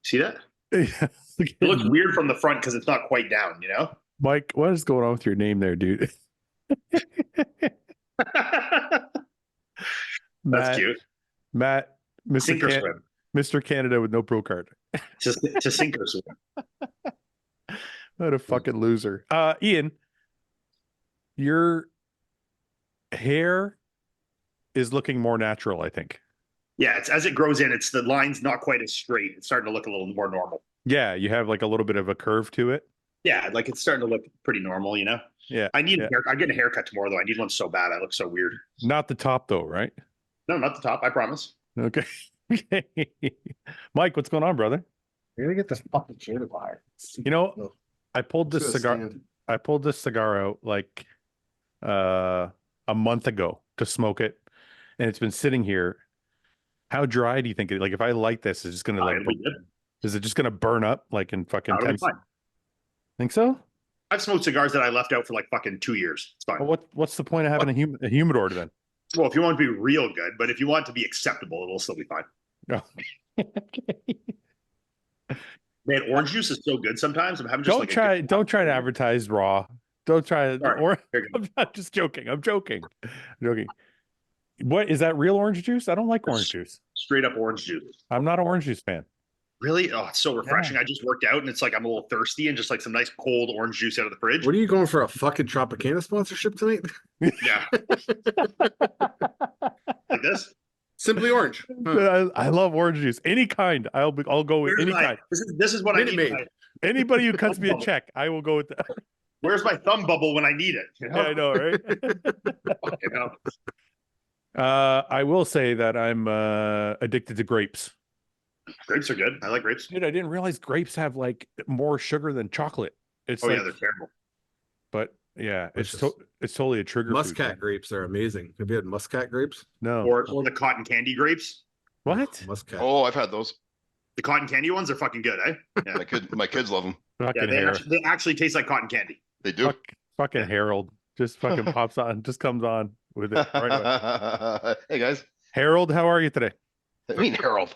See that? Yeah. It looks weird from the front because it's not quite down, you know? Mike, what is going on with your name there, dude? That's cute. Matt, Mr. Canada with no pro card. To sink or swim. What a fucking loser. Ian, your hair is looking more natural, I think. Yeah, it's as it grows in, it's the line's not quite as straight. It's starting to look a little more normal. Yeah, you have like a little bit of a curve to it. Yeah, like it's starting to look pretty normal, you know? Yeah. I'm getting a haircut tomorrow though. I need one so bad. I look so weird. Not the top though, right? No, not the top, I promise. Okay. Mike, what's going on, brother? You're gonna get this fucking shit apart. You know, I pulled this cigar. I pulled this cigar out like a month ago to smoke it, and it's been sitting here. How dry do you think it? Like, if I light this, is it just gonna like? Is it just gonna burn up like in fucking 10? Think so? I've smoked cigars that I left out for like fucking 2 years. It's fine. Well, what's the point of having a humidor then? Well, if you want to be real good, but if you want to be acceptable, it'll still be fine. Oh. Okay. Man, orange juice is so good sometimes. I'm having just don't try to advertise raw. Don't try to. Right, I'm not just joking. I'm joking. What is that? Real orange juice? I don't like orange juice. Straight up orange juice. I'm not an orange juice fan. Really? Oh, it's so refreshing. Yeah. I just worked out and it's like I'm a little thirsty and just like some nice cold orange juice out of the fridge. What are you going for, a fucking Tropicana sponsorship tonight? Yeah. Like this? Simply orange. Huh. I love orange juice. Any kind. I'll go with any kind. This is what I need. Anybody who cuts me a check, I will go with that. Where's my thumb bubble when I need it? You know? Yeah, I know, right? I will say that I'm addicted to grapes. Grapes are good. I like grapes. Dude, I didn't realize grapes have like more sugar than chocolate. It's yeah, they're terrible. But yeah, it's totally a trigger. Muscat grapes are amazing. Have you had muscat grapes? No. Or the cotton candy grapes. What? Muscat. Oh, I've had those. The cotton candy ones are fucking good, eh? Yeah. my kids love them. Yeah, they actually taste like cotton candy. They do. Fucking Harold just fucking pops on, just comes on with it right away. Hey guys. Harold, how are you today? I mean Harold.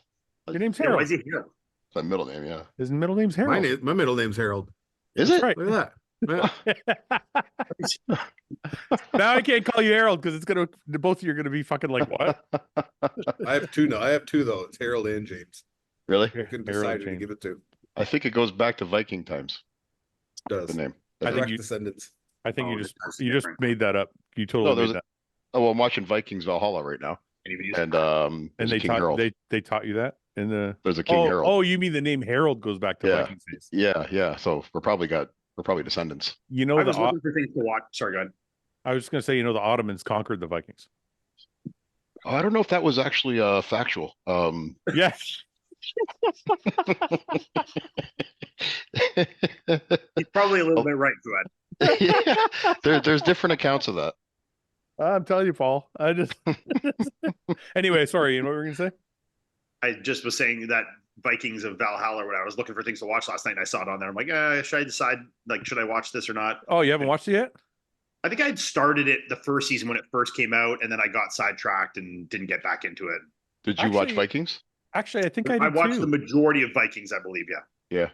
Your name's Harold. Why is he Harold? It's my middle name, yeah. His middle name's Harold. My middle name's Harold. Is it? Right. Look at that. Now I can't call you Harold because it's gonna both of you are gonna be fucking like what? I have two though. It's Harold and James. Really? I couldn't decide who to give it to. I think it goes back to Viking times. It does. The name. I think descendants. I think you just made that up. You totally made that. Oh, well, I'm watching Vikings Valhalla right now. And they taught you that in the there's a King Harold. Oh, you mean the name Harold goes back to Vikings days? Yeah. So we're probably descendants. You know, I was looking for things to watch. Sorry, go ahead. I was just gonna say, you know, the Ottomans conquered the Vikings. Oh, I don't know if that was actually factual. Yes. He's probably a little bit right, Fouad. Yeah, there's different accounts of that. I'm telling you, Paul. I just anyway. Sorry, what were you gonna say? I just was saying that Vikings of Valhalla. When I was looking for things to watch last night, and I saw it on there. I'm like, should I decide? Like, should I watch this or not? Oh, you haven't watched it yet? I think I'd started it the first season when it first came out, and then I got sidetracked and didn't get back into it. Did you watch Vikings? Actually, I think I watched the majority of Vikings, I believe. Yeah.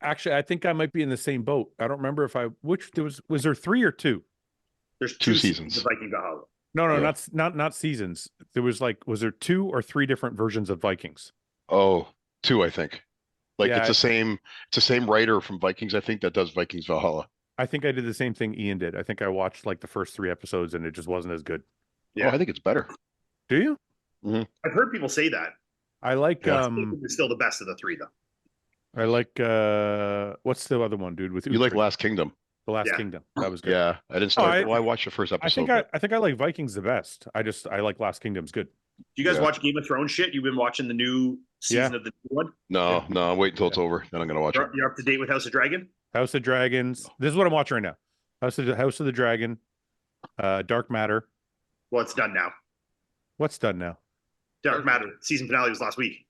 Actually, I think I might be in the same boat. I don't remember if was there 3 or 2? There's two seasons. of Viking Valhalla. No, not seasons. There was was there 2 or 3 different versions of Vikings? Oh, 2, I think. It's the same writer from Vikings, I think, that does Vikings Valhalla. I think I did the same thing Ian did. I think I watched the first 3 episodes and it just wasn't as good. Yeah, I think it's better. Do you? Mm-hmm. I've heard people say that. I like it's still the best of the 3 though. I like what's the other one, dude? With you like Last Kingdom. The Last Kingdom. That was good. Yeah, I didn't start. I watched the first episode. I think I like Vikings the best. I like Last Kingdom's good. Do you guys watch Game of Thrones shit? You've been watching the new season of the new one? No, I'm waiting until it's over. Then I'm gonna watch it. You're up to date with House of Dragon? House of Dragons. This is what I'm watching right now. House of the Dragon, Dark Matter. Well, it's done now. What's done now? Dark Matter. Season finale was last week.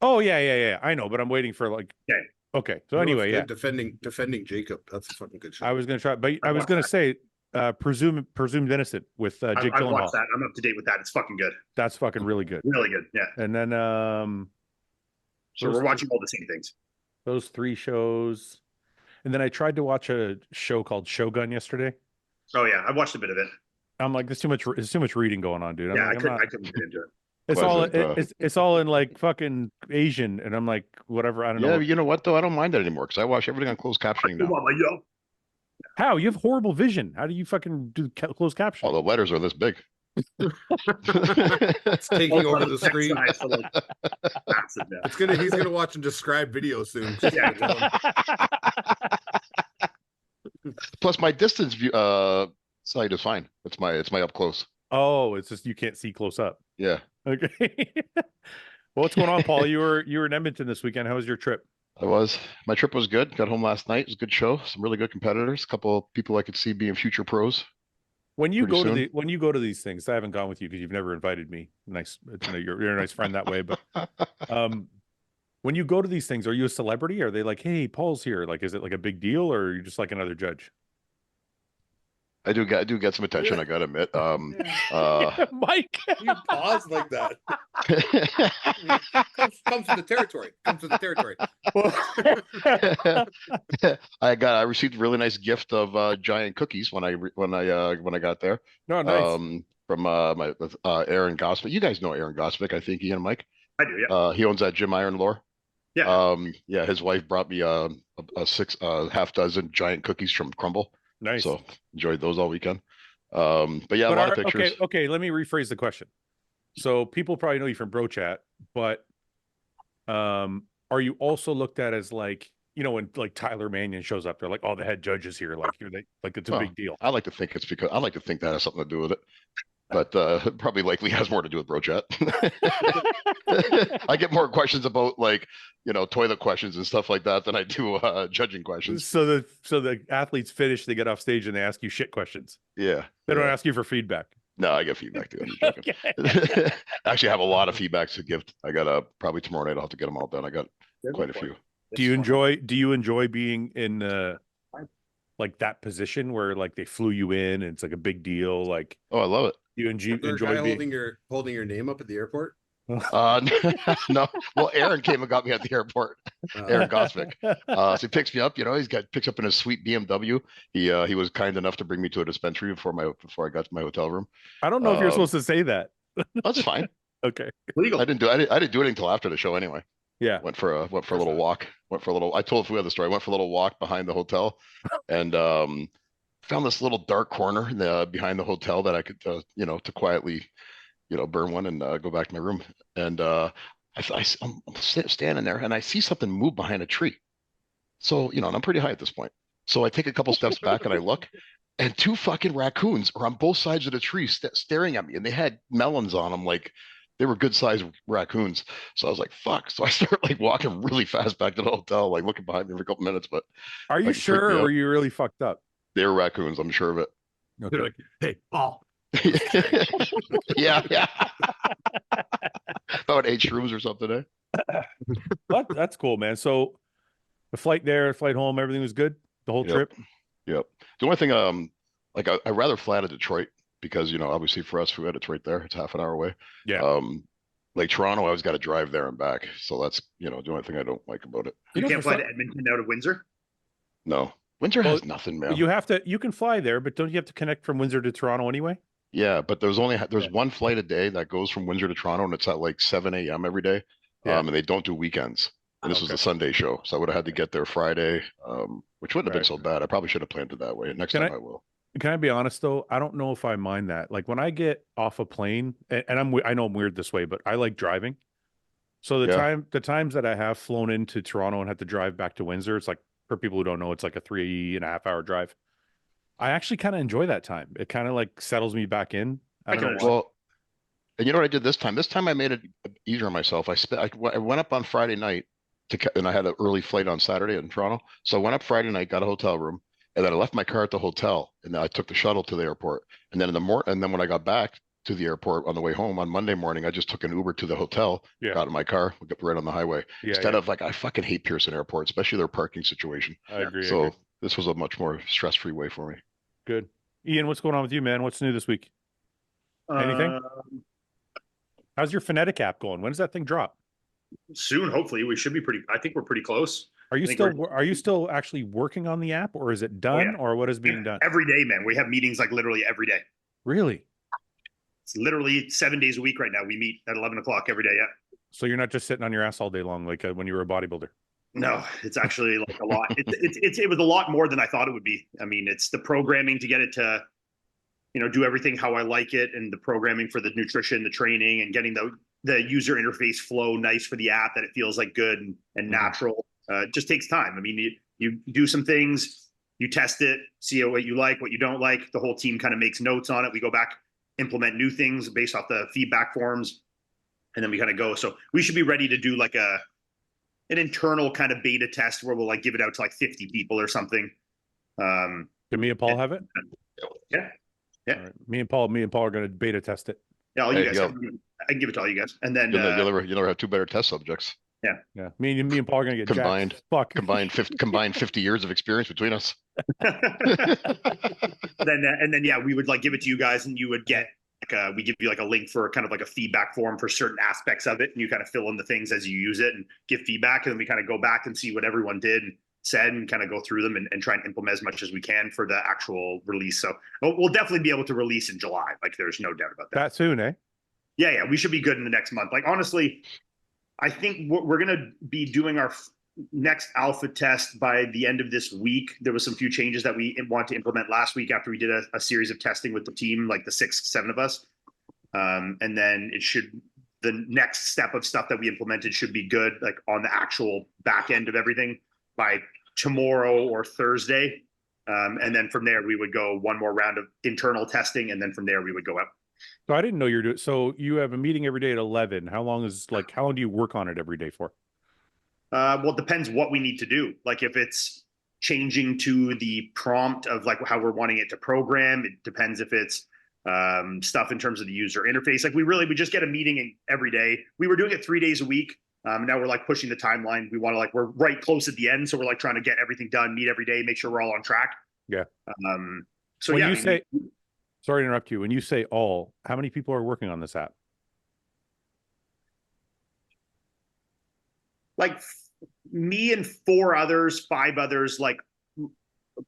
Oh yeah. I know, but I'm waiting for Okay. So anyway, defending Jacob. That's a fucking good show. I was gonna try, but I was gonna say presumed innocent with Jake Gyllenhaal. I watched that. I'm up to date with that. It's fucking good. That's fucking really good. Really good. Yeah. And then So we're watching all the same things. Those 3 shows. And then I tried to watch a show called Shogun yesterday. Oh yeah, I watched a bit of it. I'm like, there's too much reading going on, dude. Yeah, I couldn't get into it. It's all in like fucking Asian, and I'm like, whatever. I don't know. Yeah, you know what though? I don't mind that anymore because I watch everything on closed captioning now. How you have horrible vision? How do you fucking do closed captioning? All the letters are this big. It's taking over the screen. He's gonna watch and describe video soon. Plus, my distance view sight is fine. It's my up close. Oh, it's just you can't see close up. Yeah. Okay. Well, what's going on, Paul? You were in Edmonton this weekend. How was your trip? My trip was good. Got home last night. It was a good show. Some really good competitors. A couple of people I could see being future pros. When you go to these things, I haven't gone with you because you've never invited me. Nice, you're a nice friend that way. But when you go to these things, are you a celebrity? Are they like, hey, Paul's here? Like, is it like a big deal, or are you just like another judge? I do get some attention, I gotta admit. Mike, you pause like that. Comes with the territory. I received a really nice gift of giant cookies when I got there. No, nice. From my Aaron Gosvick. You guys know Aaron Gosvick, I think, Ian and Mike. I do, yeah. He owns that Gym Iron Lore. Yeah. Yeah, his wife brought me a half dozen giant cookies from Crumble. Nice. So enjoyed those all weekend. But yeah, a lot of pictures. Okay, let me rephrase the question. So people probably know you from Bro Chat, but are you also looked at as like, when like Tyler Mannion shows up, they're like, oh, the head judge is here, like it's a big deal. I like to think that has something to do with it. But probably likely has more to do with Bro Chat. I get more questions about toilet questions and stuff like that than I do judging questions. So the athletes finish, they get off stage and they ask you shit questions. Yeah. They don't ask you for feedback. No, I get feedback too. Actually, I have a lot of feedbacks to give. I got probably tomorrow night I'll have to get them all done. I got quite a few. Do you enjoy being in like that position where like they flew you in and it's like a big deal? Like, oh, I love it. You enjoy holding your name up at the airport? No. Well, Aaron came and got me at the airport. Aaron Gosvick. So he picks me up. Picks up in his sweet BMW. He was kind enough to bring me to a dispensary before I got to my hotel room. I don't know if you're supposed to say that. That's fine. Okay. Legal. I didn't do it until after the show anyway. Yeah. Went for a little walk. I told Fouad the story. I went for a little walk behind the hotel, and found this little dark corner behind the hotel that I could to quietly burn one and go back to my room. And I'm standing there and I see something move behind a tree. So and I'm pretty high at this point. So I take a couple steps back and I look, and 2 fucking raccoons are on both sides of the tree staring at me, and they had melons on them, like they were good sized raccoons. So I was like, fuck. So I start like walking really fast back to the hotel, like looking behind me for a couple minutes. But are you sure, or were you really fucked up? They were raccoons, I'm sure of it. Okay. They're like, hey, Paul. Yeah. About 8 shrooms or something, eh? That's cool, man. So the flight home, everything was good the whole trip? Yep. The only thing, I'd rather fly out of Detroit because, obviously for us, it's right there. It's half an hour away. Yeah. Like Toronto, I always got to drive there and back. So that's, the only thing I don't like about it. You can't fly to Edmonton out of Windsor? No. Windsor has nothing, man. You can fly there, but don't you have to connect from Windsor to Toronto anyway? Yeah, but there's one flight a day that goes from Windsor to Toronto, and it's at like 7 a.m. every day. Yeah. And they don't do weekends. And this was a Sunday show, so I would have had to get there Friday, which wouldn't have been so bad. I probably should have planned it that way. Next time I will. Can I be honest though? I don't know if I mind that. Like when I get off a plane, and I know I'm weird this way, but I like driving. So the times that I have flown into Toronto and had to drive back to Windsor, it's like, for people who don't know, it's like a 3.5 hour drive. I actually kind of enjoy that time. It kind of like settles me back in. I don't know. Well, and you know what I did this time? This time I made it easier on myself. I went up on Friday night and I had an early flight on Saturday in Toronto. So I went up Friday night, got a hotel room, and then I left my car at the hotel, and then I took the shuttle to the airport. And then and then when I got back to the airport on the way home on Monday morning, I just took an Uber to the hotel, got in my car, got right on the highway. Instead of I fucking hate Pearson Airport, especially their parking situation. I agree. So this was a much more stress-free way for me. Good. Ian, what's going on with you, man? What's new this week? Anything? How's your Phonetic app going? When does that thing drop? soon. Hopefully, we should be pretty. I think we're pretty close. Are you still actually working on the app, or is it done, or what is being done? Every day, man. We have meetings like literally every day. Really? It's literally 7 days a week right now. We meet at 11 o'clock every day. Yeah. So you're not just sitting on your ass all day long like when you were a bodybuilder. No, it's actually like a lot. It was a lot more than I thought it would be. I mean, it's the programming to get it to, do everything how I like it, and the programming for the nutrition, the training, and getting the user interface flow nice for the app, that it feels like good and natural. It just takes time. I mean, you do some things, you test it, see what you like, what you don't like. The whole team kind of makes notes on it. We go back, implement new things based off the feedback forms, and then we kind of go. So we should be ready to do like an internal kind of beta test where we'll like give it out to like 50 people or something. Can me and Paul have it? Yeah. Right. Me and Paul are going to beta test it. Yeah, all you guys. I can give it to all you guys, and then you'll never have two better test subjects. Yeah. Me and Paul are going to get combined. Jacked. Fuck. Combined 50 years of experience between us. then yeah, we would like give it to you guys, and you would get like we give you like a link for kind of like a feedback form for certain aspects of it, and you kind of fill in the things as you use it and give feedback, and then we kind of go back and see what everyone did and said, and kind of go through them and try and implement as much as we can for the actual release. So we'll definitely be able to release in July. Like there's no doubt about that. That soon, eh? Yeah, we should be good in the next month. Like honestly, I think we're going to be doing our next alpha test by the end of this week. There was some few changes that we want to implement last week after we did a series of testing with the team, like the 6-7 of us. And then the next step of stuff that we implemented should be good, like on the actual back end of everything by tomorrow or Thursday. And then from there, we would go one more round of internal testing. And then from there, we would go up. So I didn't know you're doing. So you have a meeting every day at 11. How long do you work on it every day for? Well, it depends what we need to do. Like if it's changing to the prompt of like how we're wanting it to program, it depends if it's stuff in terms of the user interface. Like we just get a meeting every day. We were doing it 3 days a week. Now we're like pushing the timeline. We want to we're right close at the end. So we're like trying to get everything done, meet every day, make sure we're all on track. Yeah. So when yeah, sorry to interrupt you. When you say all, how many people are working on this app? Like me and 4 others, 5 others, like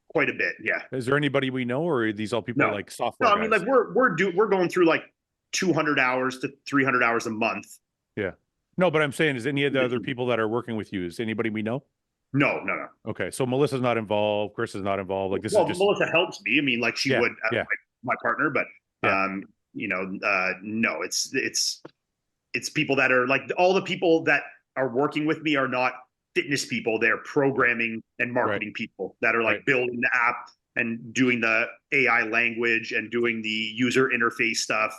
quite a bit. Yeah. Is there anybody we know, or are these all people like software? No, I mean like we're going through like 200 hours to 300 hours a month. Yeah. No, but I'm saying, is any of the other people that are working with you, is anybody we know? No. Okay, so Melissa's not involved. Chris is not involved. Like this is just Melissa helps me. I mean, like she would, my partner, but no, it's people that are like all the people that are working with me are not fitness people. They're programming and marketing people that are like building the app and doing the AI language and doing the user interface stuff.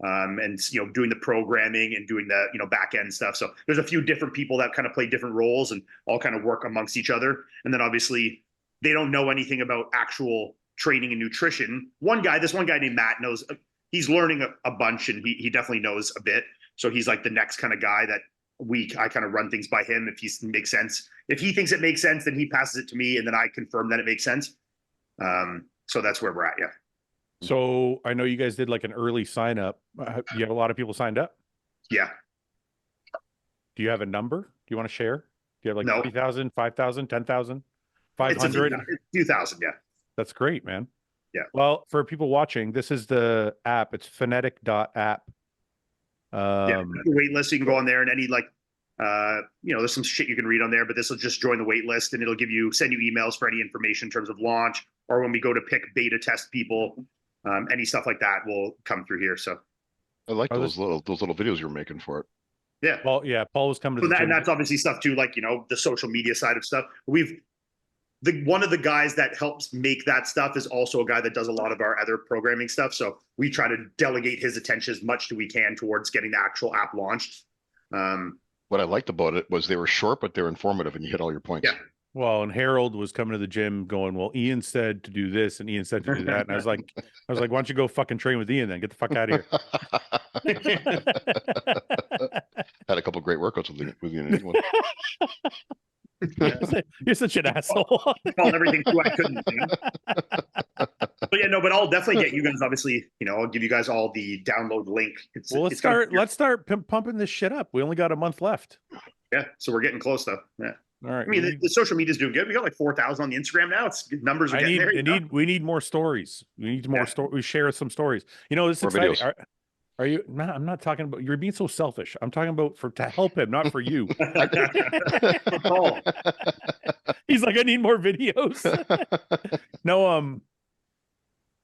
And doing the programming and doing the back end stuff. So there's a few different people that kind of play different roles and all kind of work amongst each other. And then obviously they don't know anything about actual training and nutrition. This one guy named Matt knows. He's learning a bunch, and he definitely knows a bit. So he's like the next kind of guy that I kind of run things by him if he makes sense. If he thinks it makes sense, then he passes it to me, and then I confirm that it makes sense. So that's where we're at. Yeah. So I know you guys did like an early sign up. You have a lot of people signed up? Yeah. Do you have a number? Do you want to share? Do you have like 3,000, 5,000, 10,000, 500? It's a few thousand, yeah. That's great, man. Yeah. Well, for people watching, this is the app. It's phonetic.app. The wait list. You can go on there and any there's some shit you can read on there, but this will just join the wait list and it'll send you emails for any information in terms of launch, or when we go to pick beta test people. Any stuff like that will come through here. So I like those little videos you're making for it. Yeah. Well, yeah, Paul was coming to the gym. And that's obviously stuff too, like, the social media side of stuff. One of the guys that helps make that stuff is also a guy that does a lot of our other programming stuff. So we try to delegate his attention as much as we can towards getting the actual app launched. What I liked about it was they were short, but they're informative, and you hit all your points. Yeah. Well, and Harold was coming to the gym going, well, Ian said to do this and Ian said to do that. And I was like, why don't you go fucking train with Ian then? Get the fuck out of here. Had a couple of great workouts with Ian. You're such an asshole. Called everything too I couldn't. But yeah, no, but I'll definitely get you guys. Obviously, I'll give you guys all the download link. Let's start pumping this shit up. We only got a month left. Yeah, so we're getting close though. Yeah. All right. I mean, the social media is doing good. We got like 4,000 on the Instagram now. Numbers are getting there. We need more stories. We need more stories. We share some stories. This is exciting. Are you? No, I'm not talking about. You're being so selfish. I'm talking about to help him, not for you. He's like, I need more videos. No,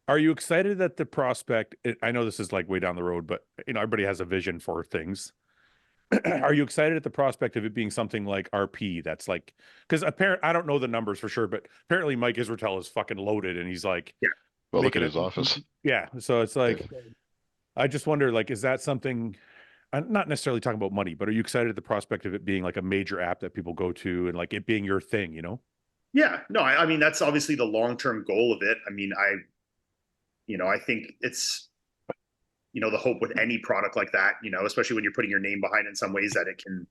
are you excited at the prospect? I know this is like way down the road, but everybody has a vision for things. Are you excited at the prospect of it being something like RP? That's like, because I don't know the numbers for sure, but apparently Mike Israetel is fucking loaded, and he's like, well, look at his office. Yeah, so it's like, I just wonder, like, is that something? I'm not necessarily talking about money, but are you excited at the prospect of it being like a major app that people go to and like it being your thing? Yeah, no, I mean that's obviously the long-term goal of it. I mean, I think it's, the hope with any product like that, especially when you're putting your name behind it in some ways that it can,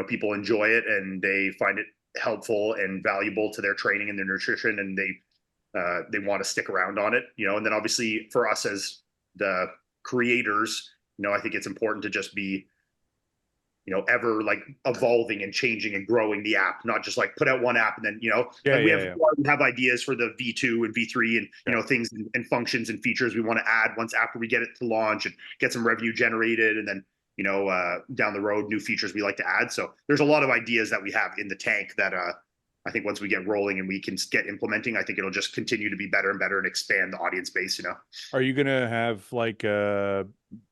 people enjoy it and they find it helpful and valuable to their training and their nutrition, and they want to stick around on it, and then obviously for us as the creators, I think it's important to just be, ever like evolving and changing and growing the app, not just like put out one app and then, we have ideas for the V2 and V3 and, things and functions and features we want to add once after we get it to launch and get some revenue generated. And then, down the road, new features we like to add. So there's a lot of ideas that we have in the tank that, I think once we get rolling and we can get implementing, I think it'll just continue to be better and better and expand the audience base, Are you going to have like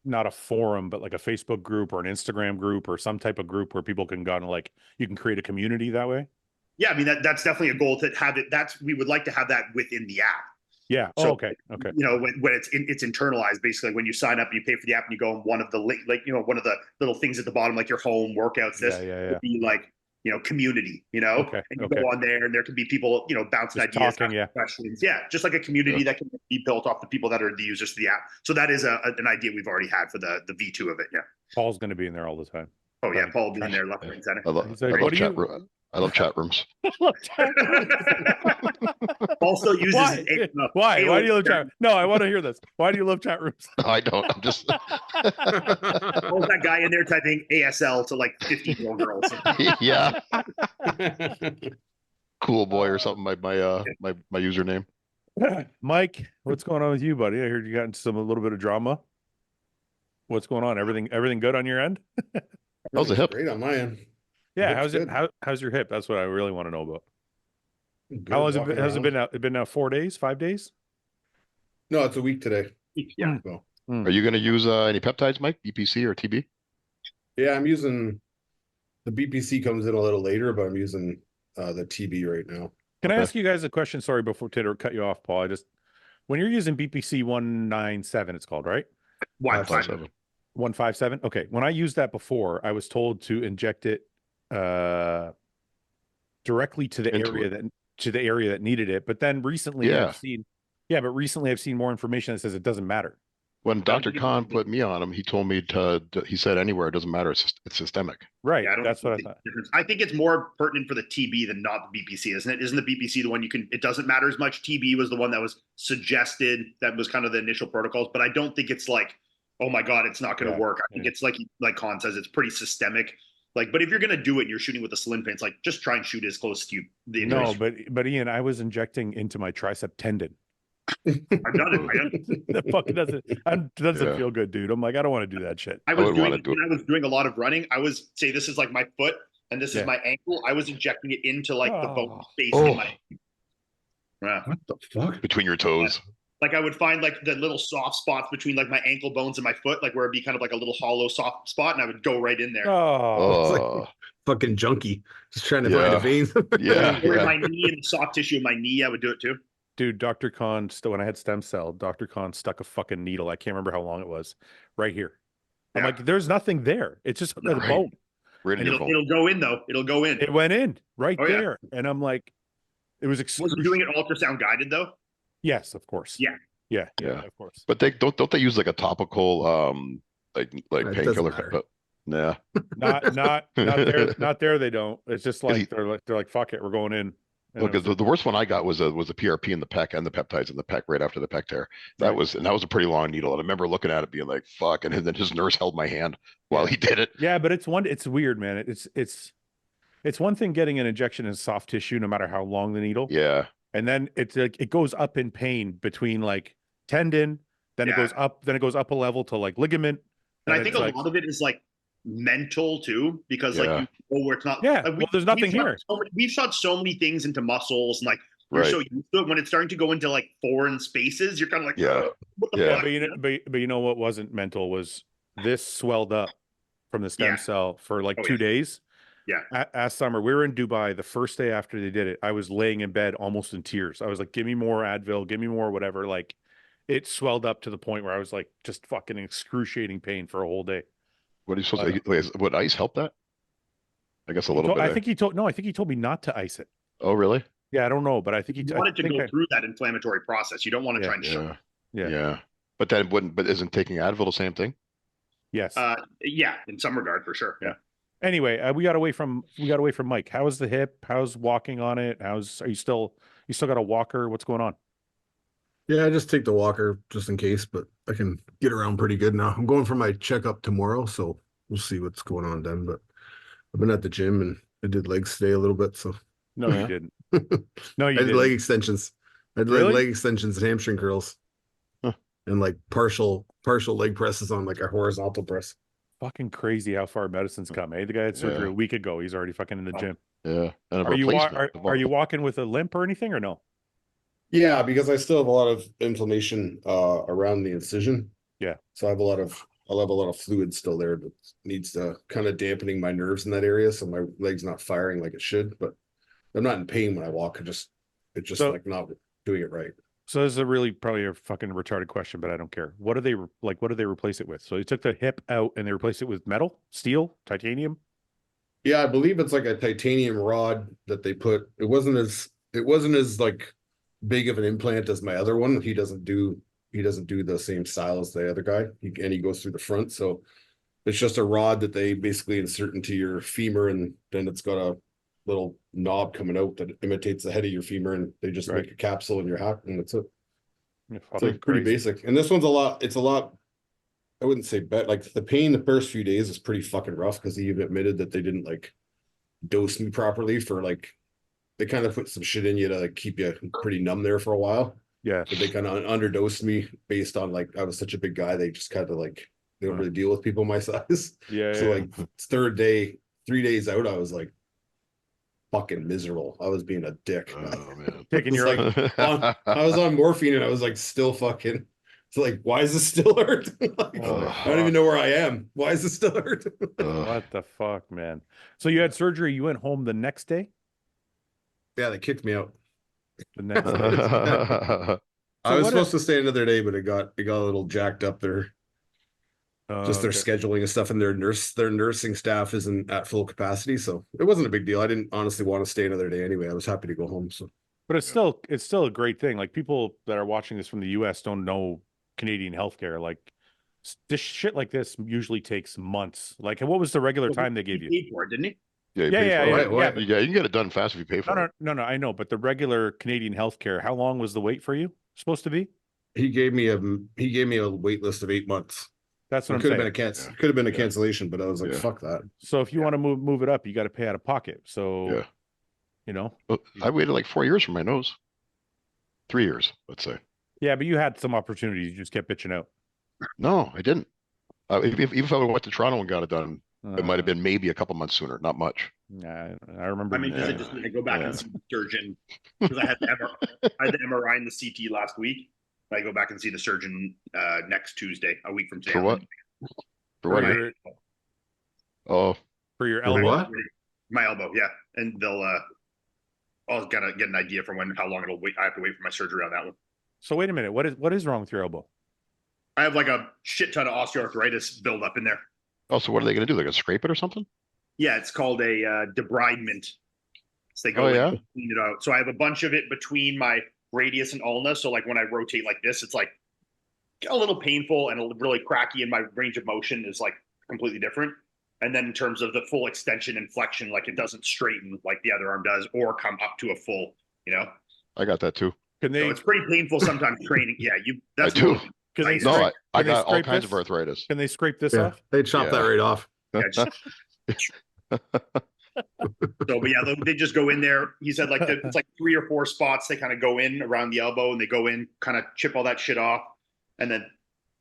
not a forum, but like a Facebook group or an Instagram group or some type of group where people can go and like, you can create a community that way? Yeah. I mean, that's definitely a goal to have it. We would like to have that within the app. Yeah. So, okay. When it's internalized, basically when you sign up, you pay for the app and you go on one of the one of the little things at the bottom, like your home workouts, would be like, community, and you go on there and there can be people, bouncing just ideas, talking, questions. Yeah. Just like a community that can be built off the people that are the users of the app. So that is an idea we've already had for the V2 of it. Yeah. Paul's going to be in there all the time. Oh yeah. Paul will be in there left, right, and center. I love chat rooms. Paul still uses Why do you love chat rooms? No, I want to hear this. Why do you love chat rooms? No, I don't. I'm just Paul's that guy in there typing ASL to like 15-year-old girls. Yeah. Cool boy or something, my username. Mike, what's going on with you, buddy? I heard you got into a little bit of drama. What's going on? Everything good on your end? How's the hip? Great on my end. Yeah, how's your hip? That's what I really want to know about. Good. How long has it been now? It's been now 4 days, 5 days? No, it's a week today. Yeah. So. Are you going to use any peptides, Mike? BPC or TB? Yeah, I'm using the BPC comes in a little later, but I'm using the TB right now. Can I ask you guys a question? Sorry, before to cut you off, Paul. When you're using BPC 197, it's called, right? 157. 157. Okay. When I used that before, I was told to inject it directly to the area that needed it. But then recently I've seen more information that says it doesn't matter. When Dr. Khan put me on him, he told me he said anywhere, it doesn't matter. It's systemic. Right. Yeah, that's what I thought. I think it's more pertinent for the TB than not the BPC, isn't it? Isn't the BPC the one it doesn't matter as much? TB was the one that was suggested. That was kind of the initial protocols, but I don't think it's like, oh my God, it's not going to work. I think it's like Khan says, it's pretty systemic. Like, but if you're going to do it and you're shooting with a slim pin, it's like, just try and shoot as close to you. No, but Ian, I was injecting into my tricep tendon. I've done it. That fucking doesn't feel good, dude. I'm like, I don't want to do that shit. I was doing a lot of running. I was say this is like my foot and this is my ankle. I was injecting it into like the bone space in my what the fuck? Between your toes. Like I would find like the little soft spots between like my ankle bones and my foot, like where it'd be kind of like a little hollow soft spot, and I would go right in there. It's like fucking junkie, just trying to find a vein. Where my knee and the soft tissue of my knee, I would do it too. Dude, Dr. Khan, when I had stem cell, Dr. Khan stuck a fucking needle. I can't remember how long it was. Right here. I'm like, there's nothing there. It's just the bone. It'll go in though. It'll go in. It went in right there, and I'm like, it was. Was it doing it ultrasound guided though? Yes, of course. Yeah, of course. But they don't they use like a topical like painkiller? But not there. Not there. They don't. It's just like they're like fuck it, we're going in. Look, the worst one I got was a PRP in the pec and the peptides in the pec right after the pec tear. That was a pretty long needle. And I remember looking at it being like, fuck. And then his nurse held my hand while he did it. Yeah, but it's weird, man. It's one thing getting an injection in soft tissue, no matter how long the needle. Yeah. And then it's like it goes up in pain between like tendon, then it goes up a level to like ligament. And I think a lot of it is like mental too, because like you know where it's not. Yeah, like, well, there's nothing here. We've shot so many things into muscles, and like you're so used to it. When it's starting to go into like foreign spaces, you're kind of like, what the fuck? But you know what wasn't mental was this swelled up from the stem cell for like 2 days. Yeah. Last summer, we were in Dubai. The first day after they did it, I was laying in bed almost in tears. I was like, give me more Advil, give me more whatever. Like, it swelled up to the point where I was like, just fucking excruciating pain for a whole day. What are you supposed to, would ice help that? I guess a little bit. I think he told me not to ice it. Oh, really? Yeah, I don't know, but I think you wanted to go through that inflammatory process. You don't want to try and shut. Yeah. But then isn't taking Advil the same thing? Yes. Yeah, in some regard, for sure. Yeah. Anyway, we got away from Mike. How's the hip? How's walking on it? Are you still got a walker? What's going on? Yeah, I just take the walker just in case, but I can get around pretty good now. I'm going for my checkup tomorrow, so we'll see what's going on then. But I've been at the gym and I did legs today a little bit. So no, you didn't. No, you didn't. I did leg extensions. I did leg extensions and hamstring curls, and like partial leg presses on like a horizontal press. Fucking crazy how far medicine's come, eh? The guy had surgery a week ago. He's already fucking in the gym. Yeah. And are you walking with a limp or anything or no? Yeah, because I still have a lot of inflammation around the incision. Yeah. So I'll have a lot of fluid still there that needs to kind of dampening my nerves in that area, so my leg's not firing like it should. But I'm not in pain when I walk. It's just like not doing it right. So this is probably a fucking retarded question, but I don't care. What do they replace it with? So they took the hip out and they replaced it with metal, steel, titanium? Yeah, I believe it's like a titanium rod that they put. It wasn't as like big of an implant as my other one. He doesn't do the same style as the other guy. He goes through the front. So it's just a rod that they basically insert into your femur, and then it's got a little knob coming out that imitates the head of your femur, and they just make a capsule in your hat, and that's it. It's like pretty basic. And this one's it's a lot, I wouldn't say like the pain the first few days is pretty fucking rough, because he even admitted that they didn't like dose me properly for like, they kind of put some shit in you to like keep you pretty numb there for a while. Yeah. But they kind of underdosed me based on like, I was such a big guy. They just kind of like, they don't really deal with people my size. Yeah. So like third day, 3 days out, I was like fucking miserable. I was being a dick. Oh man. Taking your I was on morphine and I was like still fucking, it's like, why is this still hurt? Like, I don't even know where I am. Why is this still hurt? What the fuck, man? So you had surgery, you went home the next day? Yeah, they kicked me out. The next day. I was supposed to stay another day, but it got a little jacked up there. Just their scheduling and stuff, and their nursing staff isn't at full capacity, so it wasn't a big deal. I didn't honestly want to stay another day anyway. I was happy to go home. So, but it's still a great thing. Like, people that are watching this from the US don't know Canadian healthcare. Like, this shit like this usually takes months. Like, what was the regular time they gave you? Paid for it, didn't he? Yeah, you can get it done fast if you pay for it. No, I know, but the regular Canadian healthcare, how long was the wait for you supposed to be? He gave me a wait list of 8 months. That's what I'm saying. Could have been a cancellation, but I was like, fuck that. So if you want to move it up, you got to pay out of pocket. So, you know, I waited like 4 years for my nose. 3 years, let's say. Yeah, but you had some opportunities. You just kept bitching out. No, I didn't. Even if I went to Toronto and got it done, it might have been maybe a couple months sooner, not much. Yeah, I remember. I mean, I go back and see the surgeon, because I had the MRI and the CT last week. I go back and see the surgeon next Tuesday, a week from today. For what? For your elbow. What? My elbow, yeah. And they'll I'll gotta get an idea from how long it'll wait. I have to wait for my surgery on that one. So wait a minute. What is wrong with your elbow? I have like a shit ton of osteoarthritis build up in there. Oh, so what are they going to do? They're going to scrape it or something? Yeah, it's called a debridement. So they go and clean it out. So I have a bunch of it between my radius and ulna. So like when I rotate like this, it's like a little painful and really cracky, and my range of motion is like completely different. And then in terms of the full extension and flexion, like it doesn't straighten like the other arm does, or come up to a full You know, I got that too. Can they? So it's pretty painful sometimes training. Yeah, That's I do. Can they? No, Scrape, I got all scrape kinds this? of arthritis. Can they scrape this Yeah, off? they chop that right off. Yeah, so, but yeah, they just go in there. He said like it's like 3 or 4 spots. They kind of go in around the elbow and they go in, kind of chip all that shit off. And then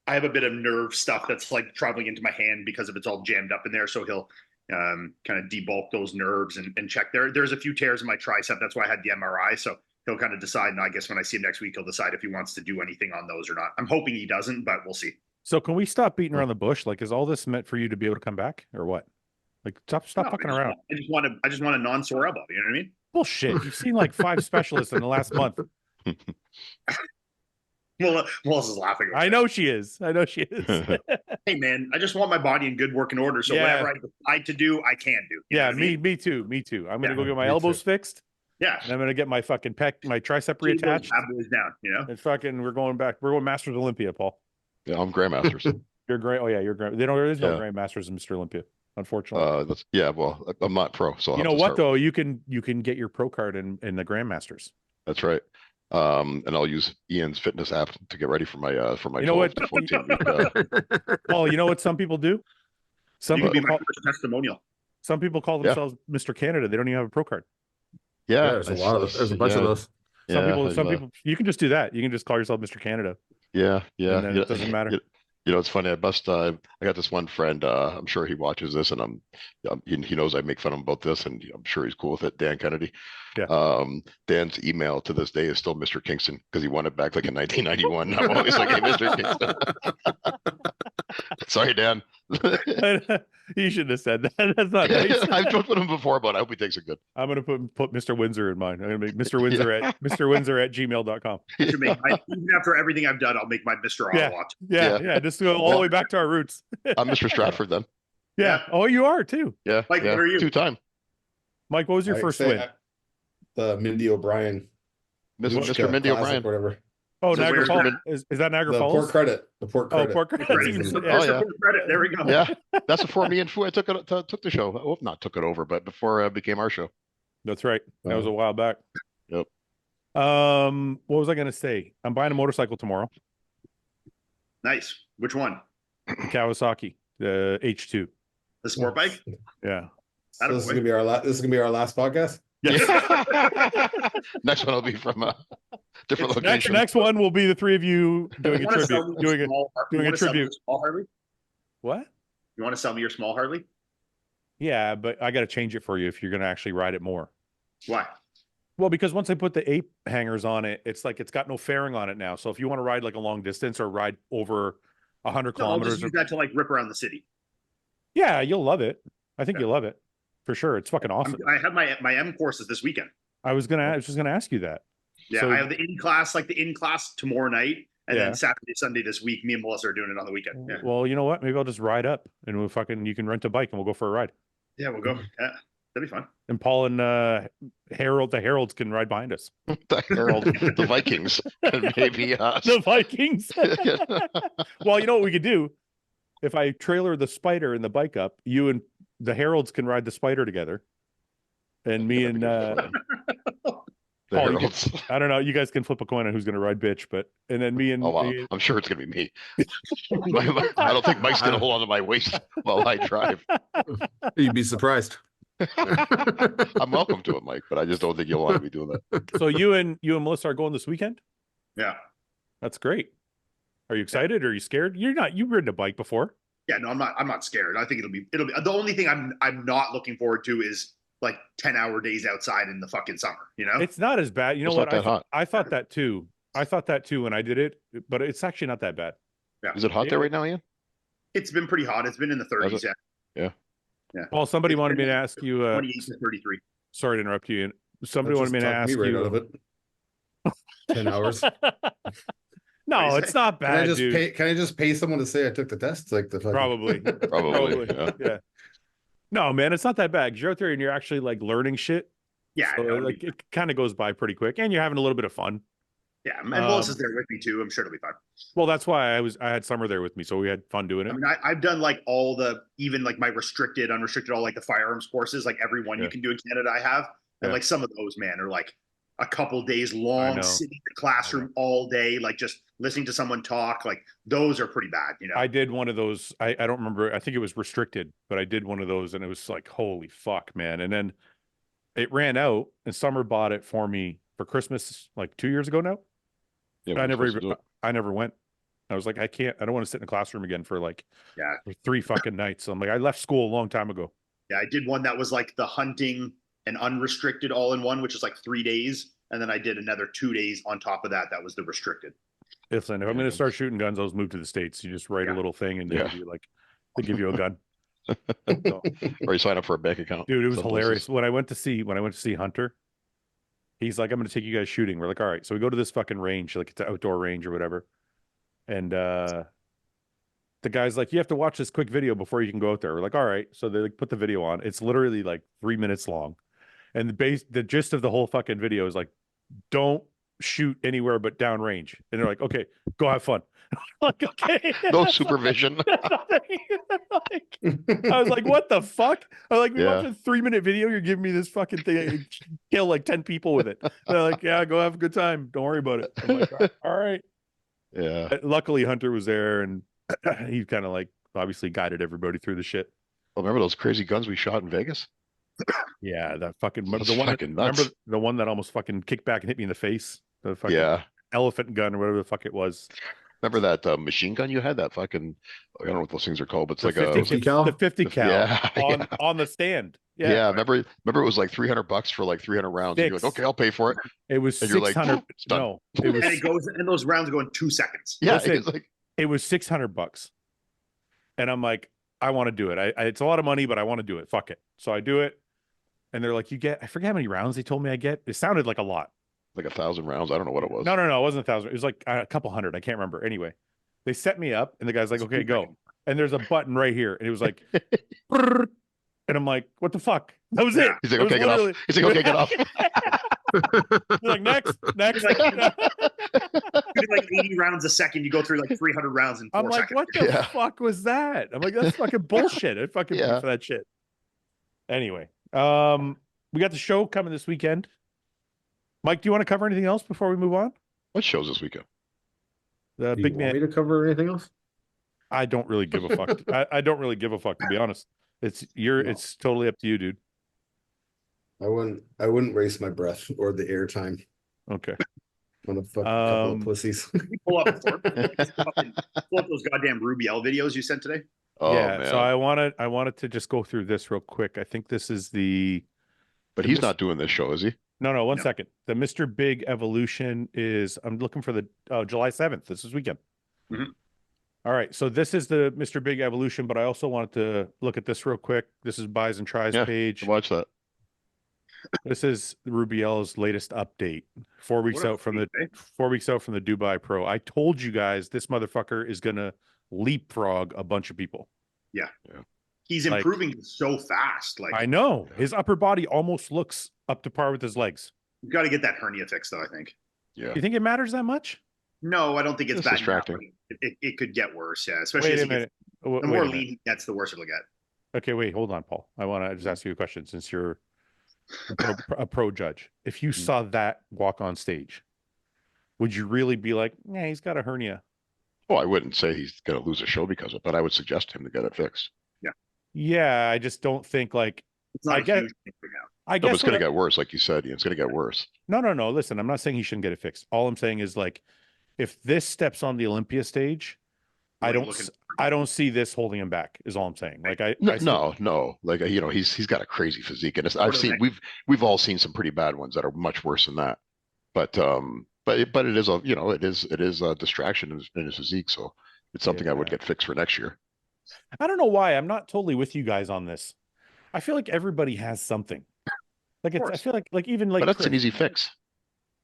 I have a bit of nerve stuff that's like traveling into my hand because of it's all jammed up in there. So he'll kind of debulk those nerves and check there. There's a few tears in my tricep. That's why I had the MRI. So he'll kind of decide. And I guess when I see him next week, he'll decide if he wants to do anything on those or not. I'm hoping he doesn't, but we'll see. So can we stop beating around the bush? Like, is all this meant for you to be able to come back or what? Like, stop fucking around. I just want a non-sore elbow. You know what I mean? Bullshit. You've seen like 5 specialists in the last month. Melissa's laughing. I know she is. Hey man, I just want my body in good working order. So whatever I decide to do, I can do. Yeah, me too. I'm gonna go get my elbows fixed. Yeah. And I'm gonna get my fucking my tricep reattached. Down, you know? And fucking we're going Masters Olympia, Paul. Yeah, I'm Grandmasters. You're great. Oh yeah, you're great. There is no Grandmasters in Mr. Olympia, unfortunately. Well, I'm not pro, so you know what though? You can get your pro card in the Grandmasters. That's right. And I'll use Ian's fitness app to get ready for my you know what? 14 week. Paul, you know what some people do? Some people call testimonial. Some people call themselves Mr. Canada. They don't even have a pro card. Yeah, there's a lot of there's a bunch of those. Some people. You can just do that. You can just call yourself Mr. Canada. Yeah. And then it doesn't matter. You know, it's funny. I got this one friend. I'm sure he watches this, and he knows I make fun of him about this, and I'm sure he's cool with it. Dan Kennedy. Yeah. Dan's email to this day is still Mr. Kingston because he won it back like in 1991. I'm always like, hey, Mr. Kingston. Sorry, Dan. You shouldn't have said that. That's not nice. I've talked with him before, but I hope he takes it good. I'm gonna put Mr. Windsor in mine. I'm gonna make Mr. Windsor at mrwindsor@gmail.com. Even after everything I've done, I'll make my Mr. Ottawa. Yeah. Just go all the way back to our roots. I'm Mr. Stratford then. Yeah. Oh, you are too. Yeah. Mike, what are you? 2-time. Mike, what was your first win? The Mindy O'Brien. Mr. Mindy O'Brien. Whatever. Oh, Niagara Falls. Is that Niagara Falls? Port Credit. The Port Credit. Oh, Port Credit. Credit. There we go. Yeah, that's before me and Fouad took the show. Well, not took it over, but before it became our show. That's right. That was a while back. Yep. What was I gonna say? I'm buying a motorcycle tomorrow. Nice. Which one? Kawasaki, the H2. The sport bike? Yeah. So this is gonna be our last podcast. Yes. Next one will be from a different location. Next one will be the 3 of you doing a tribute. Doing a tribute. Small Harley? What? You want to sell me your small Harley? Yeah, but I got to change it for you if you're going to actually ride it more. Why? Well, because once I put the ape hangers on it, it's like it's got no fairing on it now. So if you want to ride like a long distance or ride over 100 kilometers, I'll just use that to like rip around the city. Yeah, you'll love it. I think you'll love it for sure. It's fucking awesome. I have my M courses this weekend. I was just gonna ask you that. Yeah, so, I have the in class tomorrow night, and then Saturday, Sunday this week. Me and Melissa are doing it on the weekend. Yeah. Well, you know what? Maybe I'll just ride up, and you can rent a bike, and we'll go for a ride. Yeah, we'll go. Yeah, that'd be fun. And Paul and the Heralds can ride behind us. The Herald, the Vikings, and maybe us. The Vikings. Well, you know what we could do? If I trailer the Spider and the bike up, you and the Heralds can ride the Spider together, and me and Paul, I don't know. You guys can flip a coin on who's going to ride bitch, and then me and I'm sure it's going to be me. I don't think Mike's going to hold on to my waist while I drive. You'd be surprised. I'm welcome to it, Mike, but I just don't think you'll want to be doing that. So you and Melissa are going this weekend? Yeah, that's great. Are you excited? Or are you scared? You've ridden a bike before. Yeah, no, I'm not scared. I think it'll be the only thing I'm not looking forward to is like 10-hour days outside in the fucking summer, you know? It's not as bad. You know what? I thought that too. I thought that too when I did it, but it's actually not that bad. Yeah. Is it hot there right now, Ian? It's been pretty hot. It's been in the 30s. Yeah. Paul, somebody wanted me to ask you 28 to 33. Sorry to interrupt you. Somebody wanted me to ask right you out of it. 10 hours. No, it's not bad. Can I just pay someone to say I took the test? Like the probably. Yeah. No, man, it's not that bad. You're out there and you're actually like learning shit. Yeah, so, like it kind of goes by pretty quick, and you're having a little bit of fun. Yeah, and Melissa's there with me too. I'm sure it'll be fun. Well, that's why I had Summer there with me, so we had fun doing it. I mean, I've done like all even like my restricted, unrestricted, all like the firearms courses, like every one you can do in Canada. I have, and like some of those, man, are like a couple days long, sitting in the classroom all day, like just listening to someone talk. Like those are pretty bad, you know. I did one of those. I don't remember. I think it was restricted, but I did one of those, and it was like, holy fuck, man. And then it ran out, and Summer bought it for me for Christmas like 2 years ago now. Yeah, I never went. I was like, I don't want to sit in a classroom again for like 3 fucking nights. So I'm like, I left school a long time ago. Yeah, I did one that was like the hunting and unrestricted all in one, which is like 3 days. And then I did another 2 days on top of that. That was the restricted. Listen, if I'm going to start shooting guns, I'll move to the States. You just write a little thing and they give you a gun. So, or you sign up for a bank account. Dude, it was hilarious. When I went to see Hunter, he's like, I'm going to take you guys shooting. We're like, all right. So we go to this fucking range, like it's an outdoor range or whatever. And the guy's like, you have to watch this quick video before you can go out there. We're like, all right. So they like put the video on. It's literally like 3 minutes long. And the gist of the whole fucking video is like, don't shoot anywhere but downrange. And they're like, okay, go have fun. Like, okay. No supervision. I was like, what the fuck? I was like, we watched a 3-minute video. You're giving me this fucking thing. Kill like 10 people with it. And they're like, yeah, go have a good time. Don't worry about it. I'm like, all right. Yeah. Luckily, Hunter was there, and he kind of like obviously guided everybody through the shit. Well, remember those crazy guns we shot in Vegas? Yeah, that fucking That's the one. fucking nuts. Remember the one that almost fucking kicked back and hit me in the face? The fucking elephant gun or whatever the fuck it was. Remember that machine gun you had? That fucking, I don't know what those things are called, but it's like 50 cal? The 50 cal on the stand. Yeah. Remember it was like $300 for like 300 rounds. And you're like, okay, I'll pay for it. It was and 600. You're like, no, it was. And it goes, and those rounds go in 2 seconds. Yeah, listen, it was $600. And I'm like, I want to do it. It's a lot of money, but I want to do it. Fuck it. So I do it. And they're like, I forget how many rounds they told me I get. It sounded like a lot. Like 1,000 rounds. I don't know what it was. No, it wasn't 1,000. It was like a couple hundred. I can't remember. Anyway, they set me up, and the guy's like, okay, go. And there's a button right here. And it was like, and I'm like, what the fuck? That was it. He's like, okay, get off. He's like, okay, get off. He's like, next. Like 80 rounds a second. You go through like 300 rounds in 4 seconds. I'm like, what the fuck was that? I'm like, that's fucking bullshit. I fucking pay for that shit. Anyway, we got the show coming this weekend. Mike, do you want to cover anything else before we move on? What shows this weekend? The big man. Want me to cover anything else? I don't really give a fuck. I don't really give a fuck, to be honest. It's totally up to you, dude. I wouldn't waste my breath or the airtime. Okay. On a fucking couple of pussies. pull up those goddamn Rubiel videos you sent today. Oh, yeah, man. so I wanted to just go through this real quick. I think this is But he's not doing this show, is he? No, one second. The Mr. Big Evolution is, I'm looking for the July 7th. This is weekend. Mm-hmm. All right, so this is the Mr. Big Evolution, but I also wanted to look at this real quick. This is Buys and Tries page. Watch that. This is Rubiel's latest update. 4 weeks out from the Dubai Pro. I told you guys this motherfucker is gonna leapfrog a bunch of people. Yeah. He's improving so fast. Like, I know his upper body almost looks up to par with his legs. You've got to get that hernia fixed, though. I think. Yeah. You think it matters that much? No, I don't think it's that distracting. It could get worse. Yeah, especially as the more lean he gets, the worse it'll get. Okay, wait, hold on, Paul. I want to just ask you a question since you're a pro judge. If you saw that walk on stage, would you really be like, yeah, he's got a hernia? Well, I wouldn't say he's going to lose a show because of it, but I would suggest him to get it fixed. Yeah, I just don't think like it's not I guess it's going to get worse, like you said. It's going to get worse. No. Listen, I'm not saying he shouldn't get it fixed. All I'm saying is like, if this steps on the Olympia stage, I don't see this holding him back. Is all I'm saying. Like no. Like he's got a crazy physique, and we've all seen some pretty bad ones that are much worse than that. But it is a distraction in his physique, so it's something I would get fixed for next year. I don't know why. I'm not totally with you guys on this. I feel like everybody has something. Like I feel like even like. But that's an easy fix.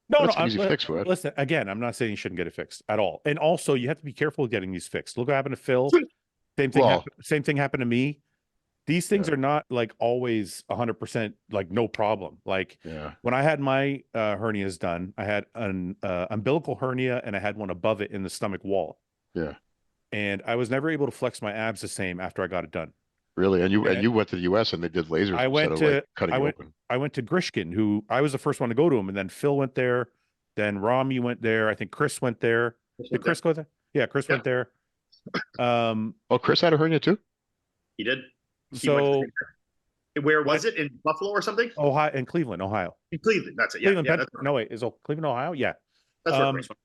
That's an easy fix for it. Listen, again, I'm not saying you shouldn't get it fixed at all. And also, you have to be careful with getting these fixed. Look what happened to Phil. Same thing happened to me. These things are not like always 100% like no problem. Like when I had my hernias done, I had an umbilical hernia and I had one above it in the stomach wall. Yeah. And I was never able to flex my abs the same after I got it done. Really? And you went to the US and they did lasers instead of like cutting you open. I went to Grishkin, who I was the first one to go to him, and then Phil went there, then Rami went there. I think Chris went there. Did Chris go there? Yeah, Chris went there. Oh, Chris had a hernia too? He did. So where was it? In Buffalo or something? Ohio, in Cleveland, Ohio. In Cleveland, that's it. Yeah, Cleveland, yeah, that's no wait, is it Cleveland, Ohio? Yeah. That's where Chris went.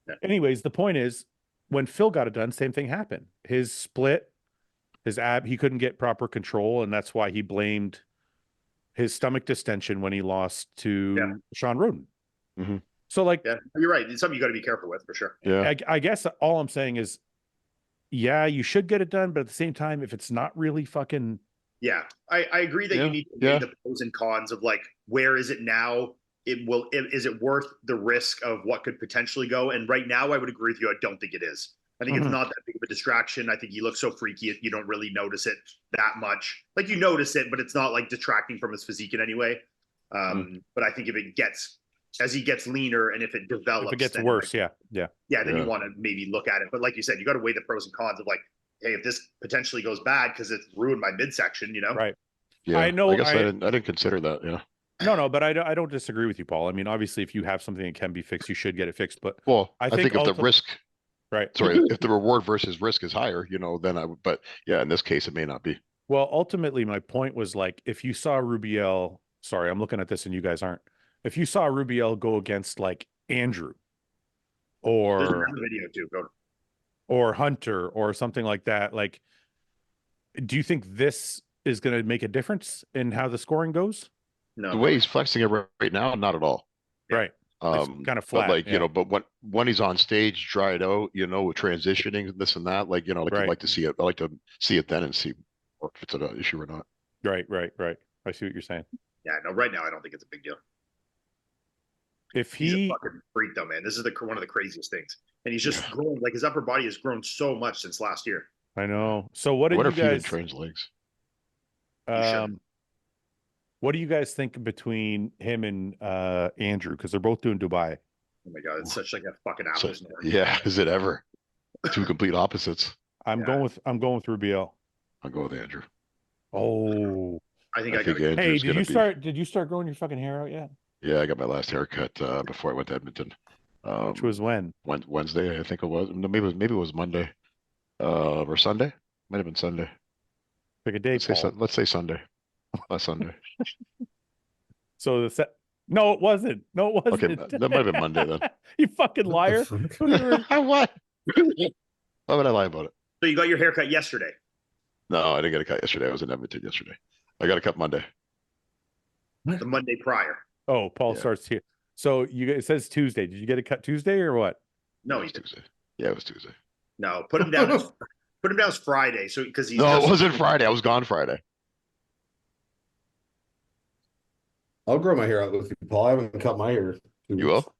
Yeah. Anyways, the point is, when Phil got it done, same thing happened. His split, his ab, he couldn't get proper control, and that's why he blamed his stomach distension when he lost to Sean Roden. Mm-hmm. So, like, yeah, you're right. It's something you got to be careful with for sure. Yeah, I guess all I'm saying is, yeah, you should get it done, but at the same time, if it's not really fucking, yeah, I agree that you need to weigh the pros and cons of like, where is it now? Is it worth the risk of what could potentially go? And right now, I would agree with you. I don't think it is. I think it's not that big of a distraction. I think he looks so freaky, you don't really notice it that much. Like, you notice it, but it's not like detracting from his physique in any way. But I think if it gets, as he gets leaner and if it develops, if it gets worse, then you want to maybe look at it. But like you said, you got to weigh the pros and cons of like, hey, if this potentially goes bad because it's ruined my midsection, you know? Right. Yeah. I know. I guess I didn't consider that. Yeah. No, but I don't disagree with you, Paul. I mean, obviously, if you have something that can be fixed, you should get it fixed. But I think if the risk, right? Sorry, if the reward versus risk is higher, then I would. But yeah, in this case, it may not be. Well, ultimately, my point was like, if you saw Rubiel, sorry, I'm looking at this and you guys aren't. If you saw Rubiel go against like Andrew, or video too, or Hunter, or something like that, like, do you think this is going to make a difference in how the scoring goes? No, the way he's flexing it right now, not at all. Right. It's kind of flat. But like, but when he's on stage, dried out, with transitioning, this and that, like, I'd like to see it. I like to see it then and see if it's an issue or not. Right. I see what you're saying. Yeah, no, right now I don't think it's a big deal. If he's a fucking freak though, man. This is one of the craziest things. And he's just growing, like his upper body has grown so much since last year. I know. So what did you guys... he even trains legs? What do you guys think between him and Andrew? Because they're both doing Dubai. Oh my god, it's such like a fucking apples. Yeah, is it ever? Two complete opposites. I'm going with Rubiel. I'll go with Andrew. Oh, I think Andrew's Hey, did you start growing your fucking hair out yet? Yeah, I got my last haircut before I went to Edmonton. Which was when? Wednesday, I think it was. No, maybe it was Monday, or Sunday. Might have been Sunday. Pick a day. Let's say Sunday. Last Sunday. So no, it wasn't. No, it wasn't. Okay, that might have been Monday then. You fucking liar! What? Why would I lie about it? So you got your haircut yesterday? No, I didn't get a cut yesterday. I was in Edmonton yesterday. I got a cut Monday. The Monday prior. Oh, Paul starts here. So it says Tuesday. Did you get a cut Tuesday or what? No, it was Tuesday. Yeah, it was Tuesday. No, put him down. Put him down as Friday. So because he's it wasn't Friday. I was gone Friday. I'll grow my hair out with you, Paul. I haven't cut my hair. You will?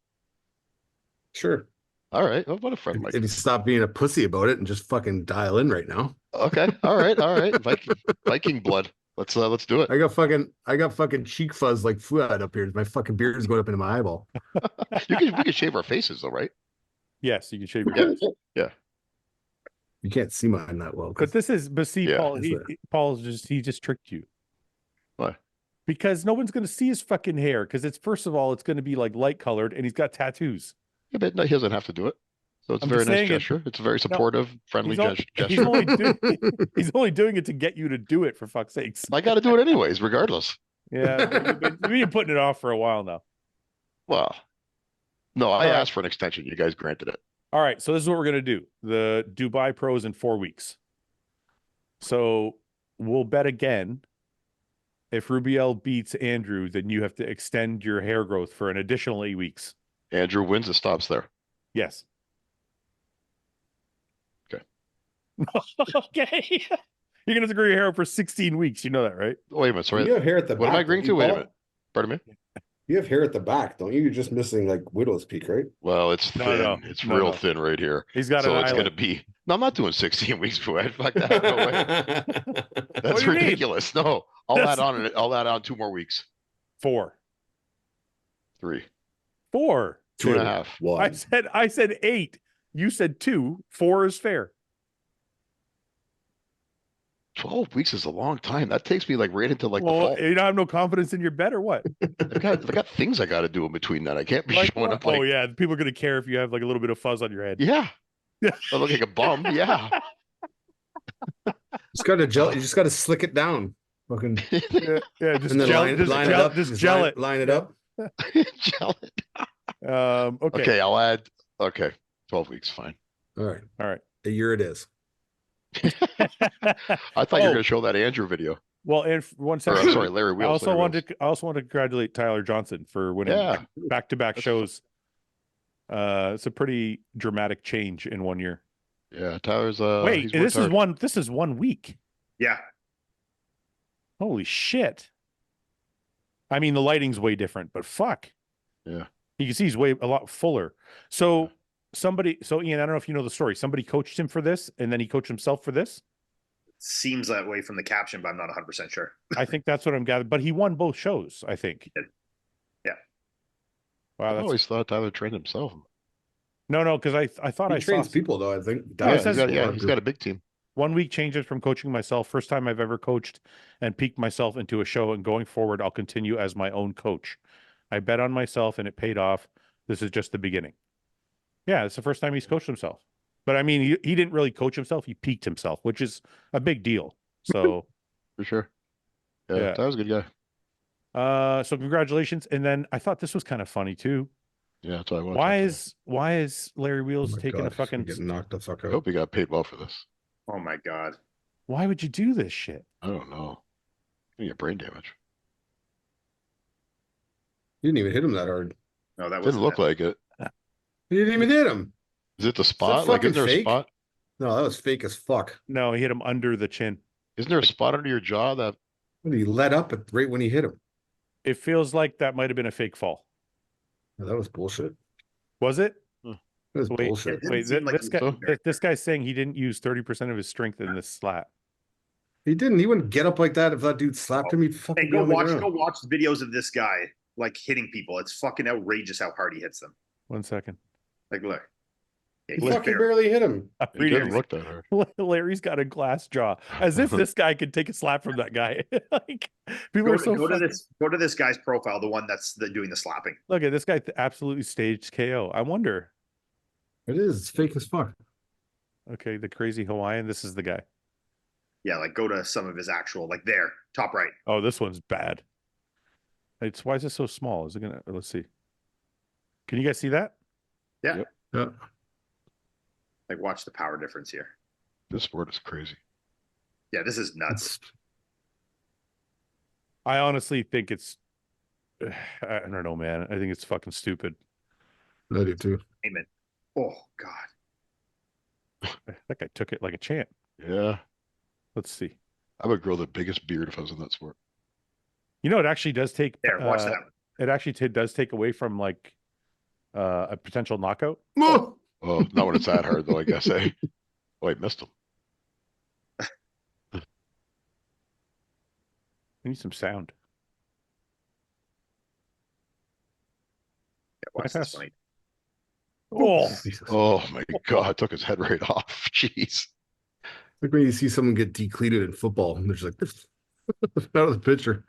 Sure. All right. Well, what a friend, Mike. If you stop being a pussy about it and just fucking dial in right now. Okay. All right. Viking blood. Let's do it. I got fucking cheek fuzz like Fouad up here. My fucking beard is going up into my eyeball. We can shave our faces though, right? Yes, you can shave your face. Yeah. You can't see mine that well. But see, Paul, he just tricked you. Why? Because no one's going to see his fucking hair. Because first of all, it's going to be like light colored, and he's got tattoos. Yeah, but no, he doesn't have to do it. So it's a very nice gesture. It's a very supportive, friendly gesture. He's only doing it to get you to do it, for fuck's sakes. I got to do it anyways, regardless. Yeah, you've been putting it off for a while now. Well, no, I asked for an extension. You guys granted it. All right, so this is what we're going to do. The Dubai Pros in 4 weeks. So we'll bet again. If Rubiel beats Andrew, then you have to extend your hair growth for an additional 8 weeks. Andrew wins, it stops there. Yes. Okay. Okay. You're going to grow your hair out for 16 weeks. You know that, right? Wait a minute. Sorry. You have hair at the back. What am I agreeing to? Wait a minute. Pardon me? You have hair at the back, don't you? You're just missing like widow's peak, right? Well, it's thin. No. It's real thin right here. He's got so an it's going to be. No, I'm not doing 16 weeks for it. Fuck that. No way. That's ridiculous. Mean? No, I'll add on 2 more weeks. 4. 3. 4. 2.5. 1. I said 8. You said 2. 4 is fair. 12 weeks is a long time. That takes me like right into like the Well, fall. you don't have no confidence in your bet or what? I got things I got to do in between that. I can't be Like showing what? up like, Oh yeah, people are gonna care if you have like a little bit of fuzz on your head. yeah, Yeah. I look like a bum. Yeah. Just gotta gel. You just gotta slick it down. Fucking Yeah, just and then gel, line just it gel, up. just gel it. Line it up. Gel it. Okay. Okay, I'll add. Okay, 12 weeks, fine. All right. All right. A year it is. I thought you were going to show that Andrew video. Well, and one Or, second. sorry, Larry Wheels. I also wanted to congratulate Tyler Johnson for winning Yeah. back-to-back shows. It's a pretty dramatic change in 1 year. Yeah, Tyler's Wait, he's this worked hard. is 1 week. Yeah. Holy shit. I mean, the lighting's way different, but fuck. Yeah. You can see he's a lot fuller. So Ian, I don't know if you know the story. Somebody coached him for this, and then he coached himself for this. Seems that way from the caption, but I'm not 100% sure. I think that's what I'm gathering. But he won both shows, I think. Yeah. Wow, I that's always thought Tyler trained himself. no, because I thought He I trains saw people though. I think. Yeah, it says- he's got a big team. 1 week changes from coaching myself. First time I've ever coached and peaked myself into a show. And going forward, I'll continue as my own coach. I bet on myself and it paid off. This is just the beginning. Yeah, it's the first time he's coached himself. But I mean, he didn't really coach himself. He peaked himself, which is a big deal. So For sure. Yeah, Yeah. Tyler's a good guy. so congratulations. And then I thought this was kind of funny too. Yeah, that's what I want. Why is Larry Oh Wheels my taking God, a fucking? getting knocked the fuck I out. hope he got paid well for this. Oh my God. Why would you do this shit? I don't know. You get brain damage. You didn't even hit him that hard. No, that Didn't wasn't look it. like it. You didn't even hit him. Is it the spot? Like, isn't fucking there a fake? spot? No, that was fake as fuck. No, he hit him under the chin. Isn't there a spot under your jaw that? When he let up right when he hit him. It feels like that might have been a fake fall. Yeah, that was bullshit. Was it? That was Wait, bullshit. It didn't Wait, seem like this he was guy, doing very this guy's saying he didn't use 30% of his strength in this slap. He didn't. He wouldn't get up like that if that dude slapped him. He'd fucking Hey, be go on the watch ground. videos of this guy like hitting people. It's fucking outrageous how hard he hits them. 1 second. Like, look. Yeah, He he's fucking fair. barely hit him. I'm It reading didn't look that hard. Larry's got a glass jaw, as if this guy could take a slap from that guy. Like people Go, are so go to fucking- this. Go to this guy's profile, the one that's doing the slapping. Look at this guy absolutely staged KO. I wonder. It is. It's fake as fuck. Okay, the crazy Hawaiian. This is the guy. Yeah, like go to some of his actual, like there, top right. Oh, this one's bad. It's why is it so small? Is it gonna? Let's see. Can you guys see that? Yeah. Yep. Yeah. Like watch the power difference here. This sport is crazy. Yeah, this is nuts. I honestly think it's. I don't know, man. I think it's fucking stupid. I do too. Amen. Oh God. That guy took it like a champ. Yeah. Let's see. I would grow the biggest beard if I was in that sport. You know, it actually does take. There, watch that. It actually does take away from like a potential knockout. Oh! Oh, not when it's that hard though, I guess. Eh? Oh, I missed him. We need some sound. Yeah, watch this fight. Oh, Jesus. Oh my God, took his head right off. Jeez. Like when you see someone get decleated in football and they're just like out of the picture.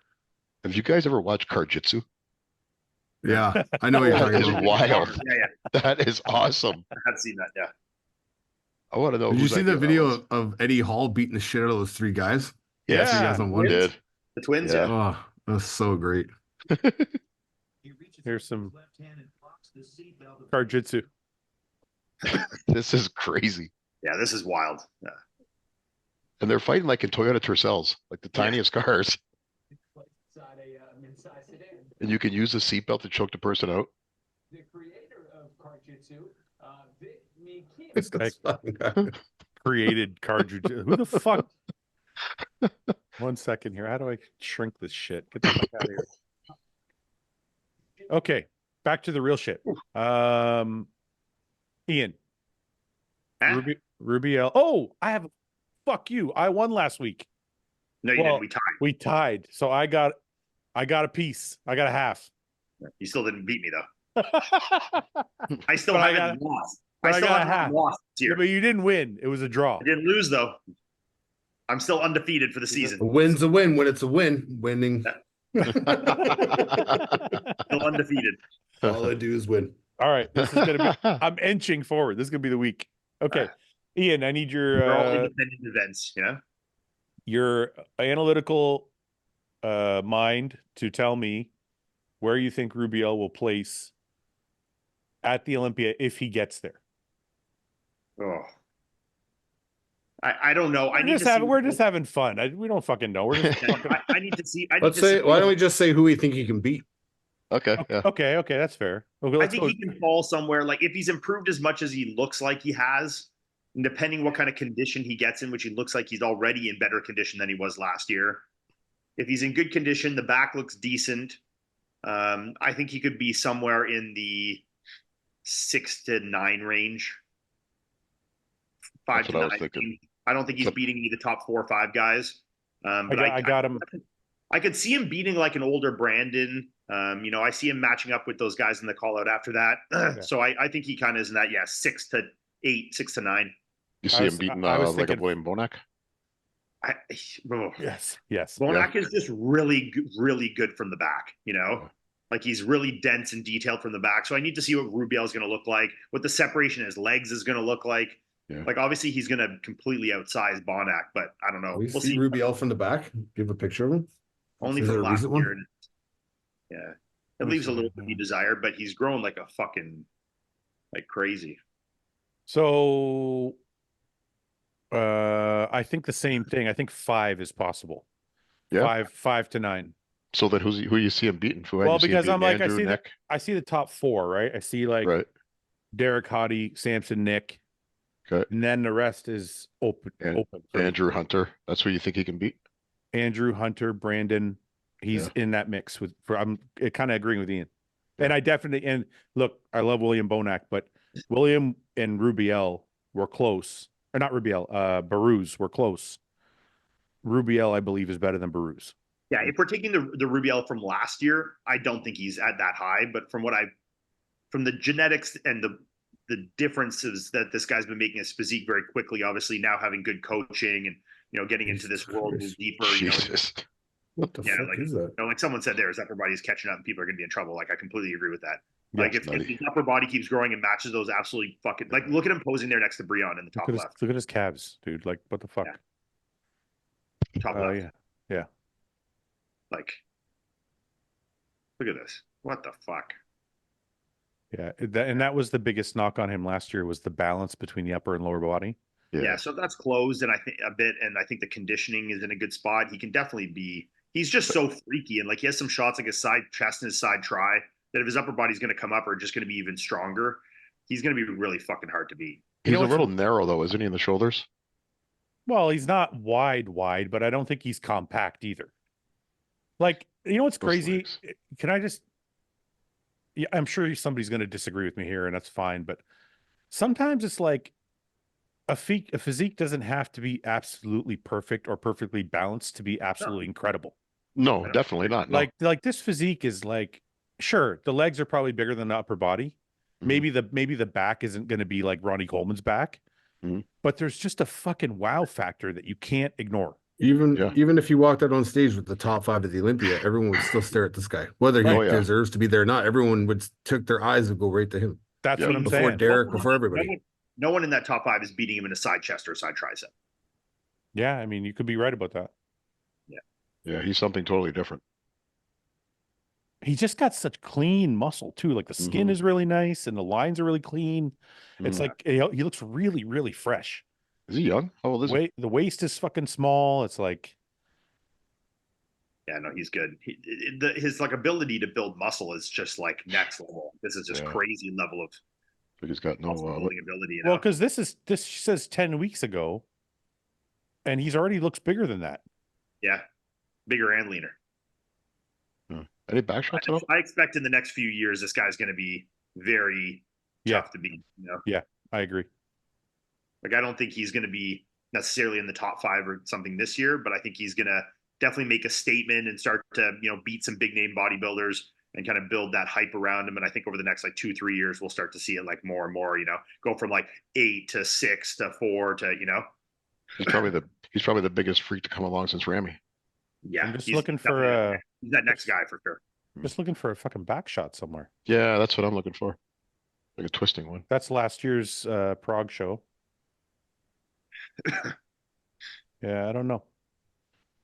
Have you guys ever watched Karjitsu? Yeah, I know what you're That talking is about. wild. Yeah, That is awesome. I've seen that. Yeah. I want to know. Did you whose see the idea that video was. of Eddie Hall beating the shit out of those three guys? Yes, Yeah. He hasn't I won. did. The twins. Yeah. Yeah. Oh, that's so great. here's some Karjitsu. This is crazy. Yeah, this is wild. Yeah. And they're fighting like in Toyota Tercels, like the tiniest cars. And you can use the seatbelt to choke the person out. The creator of Karjitsu, Wyck This fucking guy. Created Karjitsu. Who the fuck? 1 second here. How do I shrink this shit? Get the fuck out of here. Okay, back to the real shit. Ian. Huh? Ruby L. Oh, I have. Fuck you. I won last week. No, you Well, didn't. We tied. We tied. So I got a piece. I got a half. You still didn't beat me though. I still But I haven't got- lost. but I I still got a haven't half. lost this Yeah, year. but you didn't win. It was a draw. I didn't lose though. I'm still undefeated for the season. A win's a win when it's a win. Winning. Still undefeated. All I do is win. All right, this is gonna be. I'm inching forward. This is gonna be the week. Okay, Ian, I need They're all independent events. Yeah. Your analytical mind to tell me where you think Rubiel will place at the Olympia if he gets there. Oh, I don't know. We're just having fun. We don't fucking know. We're just fucking... I need to see. Let's say. Why don't we just say who we think he can beat? Okay. Yeah. Okay. That's fair. Okay, I think he can fall somewhere. Like if he's improved as much as he looks like he has, and depending what kind of condition he gets in, which he looks like he's already in better condition than he was last year. If he's in good condition, the back looks decent. I think he could be somewhere in the 6 to 9 range. 5 to 9. I don't think he's beating any of the top 4 or 5 guys. But I got him. I could see him beating like an older Brandon. I see him matching up with those guys in the call out after that. Yeah. So I think he kind of is in that, 6 to 8, 6 to 9. You see him beating like a William Bonac? Yes. Bonac is just really, really good from the back, Like he's really dense and detailed from the back. So I need to see what Rubiel is going to look like, what the separation of his legs is going to look like. Yeah. Like obviously he's going to completely outsize Bonac, but I don't know. We'll see Rubiel from the back. Give a picture of him. Only from last year. Yeah, it leaves a little to be desired, but he's grown like a fucking like crazy. So, I think the same thing. I think 5 is possible. Yeah, 5 to 9. So then who you see him beating? Well, because I'm like I see the top 4, right? I see like Derek Hottie, Samson, Nick. Okay. And then the rest is open. Andrew Hunter. That's who you think he can beat? Andrew Hunter, Brandon. He's in that mix I'm kind of agreeing with Ian. And I definitely, and look, I love William Bonac, but William and Rubiel were close. Or not Rubiel, Baruz were close. Rubiel, I believe, is better than Baruz. Yeah, if we're taking the Rubiel from last year, I don't think he's at that high. But from the genetics and the differences that this guy's been making his physique very quickly, obviously now having good coaching and getting into this world a little deeper. What the fuck is that? Like someone said, his upper body's catching up and people are going to be in trouble. Like I completely agree with that. Like if his upper body keeps growing and matches those absolutely fucking like look at him posing there next to Breon in the top left. Look at his calves, dude. Like what the fuck? Yeah. Top left. Yeah. Like look at this. What the fuck? Yeah, that was the biggest knock on him last year was the balance between the upper and lower body. Yeah, so that's closed, and I think a bit, and I think the conditioning is in a good spot. He can definitely be. He's just so freaky, and like he has some shots like his side chest and his side try that if his upper body's going to come up or just going to be even stronger, he's going to be really fucking hard to beat. He's a little narrow though, isn't he, in the shoulders? Well, he's not wide, but I don't think he's compact either. Like, what's crazy? Can I just? Yeah, I'm sure somebody's going to disagree with me here, and that's fine. But sometimes it's like a physique doesn't have to be absolutely perfect or perfectly balanced to be absolutely incredible. No, definitely not. No. Like this physique is like, sure, the legs are probably bigger than the upper body. Mm-hmm. Maybe the back isn't going to be like Ronnie Coleman's back, but there's just a fucking wow factor that you can't ignore. Even if you walked out on stage with the top 5 of the Olympia, everyone would still stare at this guy. Whether he deserves to be there or not, everyone would took their eyes and go right to him. That's what I'm saying. Before Derek, before everybody. No one in that top 5 is beating him in a side chest or a side tricep. Yeah, I mean, you could be right about that. Yeah, he's something totally different. He just got such clean muscle too. Like the skin is really nice and the lines are really clean. It's like he looks really, really fresh. Is he young? How old is he? The waist is fucking small. It's like, yeah, no, he's good. His like ability to build muscle is just like next level. This is just crazy level of. But he's got no building ability. Well, because this says 10 weeks ago, and he's already looks bigger than that. Yeah, bigger and leaner. Any back shots at all? I expect in the next few years this guy's going to be very tough to beat. Yeah, I agree. Like I don't think he's going to be necessarily in the top 5 or something this year, but I think he's going to definitely make a statement and start to beat some big name bodybuilders and kind of build that hype around him. And I think over the next like 2-3 years we'll start to see it like more and more. Go from like 8 to 6 to 4 to He's probably the biggest freak to come along since Ramy. Yeah, I'm just he's looking definitely for he's that next guy for sure. just looking for a fucking back shot somewhere. Yeah, that's what I'm looking for. Like a twisting one. That's last year's Prague show. Yeah, I don't know.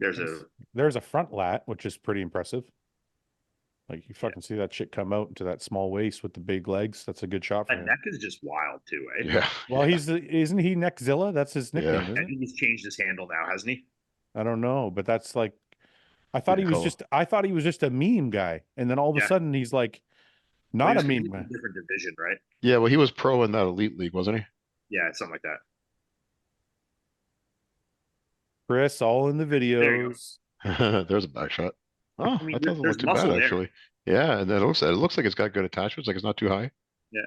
There's a front lat, which is pretty impressive. Like you fucking see that shit come out into that small waist with the big legs. That's a good shot for That him. neck is just wild too, eh? Yeah. Well, isn't he Neckzilla? That's his nickname, Yeah. isn't I it? think he's changed his handle now, hasn't he? I don't know, but that's like I thought Pretty cool. I thought he was just a meme guy, and then all of a sudden he's like not Well, a he was meme guy. in a different division, right? Yeah, well, he was pro in that elite league, wasn't he? Yeah, something like that. Chris, all in the There you videos. There's a back shot. Oh, I mean, that doesn't there's look too bad muscle there. actually. Yeah, and then it looks like it's got good attachments. Like it's not too high. Yeah.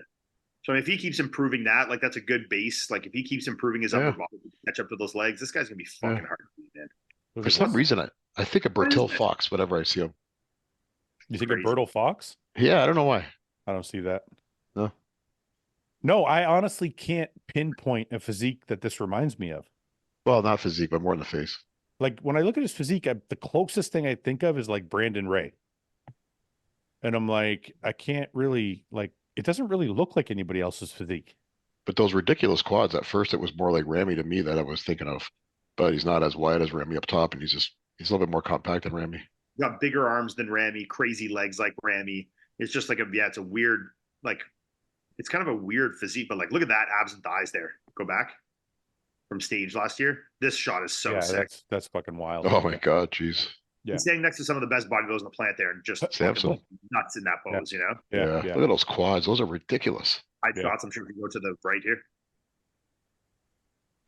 So if he keeps improving that, like that's a good base. Like if he keeps improving his upper body to catch up to those legs, this guy's gonna be fucking hard to beat, man. For some reason, I think of Bertil Fox whenever I see him. You think of Bertil Fox? Yeah, I don't know why. I don't see that. No. No, I honestly can't pinpoint a physique that this reminds me of. Well, not physique, but more in the face. Like when I look at his physique, the closest thing I think of is like Brandon Ray. And I'm like, I can't really like it doesn't really look like anybody else's physique. But those ridiculous quads, at first it was more like Ramy to me that I was thinking of. But he's not as wide as Ramy up top, and he's a little bit more compact than Ramy. Got bigger arms than Ramy, crazy legs like Ramy. It's just like it's a weird, like it's kind of a weird physique, but like look at that abs and thighs there. Go back from stage last year. This shot is so sick. That's fucking wild. Oh my god, jeez. Yeah. He's standing next to some of the best bodybuilders on the planet there and just Samson. nuts in that pose, you know? Yeah. Look at those quads. Those are ridiculous. High shots. I'm sure if you go to the right here.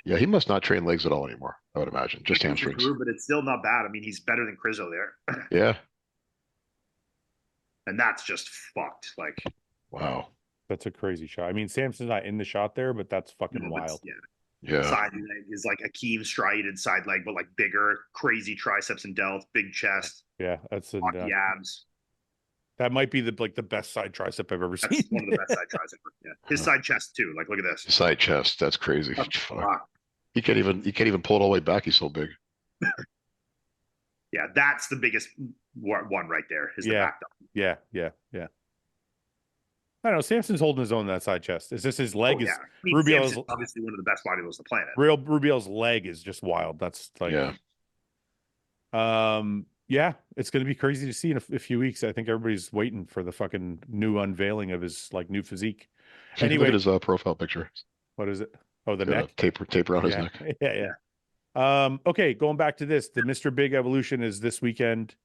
Yeah, he must not train legs at all anymore, I would imagine. Just hamstrings. But it's still not bad. I mean, he's better than Crizzo there. Yeah. And that's just fucked. Like, wow. That's a crazy shot. I mean, Samson's not in the shot there, but that's fucking wild. Yeah. Side leg is like a keen striated side leg, but like bigger, crazy triceps and delts, big chest. Yeah, that's abs. That might be the best side tricep I've ever seen. One of the best side triceps. Yeah. His side chest too. Like, look at this. Side chest. That's crazy. He can't even pull it all the way back. He's so big. Yeah, that's the biggest one right there. Is the back dump. Yeah. I don't know. Samson's holding his own in that side chest. It's just his leg is Rubiel's obviously one of the best bodybuilders on the planet. Rubiel's leg is just wild. That's like it's going to be crazy to see in a few weeks. I think everybody's waiting for the fucking new unveiling of his like new physique. Anyway, look at his profile picture. What is it? Oh, the neck taper on his neck. Yeah. Okay, going back to this, the Mr. Big Evolution is this weekend.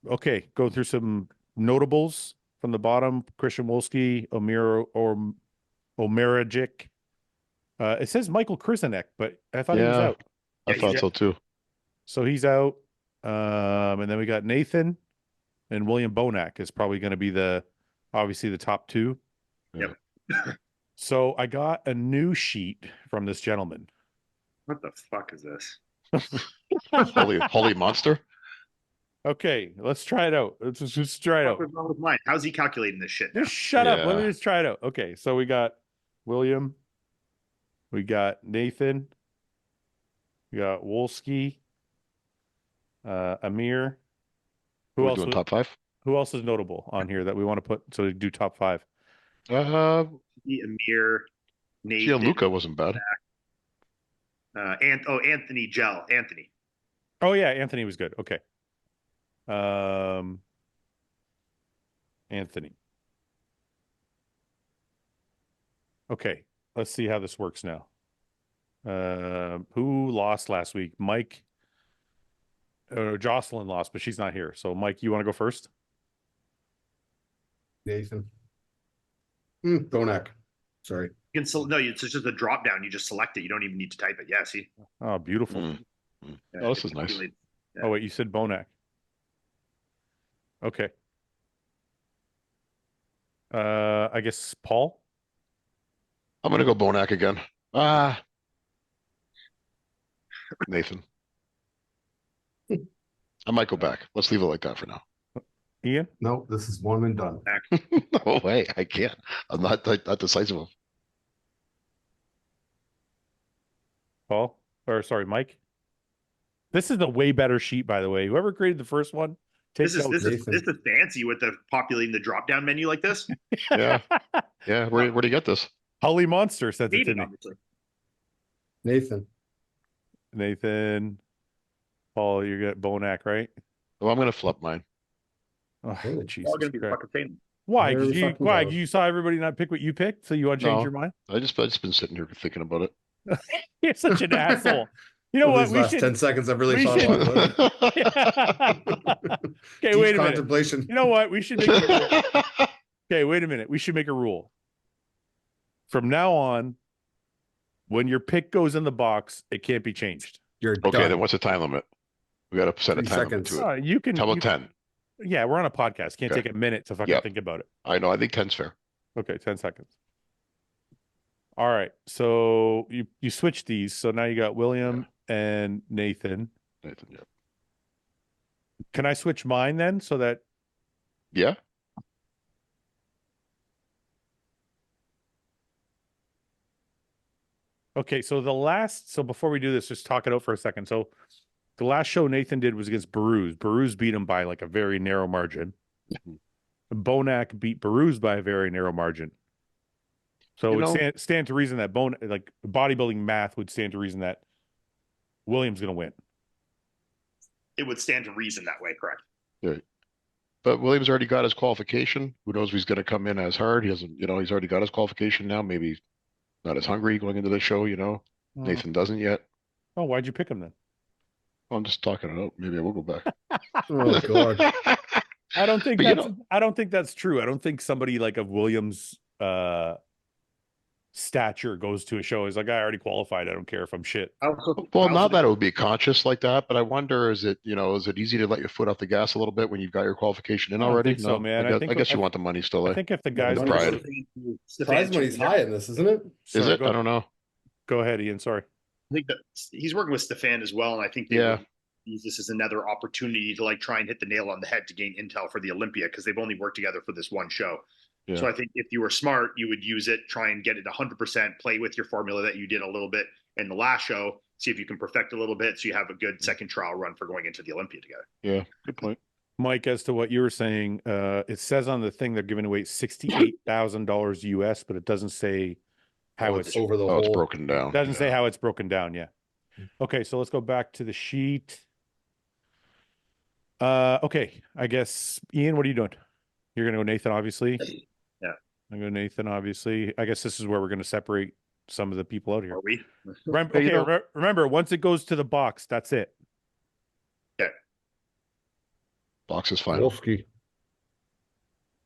Okay, go through some notables from the bottom. Christian Wolski, Omeragic. It says Michael Krizanek, but I thought he was out. I thought so too. So he's out. And then we got Nathan and William Bonac is probably going to be obviously the top two. Yep. So I got a new sheet from this gentleman. What the fuck is this? Holy monster. Okay, let's try it out. Let's try it out. What's wrong with mine? How's he calculating this shit? Just shut up. Let me just try it out. Okay, so we got William. We got Nathan. We got Wolski. Amir. Who else? Doing top 5? Who else is notable on here that we want to put? So we do top 5. Amir, Nathan. Gianluca wasn't bad. Anthony Gel. Anthony. Oh yeah, Anthony was good. Okay. Anthony. Okay, let's see how this works now. Who lost last week? Mike. Jocelyn lost, but she's not here. So, Mike, you want to go first? Nathan. Bonac. Sorry. You can it's just a drop down. You just select it. You don't even need to type it. Yeah, see? Oh, beautiful. Oh, this is nice. Yeah. Oh, wait, you said Bonac. Okay. I guess Paul? I'm going to go Bonac again. Nathan. I might go back. Let's leave it like that for now. Ian? No, this is one and done. No way. I can't. I'm not decisive. Paul, or sorry, Mike. This is a way better sheet, by the way. Whoever created the first one, This is fancy with the populating the drop down menu like this. Yeah. Yeah. Where do you get this? Holly Monster says it to me. Obviously. Nathan. Paul, you got Bonac, right? Well, I'm gonna flip mine. Oh, Oh, Jesus All gonna be Christ. fucking same. Why? There we Because fucking go. you saw everybody not pick what you picked, so you want to change No. your mind? I just been sitting here thinking about it. You're such an asshole. You know Well, what? these We last should. 10 seconds, I've really we thought should- about it. Okay, Deep wait a minute. contemplation. You know what? We should make a rule. Okay, wait a minute. We should make a rule. From now on, when your pick goes in the box, it can't be changed. You're Okay, done. then what's the time limit? We got to set a 3 time limit seconds. to it. You can. How about you- 10? Yeah, we're on a podcast. Can't Okay. take a minute to fucking Yep. think about it. I know. I think 10's fair. Okay, 10 seconds. All right. So you switch these. So now you got William and Nathan. Nathan, yeah. Can I switch mine then so that Yeah. okay, so before we do this, just talk it out for a second. So the last show Nathan did was against Baruz. Baruz beat him by like a very narrow margin. Bonac beat Baruz by a very narrow margin. So it would stand to reason that bodybuilding math would stand to reason that William's going to win. It would stand to reason that way, correct? Yeah. But Williams already got his qualification. Who knows if he's going to come in as hard? He hasn't, he's already got his qualification now. Maybe not as hungry going into the show, Nathan doesn't yet. Oh, why'd you pick him then? Well, I'm just talking it out. Maybe I will go back. Oh, God. I don't think But I don't think that's true. I don't think somebody like of Williams stature goes to a show. He's like, I already qualified. I don't care if I'm shit. Well, not that it would be conscious like that, but I wonder, is it easy to let your foot off the gas a little bit when you've got your qualification in I don't already? think so, man. I guess you want the money still. I think if the guys the pride. Prize money's high in this, isn't it? Is it? I don't know. Go ahead, Ian. Sorry. I think that he's working with Stefan as well, and I think they would use this as another opportunity to try and hit the nail on the head to gain intel for the Olympia, because they've only worked together for this one show. Yeah. So I think if you were smart, you would use it, try and get it 100%, play with your formula that you did a little bit in the last show, see if you can perfect a little bit so you have a good second trial run for going into the Olympia together. Yeah, good point. Mike, as to what you were saying, it says on the thing they're giving away $68,000 US, but it doesn't say how it's over the whole. It's broken down. It doesn't say how it's broken down. Yeah. Okay, so let's go back to the sheet. Okay, I guess Ian, what are you doing? You're gonna go Nathan, obviously. Yeah. I'm going Nathan, obviously. I guess this is where we're going to separate some of the people out here. Are we? Remember, once it goes to the box, that's it. Okay. Box is final.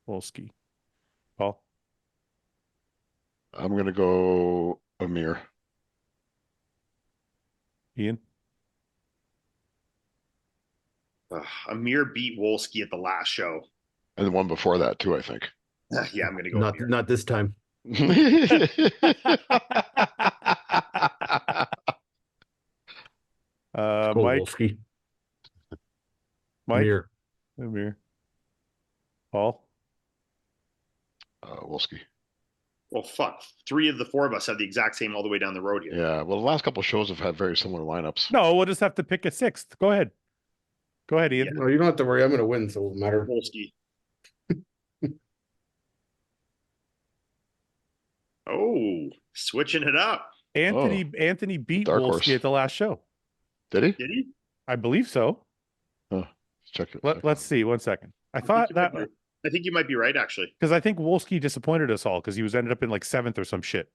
Wolski. Paul? I'm going to go Amir. Ian? Amir beat Wolski at the last show. And the one before that, too, I think. Yeah, I'm going to go Not this time. Mike? Amir. Amir. Paul? Wolski. Well, fuck. 3 of the 4 of us have the exact same all the way down the road here. Yeah, well, the last couple of shows have had very similar lineups. No, we'll just have to pick a 6th. Go ahead. Go ahead, Ian. No, you don't have to worry. I'm going to win, so it won't matter. Wolski. Oh, switching it up. Anthony beat Dark Wolski horse. at the last show. Did he? Did he? I believe so. Let's check it. Let's see. 1 second. I thought that I think you might be right, actually. because I think Wolski disappointed us all because he was ended up in like 7th or some shit.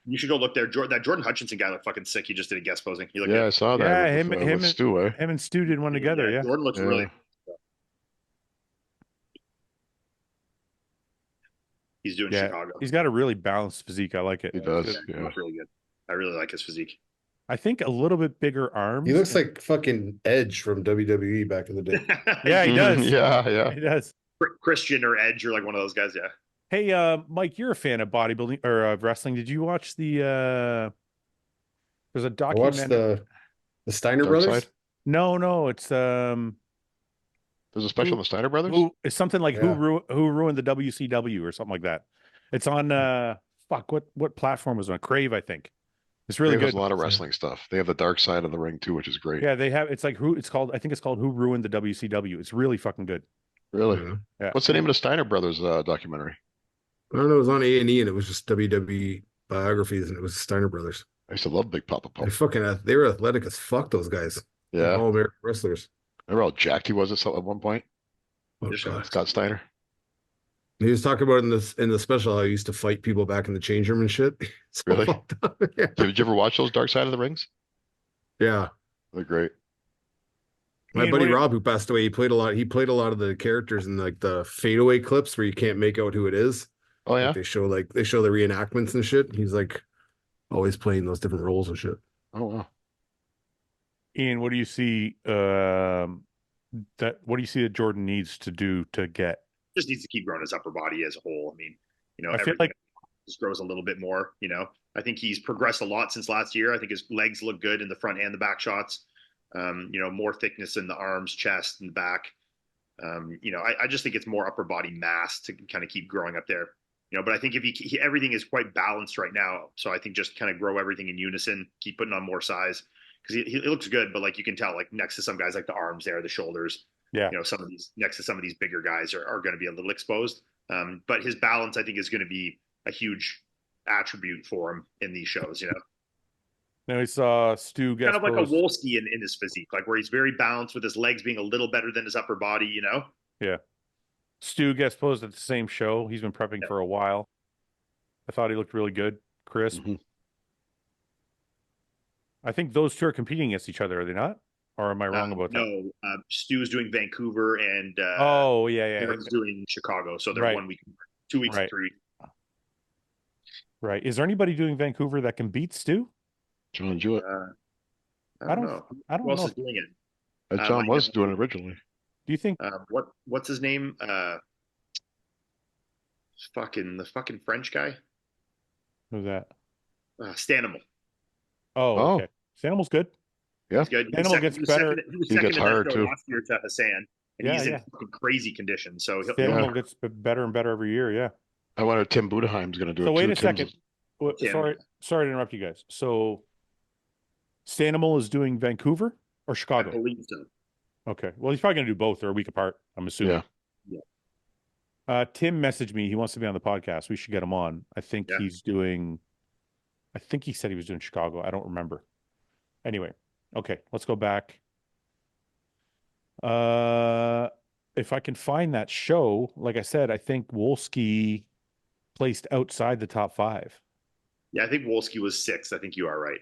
You should go look there. That Jordan Hutchinson guy looked fucking sick. He just did a guest posing. He looked Yeah, I saw that. Yeah, with, him with Stu, eh? Him and Stu did one together. Yeah. Jordan looks really. He's doing Chicago. He's got a really balanced physique. I like it. He does. He Yeah. looks really good. I really like his physique. I think a little bit bigger arms. He looks like fucking Edge from WWE back in the day. Yeah, he does. Yeah. He does. Christian or Edge or like one of those guys. Yeah. Hey, Mike, you're a fan of bodybuilding or wrestling. Did you watch the? There's a I documentary. watched the Steiner Dark brothers. Side? No, it's There's a special on the Steiner Brothers? It's something like Yeah. who ruined the WCW or something like that. It's on what platform was it on? Crave, I think. It's really Brave good. has a lot of wrestling stuff. They have the dark side of the ring too, which is great. Yeah, they have. It's like who? It's called. I think it's called Who Ruined the WCW. It's really fucking good. Really? Yeah. What's the name of the Steiner Brothers documentary? I don't know. It was on A&E and it was just WWE biographies and it was Steiner Brothers. I used to love Big Papa Pump. They were athletic as fuck, those guys. Yeah. All American wrestlers. Remember how jacked he was at one point? Oh, God. Scott Steiner. He was talking about in the special how he used to fight people back in the change room and shit. Really? Yeah. Did you ever watch those Dark Side of the Rings? Yeah. They're great. My buddy Rob, who passed away, he played a lot of the characters in like the fadeaway clips where you can't make out who it is. Oh yeah. Like they show the reenactments and shit. He's like always playing those different roles and shit. Oh wow. Ian, what do you see that Jordan needs to do to get? Just needs to keep growing his upper body as a whole. I mean, I feel like just grows a little bit more. I think he's progressed a lot since last year. I think his legs look good in the front and the back shots. More thickness in the arms, chest, and back. I just think it's more upper body mass to kind of keep growing up there. But I think if everything is quite balanced right now. So I think just kind of grow everything in unison, keep putting on more size because he looks good. But like you can tell, like next to some guys, like the arms there, the shoulders. Yeah. Next to some of these bigger guys are going to be a little exposed. But his balance, I think, is going to be a huge attribute for him in these shows. Now we saw Stu get kind of like a Wolski in his physique, like where he's very balanced with his legs being a little better than his upper body. Yeah. Stu gets posed at the same show. He's been prepping for a while. I thought he looked really good, crisp. Mm-hmm. I think those two are competing against each other, are they not? Or am I wrong about that? No, Stu's doing Vancouver and Eric's doing Chicago. So they're 1 week, 2 weeks, 3 weeks. Right. Is there anybody doing Vancouver that can beat Stu? John Jewett. I don't know. Who else is doing it? John was doing it originally. Do you think? What's his name? The fucking French guy. Who's that? Stanimal. Oh, okay. Stanimal's good. Yeah, he's good. Stanimal gets better. He gets higher too. Last year to Hassan, and he's in crazy condition. So Stanimal gets better and better every year. Yeah. I wonder if Tim Budaheim's going to do it. So wait a second. Sorry to interrupt you guys. So Stanimal is doing Vancouver or Chicago? I believe so. Okay. Well, he's probably going to do both. They're a week apart, I'm assuming. Yeah. Tim messaged me. He wants to be on the podcast. We should get him on. I think he said he was doing Chicago. I don't remember. Anyway. Okay. Let's go back. If I can find that show, like I said, I think Wolski placed outside the top 5. Yeah, I think Wolski was 6th. I think you are right.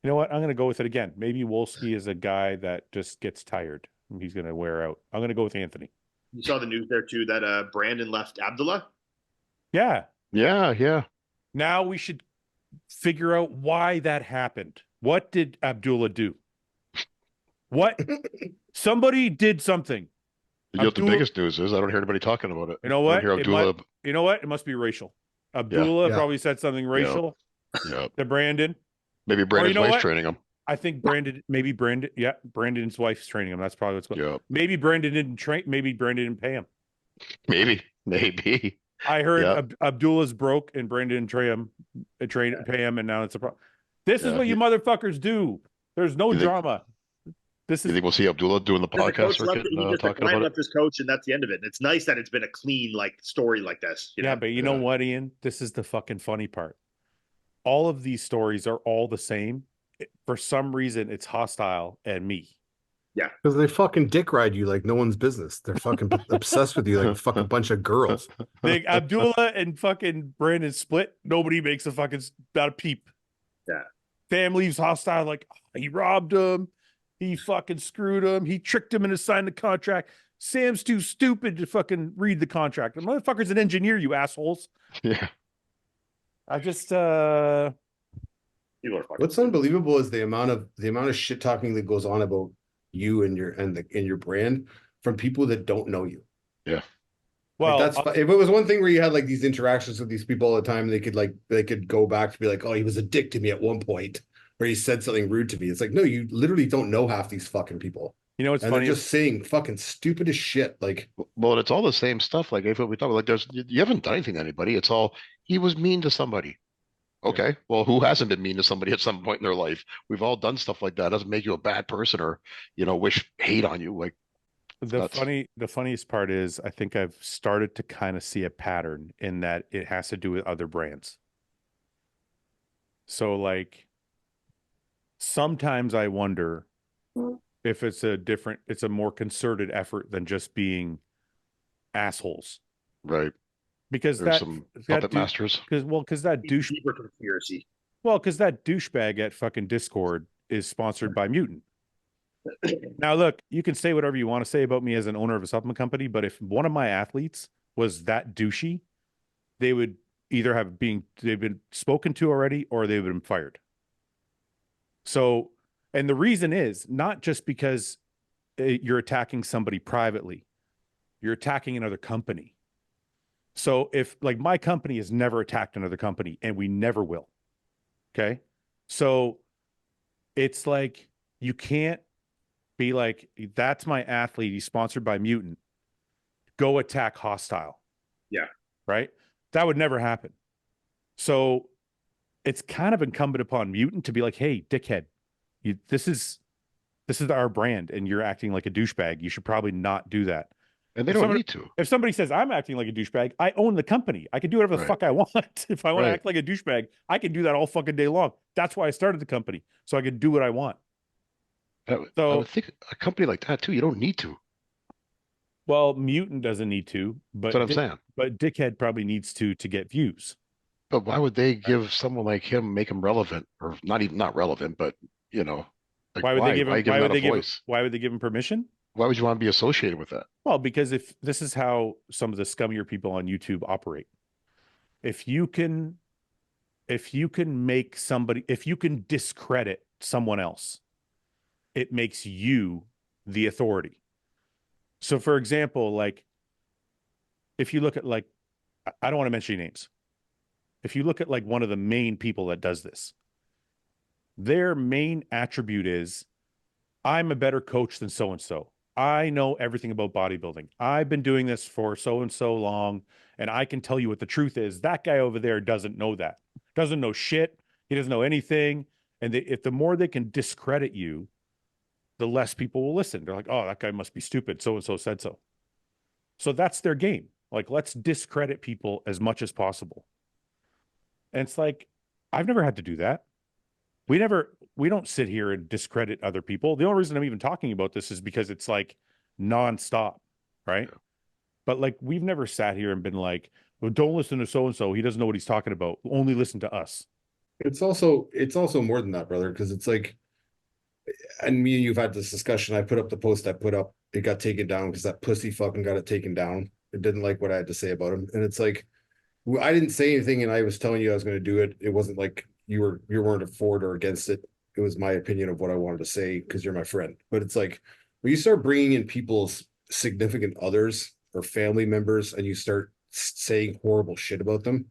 You know what? I'm going to go with it again. Maybe Wolski is a guy that just gets tired. He's going to wear out. I'm going to go with Anthony. You saw the news there too that Brandon left Abdullah? Yeah. Yeah. Now we should figure out why that happened. What did Abdullah do? What? Somebody did something. You know what the biggest news is? I don't hear anybody talking about it. You know what? It must be racial. Abdullah probably said something racial to Brandon. Maybe Brandon's wife's training him. I think Brandon's wife's training him. That's probably what's going on. Yeah. Maybe Brandon didn't train. Maybe Brandon didn't pay him. Maybe. I heard Abdullah's broke and Brandon didn't pay him, and now it's a problem. This is what you motherfuckers do. There's no drama. You think we'll see Abdullah doing the podcast circuit talking about it? His coach, and that's the end of it. And it's nice that it's been a clean story like this. But you know what, Ian? This is the fucking funny part. All of these stories are all the same. For some reason, it's Hostile and me. Yeah, because they fucking dick ride you like no one's business. They're fucking obsessed with you like a fucking bunch of girls. Big Abdullah and fucking Brandon split. Nobody makes not a peep. Yeah, Fam leaves Hostile like he robbed him. He fucking screwed him. He tricked him into signing the contract. Sam's too stupid to fucking read the contract. The motherfucker's an engineer, you assholes. Yeah. I just What's unbelievable is the amount of shit talking that goes on about you and your brand from people that don't know you. Yeah. Well, if it was one thing where you had like these interactions with these people all the time, they could go back to be like, oh, he was a dick to me at one point, or he said something rude to me. It's like, no, you literally don't know half these fucking people. You know what's funny? They're just saying fucking stupid as shit. Like, well, it's all the same stuff. Like if we talk about, you haven't done anything to anybody. It's all he was mean to somebody. Okay. Well, who hasn't been mean to somebody at some point in their life? We've all done stuff like that. It doesn't make you a bad person or, wish hate on you. Like, The funniest part is I think I've started to kind of see a pattern in that it has to do with other brands. So like sometimes I wonder if it's a more concerted effort than just being assholes. right. Because There's some puppet masters. Because that conspiracy. Well, because that douchebag at fucking Discord is sponsored by Mutant. Now, look, you can say whatever you want to say about me as an owner of a supplement company, but if one of my athletes was that douchey, they would either they've been spoken to already or they've been fired. So, and the reason is not just because you're attacking somebody privately, you're attacking another company. So if like my company has never attacked another company and we never will. Okay. So it's like, you can't be like, that's my athlete. He's sponsored by Mutant. Go attack Hostile. Yeah. Right. That would never happen. So it's kind of incumbent upon Mutant to be like, hey, dickhead, this is our brand and you're acting like a douchebag. You should probably not do that. And they don't need to. If somebody says I'm acting like a douchebag, I own the company. I can do whatever the fuck I want. If I want to act like a douchebag, I can do that all fucking day long. That's why I started the company, so I can do what I want. I would think a company like that too, you don't need to. Well, Mutant doesn't need to, but that's what I'm saying. But Dickhead probably needs to get views. But why would they give someone like him, make him relevant, or not relevant, but like, why would they give him why would they give him permission? Why would you want to be associated with that? Well, because if this is how some of the scummier people on YouTube operate, if you can discredit someone else, it makes you the authority. So for example, like if you look at like, I don't want to mention any names. If you look at like one of the main people that does this, their main attribute is, I'm a better coach than so-and-so. I know everything about bodybuilding. I've been doing this for so-and-so long, and I can tell you what the truth is. That guy over there doesn't know that. Doesn't know shit. He doesn't know anything. And if the more they can discredit you, the less people will listen. They're like, oh, that guy must be stupid. So-and-so said so. So that's their game. Like, let's discredit people as much as possible. And it's like, I've never had to do that. We don't sit here and discredit other people. The only reason I'm even talking about this is because it's like nonstop, right? Yeah. But like, we've never sat here and been like, well, don't listen to so-and-so. He doesn't know what he's talking about. Only listen to us. It's also more than that, brother. Cause it's like, and me and you've had this discussion. I put up the post I put up. It got taken down because that pussy fucking got it taken down. It didn't like what I had to say about him. And it's like, I didn't say anything and I was telling you I was going to do it. It wasn't like you weren't for it or against it. It was my opinion of what I wanted to say because you're my friend. But it's like when you start bringing in people's significant others or family members and you start saying horrible shit about them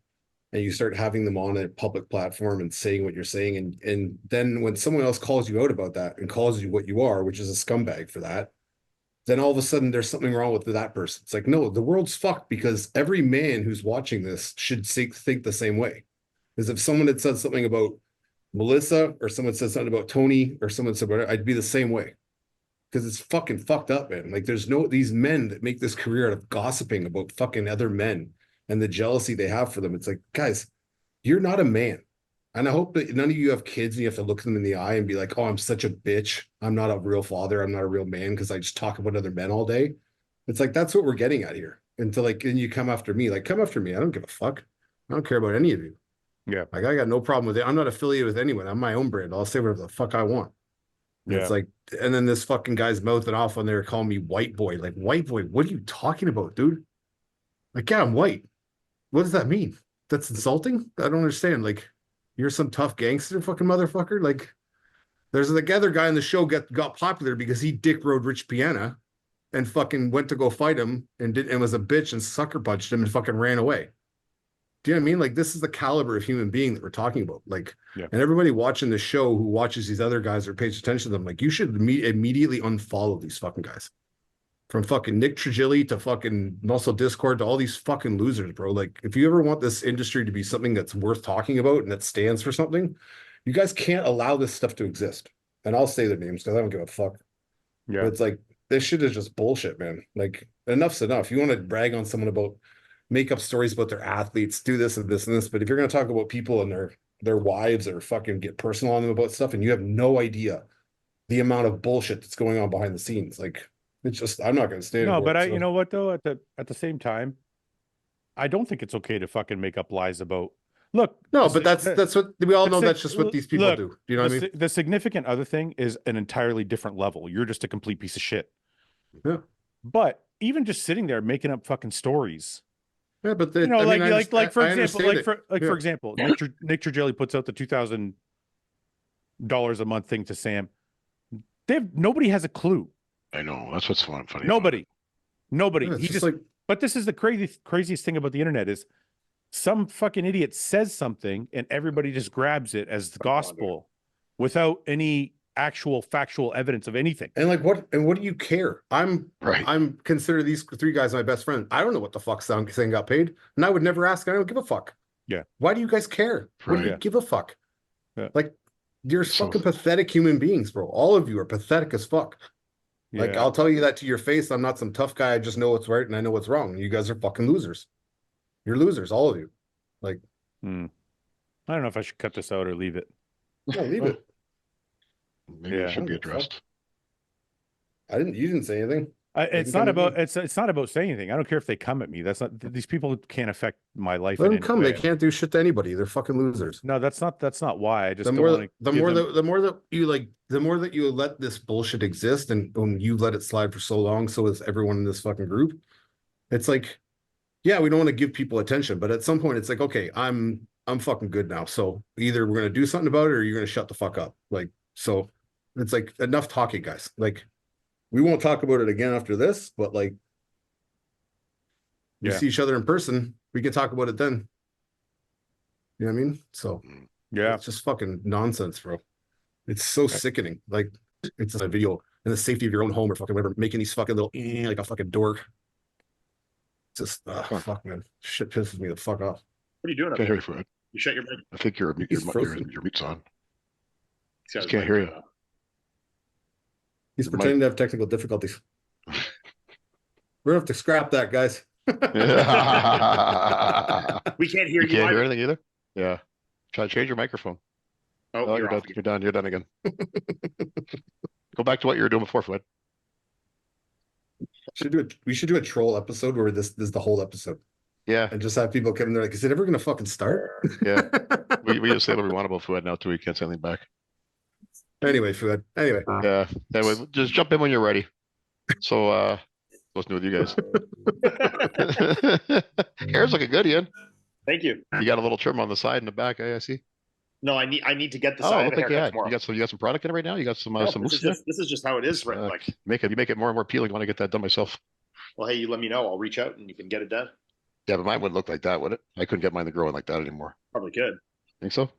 and you start having them on a public platform and saying what you're saying. And then when someone else calls you out about that and calls you what you are, which is a scumbag for that, then all of a sudden there's something wrong with that person. It's like, no, the world's fucked because every man who's watching this should think the same way. Because if someone had said something about Melissa or someone said something about Tony or someone said whatever, I'd be the same way. Because it's fucking fucked up, man. Like there's these men that make this career out of gossiping about fucking other men and the jealousy they have for them. It's like, guys, you're not a man. And I hope that none of you have kids and you have to look them in the eye and be like, oh, I'm such a bitch. I'm not a real father. I'm not a real man because I just talk about other men all day. It's like, that's what we're getting at here. And you come after me. Like, come after me. I don't give a fuck. I don't care about any of you. Yeah. Like, I got no problem with it. I'm not affiliated with anyone. I'm my own brand. I'll say whatever the fuck I want. Yeah. It's like, and then this fucking guy's mouthing off on there calling me white boy. Like, white boy, what are you talking about, dude? Like, yeah, I'm white. What does that mean? That's insulting? I don't understand. Like, you're some tough gangster fucking motherfucker. Like, there's the other guy on the show got popular because he dick rode Rich Piana and fucking went to go fight him and was a bitch and sucker punched him and fucking ran away. Do you know what I mean? Like, this is the caliber of human being that we're talking about. Like, yeah. And everybody watching the show who watches these other guys or pays attention to them, like, you should immediately unfollow these fucking guys. From fucking Nick Trigili to fucking Muscle Discord to all these fucking losers, bro. Like, if you ever want this industry to be something that's worth talking about and that stands for something, you guys can't allow this stuff to exist. And I'll say their names because I don't give a fuck. Yeah. But it's like, this shit is just bullshit, man. Like, enough's enough. You want to brag on someone about, make up stories about their athletes, do this and this and this. But if you're going to talk about people and their wives or fucking get personal on them about stuff, and you have no idea the amount of bullshit that's going on behind the scenes, like, it's just, I'm not going to stand. No, but you know what though? At the same time, I don't think it's okay to fucking make up lies about. Look, no, but that's what we all know. That's just what these people do. You know what I mean? The significant other thing is an entirely different level. You're just a complete piece of shit. Yeah. But even just sitting there making up fucking stories. Yeah, but you know, like for example, Nick Trigili puts out the $2,000 a month thing to Sam. Nobody has a clue. I know, that's what's funny. Nobody. Yeah, He just like, but this is the craziest thing about the internet is some fucking idiot says something and everybody just grabs it as the gospel without any actual factual evidence of anything. And like, what do you care? I'm consider these three guys my best friend. I don't know what the fuck saying got paid, and I would never ask. I don't give a fuck. Yeah. Why do you guys care? What do you give a fuck? Yeah. Like, you're fucking pathetic human beings, bro. All of you are pathetic as fuck. Like, I'll tell you that to your face. I'm not some tough guy. I just know what's right and I know what's wrong. You guys are fucking losers. You're losers, all of you. Like, I don't know if I should cut this out or leave it. No, leave it. Maybe it should be addressed. You didn't say anything. It's not about saying anything. I don't care if they come at me. That's not, these people can't affect my life. Let them come. They can't do shit to anybody. They're fucking losers. No, that's not why. I just the more that you let this bullshit exist, and when you let it slide for so long, so is everyone in this fucking group. It's like, yeah, we don't want to give people attention, but at some point it's like, okay, I'm fucking good now. So either we're gonna do something about it or you're gonna shut the fuck up. Like, so it's like, enough talking, guys. Like, we won't talk about it again after this, but like, we see each other in person, we can talk about it then. You know what I mean? So yeah, it's just fucking nonsense, bro. It's so sickening. Like, it's just a video in the safety of your own home or fucking whatever, making these fucking little like a fucking dork. Just fuck, man. Shit pisses me the fuck off. What are you doing up there? Can't hear you, Fred. You shut your mic. I think your mute's on. Just can't hear you. He's pretending to have technical difficulties. We're gonna have to scrap that, guys. We can't hear you. Can't hear anything either. Yeah. Try to change your microphone. Oh, you're done. You're done. You're done again. Go back to what you were doing before, Fred. We should do a troll episode where this is the whole episode. Yeah. And just have people come in there like, is it ever gonna fucking start? Yeah. we just say what we want about Fouad now too. We can't say anything back. Anyway, Fouad. Anyway. Yeah. Anyway, just jump in when you're ready. So what's new with you guys? Hair's looking good, Ian. Thank you. You got a little trim on the side and the back, I see. No, I need to get the side. Look like you got some product in it right now. You got some this is just how it is, right? Like, you make it more and more appealing. I want to get that done myself. Well, hey, you let me know. I'll reach out and you can get it done. Yeah, but mine wouldn't look like that, would it? I couldn't get mine to grow in like that anymore. Probably could. Think so?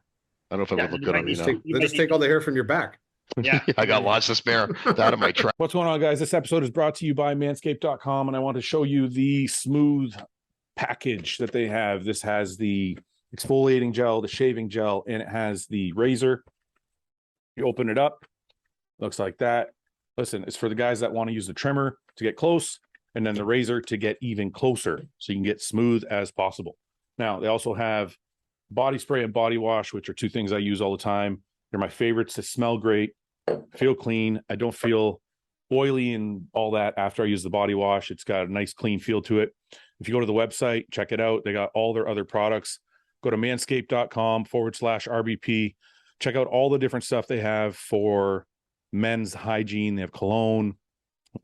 I don't know if it would look good on me now. Just take all the hair from your back. Yeah. I got lots to spare. Out of my trap. What's going on, guys? This episode is brought to you by manscaped.com, and I want to show you the smooth package that they have. This has the exfoliating gel, the shaving gel, and it has the razor. You open it up, looks like that. Listen, it's for the guys that want to use the trimmer to get close, and then the razor to get even closer, so you can get smooth as possible. Now, they also have body spray and body wash, which are two things I use all the time. They're my favorites. They smell great, feel clean. I don't feel oily and all that after I use the body wash. It's got a nice clean feel to it. If you go to the website, check it out. They got all their other products. Go to manscaped.com/RBP. Check out all the different stuff they have for men's hygiene. They have cologne,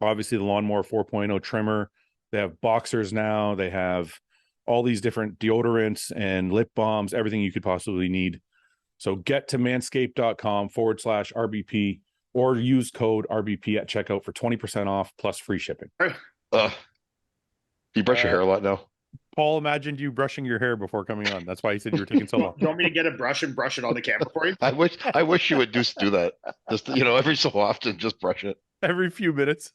obviously the Lawnmower 4.0 trimmer. They have boxers now. They have all these different deodorants and lip balms, everything you could possibly need. So get to manscaped.com/RBP or use code RBP at checkout for 20% off plus free shipping. You brush your hair a lot now. Paul imagined you brushing your hair before coming on. That's why he said you were taking so long. You want me to get a brush and brush it on the camera for you? I wish you would do that. Just every so often, just brush it. Every few minutes.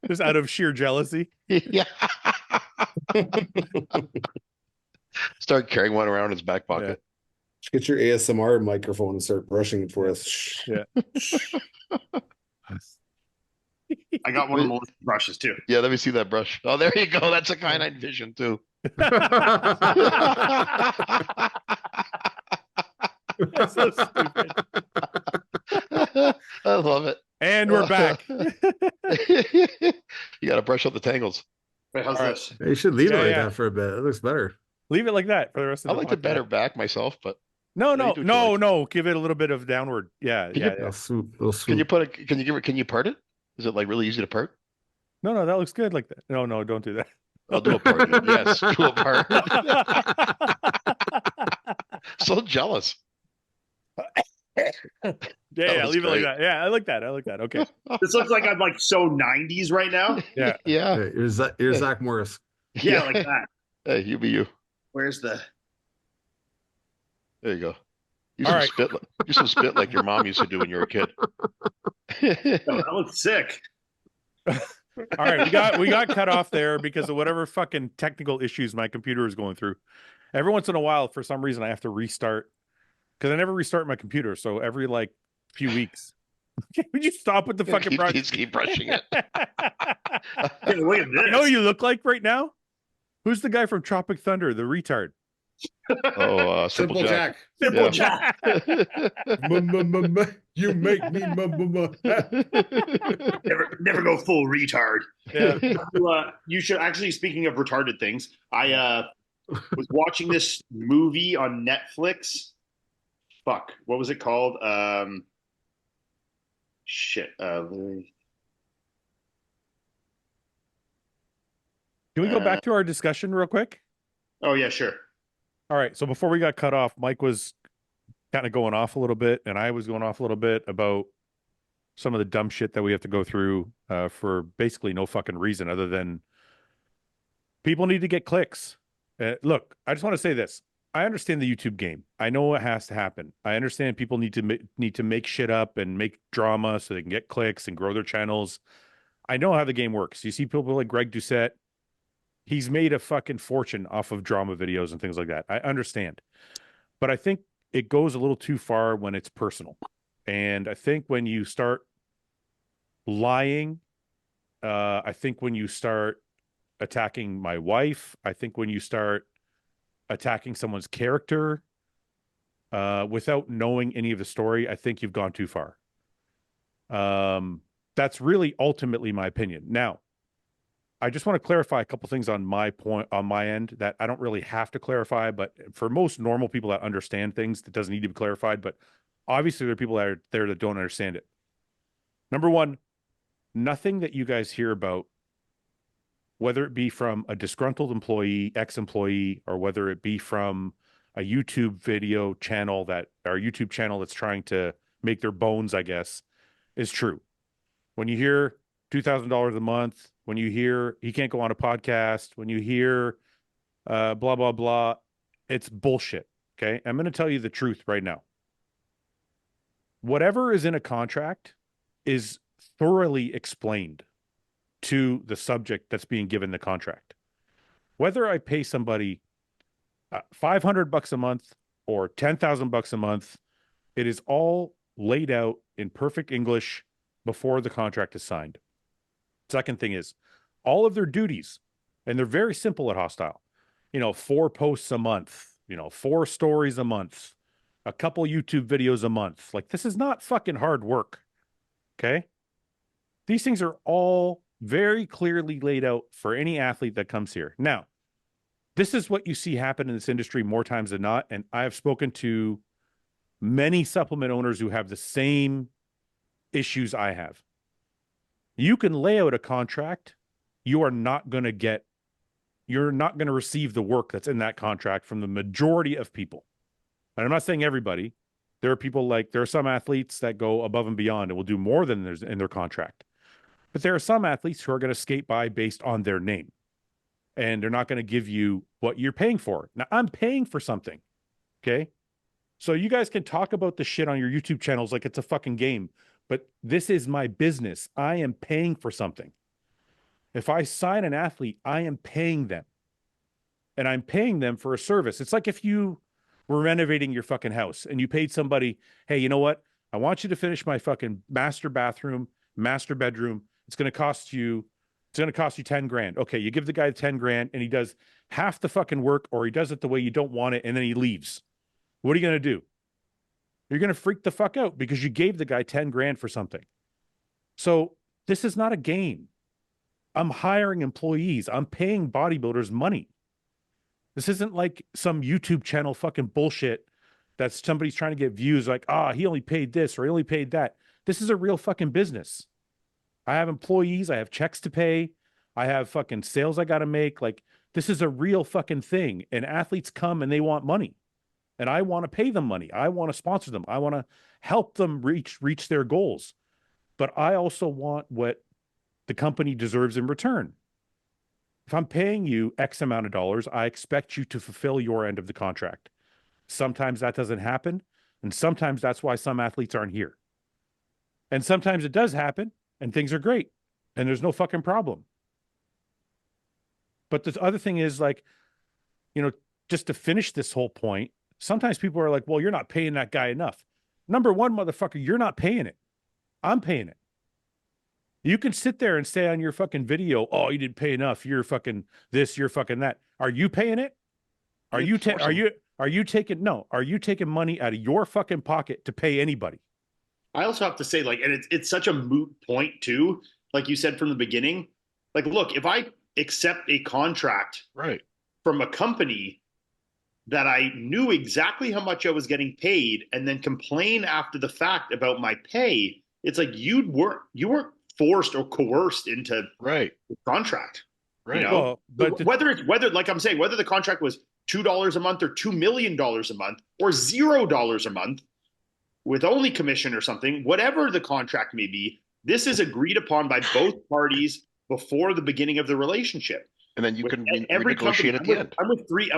Just out of sheer jealousy. Yeah. Start carrying one around his back pocket. Just get your ASMR microphone and start brushing it for us. Yeah. I got one of Melissa's brushes too. Yeah, let me see that brush. Oh, there you go. That's a canine vision too. That's so stupid. I love it. And we're back. You got to brush up the tangles. Wait, how's this? You should leave it Yeah, like yeah. that for a bit. It looks better. Leave it like that for the rest of I the like the podcast. better back myself, but No, you do what you like. no. Give it a little bit of downward. Yeah, Can yeah, you- yeah. Little swoop, little swoop. can you put it? Can you part it? Is it like really easy to part? No, that looks good like that. No, don't do that. I'll do a part. Yes, do a part. So jealous. Yeah, was leave it like great. that. Yeah, I like that. Okay. This looks like I'm like so 90s right now. Yeah. Yeah. Hey, here's Zach Morris. Yeah, like that. Hey, you be you. Where's the? There you go. Do All some right. spit. Do some spit like your mom used to do when you were a kid. Oh, that looks sick. All right, we got cut off there because of whatever fucking technical issues my computer is going through. Every once in a while, for some reason, I have to restart because I never restart my computer. So every like few weeks, would you stop with the fucking brush? Keep brushing it. Hey, look at this. You know what you look like right now? Who's the guy from Tropic Thunder, the retard? Oh, Simple Jack. Simple Yeah. Jack. You make me Never go full retard. Yeah. You should actually. Speaking of retarded things, I was watching this movie on Netflix. Fuck, what was it called? Shit. Can we go back to our discussion real quick? Oh yeah, sure. All right. So before we got cut off, Mike was kind of going off a little bit, and I was going off a little bit about some of the dumb shit that we have to go through for basically no fucking reason other than people need to get clicks. Look, I just want to say this. I understand the YouTube game. I know what has to happen. I understand people need to make shit up and make drama so they can get clicks and grow their channels. I know how the game works. You see people like Greg Doucette. He's made a fucking fortune off of drama videos and things like that. I understand. But I think it goes a little too far when it's personal. And I think when you start lying, I think when you start attacking my wife, I think when you start attacking someone's character without knowing any of the story, I think you've gone too far. That's really ultimately my opinion. Now, I just want to clarify a couple things on my end that I don't really have to clarify, but for most normal people that understand things, that doesn't need to be clarified. But obviously, there are people that are there that don't understand it. Number one, nothing that you guys hear about, whether it be from a disgruntled employee, ex-employee, or whether it be from a YouTube video channel YouTube channel that's trying to make their bones, I guess, is true. When you hear $2,000 a month, when you hear he can't go on a podcast, when you hear blah, blah, blah, it's bullshit. Okay. I'm going to tell you the truth right now. Whatever is in a contract is thoroughly explained to the subject that's being given the contract. Whether I pay somebody $500 a month or $10,000 a month, it is all laid out in perfect English before the contract is signed. Second thing is all of their duties, and they're very simple at Hostile. 4 posts a month, 4 stories a month, a couple YouTube videos a month. Like, this is not fucking hard work. Okay. These things are all very clearly laid out for any athlete that comes here. Now, this is what you see happen in this industry more times than not. And I have spoken to many supplement owners who have the same issues I have. You can lay out a contract. You're not going to receive the work that's in that contract from the majority of people. And I'm not saying everybody. There are some athletes that go above and beyond and will do more than there's in their contract. But there are some athletes who are going to skate by based on their name. And they're not going to give you what you're paying for. Now, I'm paying for something. Okay? So you guys can talk about the shit on your YouTube channels like it's a fucking game. but this is my business. I am paying for something. If I sign an athlete, I am paying them. And I'm paying them for a service. It's like if you were renovating your fucking house and you paid somebody, hey, you know what? I want you to finish my fucking master bathroom, master bedroom. It's going to cost you 10 grand. Okay. You give the guy 10 grand and he does half the fucking work, or he does it the way you don't want it, and then he leaves. What are you going to do? You're going to freak the fuck out because you gave the guy 10 grand for something. So this is not a game. I'm hiring employees. I'm paying bodybuilders money. This isn't like some YouTube channel fucking bullshit that's somebody's trying to get views like, he only paid this or he only paid that. This is a real fucking business. I have employees. I have checks to pay. I have fucking sales I got to make. Like, this is a real fucking thing. And athletes come and they want money. And I want to pay them money. I want to sponsor them. I want to help them reach their goals. But I also want what the company deserves in return. If I'm paying you X amount of dollars, I expect you to fulfill your end of the contract. Sometimes that doesn't happen. And sometimes that's why some athletes aren't here. And sometimes it does happen and things are great and there's no fucking problem. But the other thing is, like, you know, just to finish this whole point, sometimes people are like, well, you're not paying that guy enough. Number one, motherfucker, you're not paying it. I'm paying it. You can sit there and say on your fucking video, oh, you didn't pay enough. You're fucking this, you're fucking that. Are you paying it? Are you taking money out of your fucking pocket to pay anybody? I also have to say, like, and it's such a moot point too. Like you said from the beginning, like, look, if I accept a contract from a company that I knew exactly how much I was getting paid and then complain after the fact about my pay, it's like you weren't forced or coerced into the contract. Right. You know? Well, but whether like I'm saying, whether the contract was $2 a month or $2 million a month or $0 a month with only commission or something, whatever the contract may be, this is agreed upon by both parties before the beginning of the relationship. And then you can every renegotiate at the end. I'm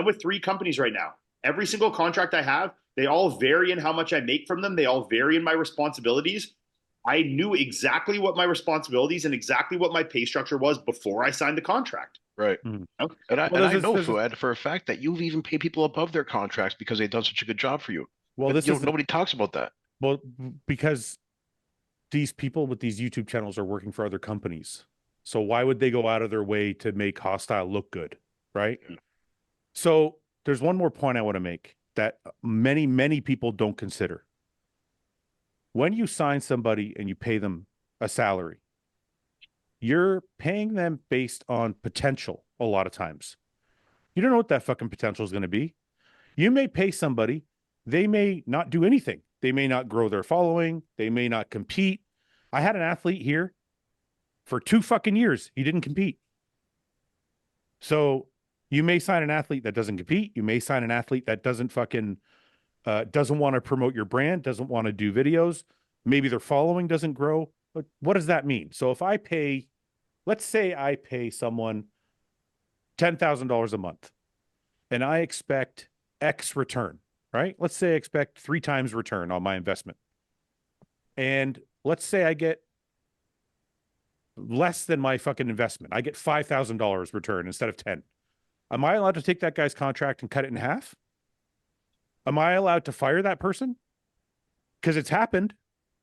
with three companies right now. Every single contract I have, they all vary in how much I make from them. They all vary in my responsibilities. I knew exactly what my responsibilities and exactly what my pay structure was before I signed the contract. Right. Mm-hmm. And I know, Fouad, for a fact that you've even paid people above their contracts because they've done such a good job for you. Well, but, nobody talks about that. Well, because these people with these YouTube channels are working for other companies. So why would they go out of their way to make Hostile look good? Right. Yeah. So there's one more point I want to make that many, many people don't consider. When you sign somebody and you pay them a salary, you're paying them based on potential a lot of times. You don't know what that fucking potential is going to be. You may pay somebody, they may not do anything. They may not grow their following. They may not compete. I had an athlete here for 2 fucking years. He didn't compete. So you may sign an athlete that doesn't compete. You may sign an athlete that doesn't fucking doesn't want to promote your brand, doesn't want to do videos. Maybe their following doesn't grow. But what does that mean? So if I pay, let's say I pay someone $10,000 a month and I expect X return, right? Let's say I expect 3 times return on my investment. And let's say I get less than my fucking investment. I get $5,000 return instead of 10. Am I allowed to take that guy's contract and cut it in half? Am I allowed to fire that person? Because it's happened,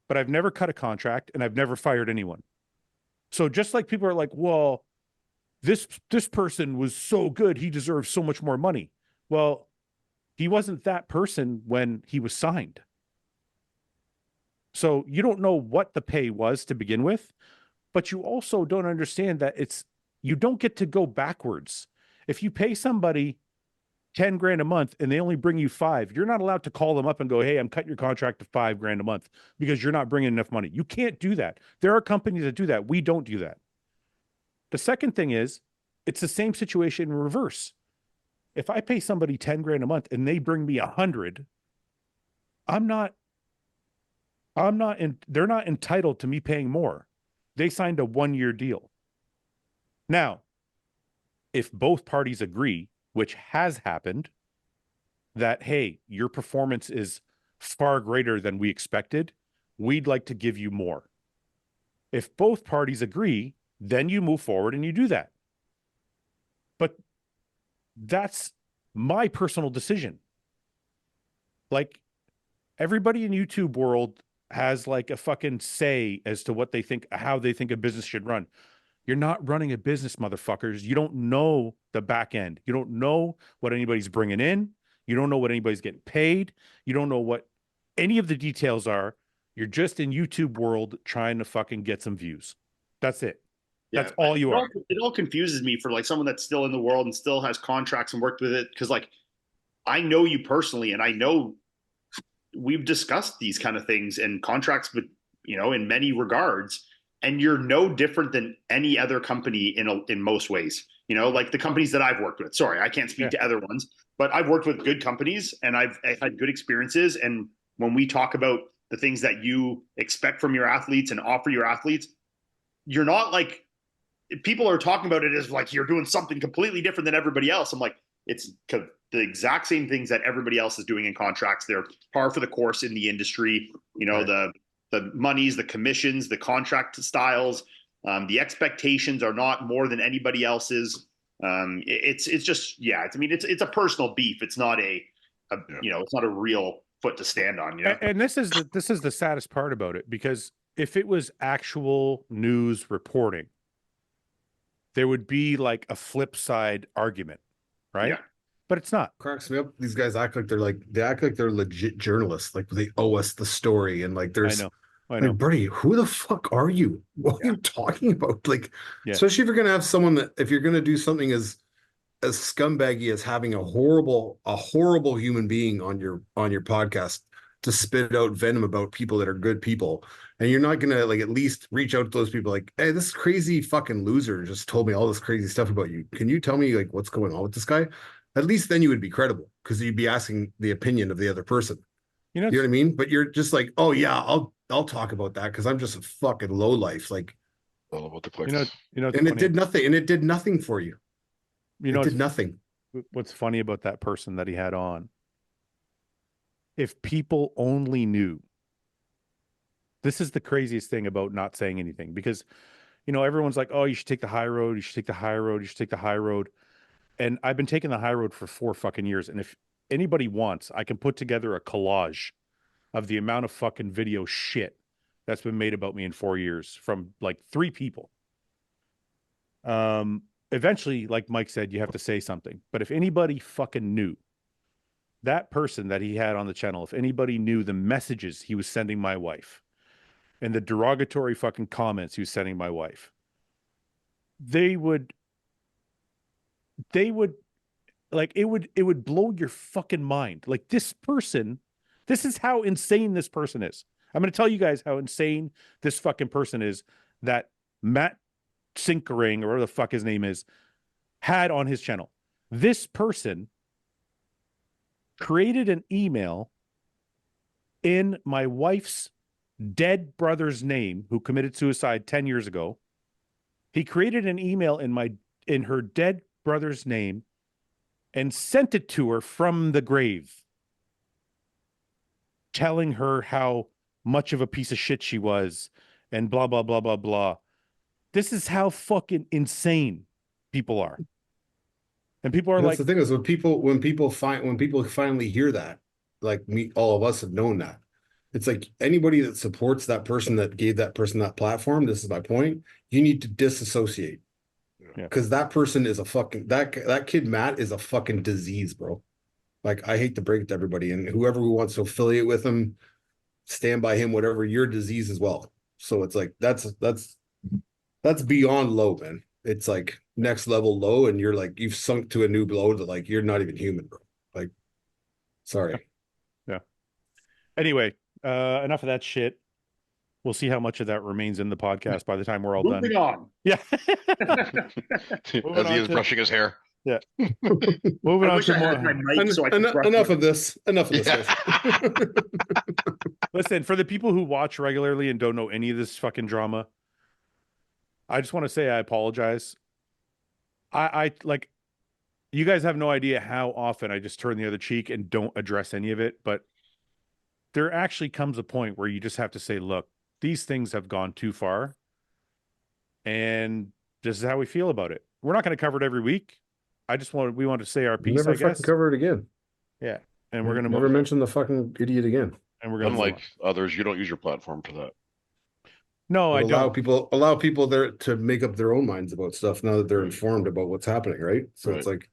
but I've never cut a contract and I've never fired anyone. So just like people are like, well, this person was so good, he deserves so much more money. Well, he wasn't that person when he was signed. So you don't know what the pay was to begin with, but you also don't understand that you don't get to go backwards. If you pay somebody 10 grand a month and they only bring you 5, you're not allowed to call them up and go, hey, I'm cutting your contract to 5 grand a month because you're not bringing enough money. You can't do that. There are companies that do that. We don't do that. The second thing is, it's the same situation in reverse. If I pay somebody 10 grand a month and they bring me 100, they're not entitled to me paying more. They signed a 1-year deal. Now, if both parties agree, which has happened, that, hey, your performance is far greater than we expected, we'd like to give you more. If both parties agree, then you move forward and you do that. But that's my personal decision. Like, everybody in YouTube world has like a fucking say as to what they think, how they think a business should run. You're not running a business, motherfuckers. You don't know the back end. You don't know what anybody's bringing in. You don't know what anybody's getting paid. You don't know what any of the details are. You're just in YouTube world trying to fucking get some views. That's it. That's all you are. It all confuses me for like someone that's still in the world and still has contracts and worked with it. Cause like, I know you personally, and I know we've discussed these kind of things and contracts, but in many regards, and you're no different than any other company in most ways. Like the companies that I've worked with. Sorry, I can't speak to other ones, but I've worked with good companies and I've had good experiences. And when we talk about the things that you expect from your athletes and offer your athletes, you're not like, people are talking about it as like you're doing something completely different than everybody else. I'm like, it's the exact same things that everybody else is doing in contracts. They're par for the course in the industry. Right. The monies, the commissions, the contract styles, the expectations are not more than anybody else's. It's just, it's a personal beef. It's not it's not a real foot to stand on. And this is the saddest part about it, because if it was actual news reporting, there would be like a flip side argument, right? Yeah. But it's not. Cracks me up. These guys act like they're legit journalists. Like they owe us the story. And like there's, I know. Like, buddy, who the fuck are you? What are you talking about? Like, especially if you're gonna have someone that, if you're gonna do something as scumbaggy as having a horrible human being on your podcast to spit out venom about people that are good people, and you're not gonna like at least reach out to those people like, hey, this crazy fucking loser just told me all this crazy stuff about you. Can you tell me like what's going on with this guy? At least then you would be credible, because you'd be asking the opinion of the other person. You know what I mean? But you're just like, oh yeah, I'll talk about that because I'm just a fucking lowlife. Like, all about the clicks. And it did nothing. And it did nothing for you. It did nothing. What's funny about that person that he had on? If people only knew. This is the craziest thing about not saying anything, because everyone's like, oh, you should take the high road. You should take the high road. You should take the high road. And I've been taking the high road for 4 fucking years. And if anybody wants, I can put together a collage of the amount of fucking video shit that's been made about me in 4 years from like 3 people. Eventually, like Mike said, you have to say something. But if anybody fucking knew, that person that he had on the channel, if anybody knew the messages he was sending my wife and the derogatory fucking comments he was sending my wife, they would like, it would blow your fucking mind. Like, this person, this is how insane this person is. I'm going to tell you guys how insane this fucking person is that Matt Sinkering, or whatever the fuck his name is, had on his channel. This person created an email in my wife's dead brother's name, who committed suicide 10 years ago. He created an email in her dead brother's name and sent it to her from the grave, telling her how much of a piece of shit she was and blah, blah, blah, blah, blah. This is how fucking insane people are. And people are that's like, the thing is, when people finally hear that, like all of us have known that. It's like anybody that supports that person that gave that person that platform, this is my point, you need to disassociate. Because that person is a fucking, that kid Matt is a fucking disease, bro. Like, I hate to break it to everybody, and whoever who wants to affiliate with him, stand by him, whatever, you're a disease as well. So it's like that's beyond low, man. It's like next level low, and you're like, you've sunk to a new low that like you're not even human, bro. Like, sorry. Yeah. Anyway, enough of that shit. We'll see how much of that remains in the podcast by the time we're all done. Moving on. Yeah. As he is brushing his hair. Yeah. Moving on to more. Enough of this. Enough of this. Yeah. Listen, for the people who watch regularly and don't know any of this fucking drama, I just want to say I apologize. I like, you guys have no idea how often I just turn the other cheek and don't address any of it, but there actually comes a point where you just have to say, look, these things have gone too far. And this is how we feel about it. We're not going to cover it every week. We want to say our piece, Never I guess. fucking cover it again. Yeah. And we're going to never mention the fucking idiot again. And we're going to Unlike others, you don't use your platform for that. No, I allow don't. allow people there to make up their own minds about stuff now that they're informed about what's happening, right? So it's like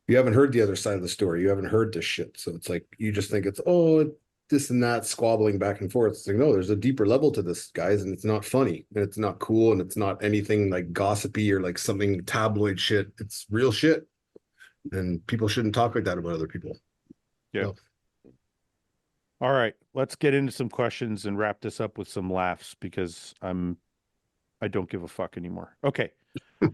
you haven't heard the other side of the story. You haven't heard this shit. So it's like you just think it's this and that squabbling back and forth. It's like, no, there's a deeper level to this, guys, and it's not funny and it's not cool and it's not anything like gossipy or like something tabloid shit. It's real shit. And people shouldn't talk like that about other people. Yeah. So. All right, let's get into some questions and wrap this up with some laughs because I don't give a fuck anymore. Okay. If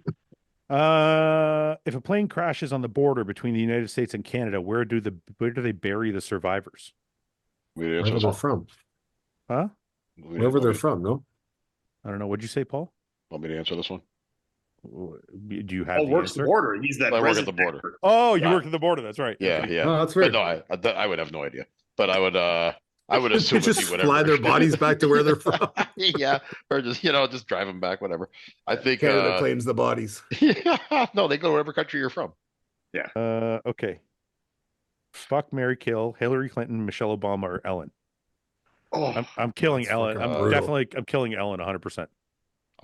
a plane crashes on the border between the United States and Canada, where do they bury the survivors? Wherever they're from. Huh? Wherever they're from, no? I don't know. What'd you say, Paul? Want me to answer this one? Do you have the works answer? The border. He's that I work at the border. Oh, you work at the border. That's right. Yeah, okay. yeah. Oh, that's weird. But no, I would have no idea. But I would assume just fly their bodies back to where they're from. Yeah, or just drive them back, whatever. I think Canada claims the bodies. Yeah, no, they go to whatever country you're from. Yeah. Okay. Fuck, marry, kill Hillary Clinton, Michelle Obama, or Ellen. Oh, I'm killing Ellen. I'm killing Ellen 100%.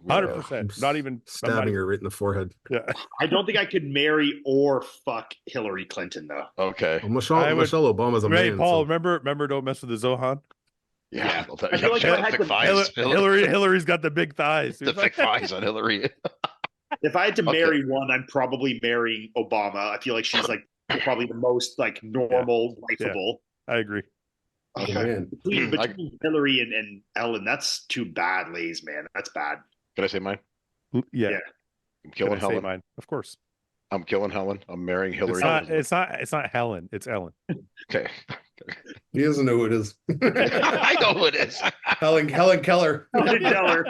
100%. Not even stabbing her right in the forehead. Yeah. I don't think I could marry or fuck Hillary Clinton though. Okay. Well, Michelle Obama's a man. Paul, so. remember don't mess with the Zohan? Yeah. I feel like I thick thighs. Hillary's got the big thighs. The thick thighs on Hillary. If I had to marry one, I'm probably marrying Obama. I feel like she's like probably the most like normal, likeable. I agree. Okay. Between Hillary and Ellen, that's two bad lays, man. That's bad. Can I say mine? Yeah. I'm killing Helen. Say mine? Of course. I'm killing Helen. I'm marrying Hillary. It's not Helen. It's Ellen. Okay. He doesn't know who it is. I know who it is. Helen Keller. Helen Keller.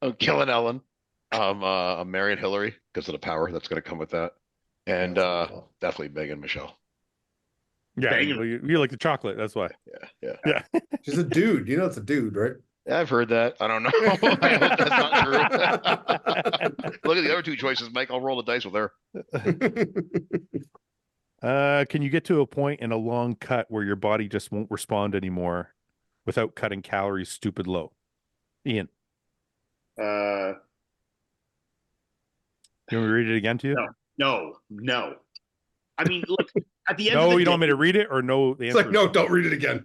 I'm killing Ellen. I'm marrying Hillary because of the power that's going to come with that, and definitely Megan Michelle. Yeah, you like the chocolate. That's why. Yeah. She's a dude. You know, it's a dude, right? Yeah, I've heard that. I don't know. I hope that's not true. Look at the other two choices, Mike. I'll roll the dice with her. Can you get to a point in a long cut where your body just won't respond anymore without cutting calories stupid low? Ian. You want me to read it again to you? No. I mean, look, at the end of the day, you don't want me to read it or no? It's like, no, don't read it again.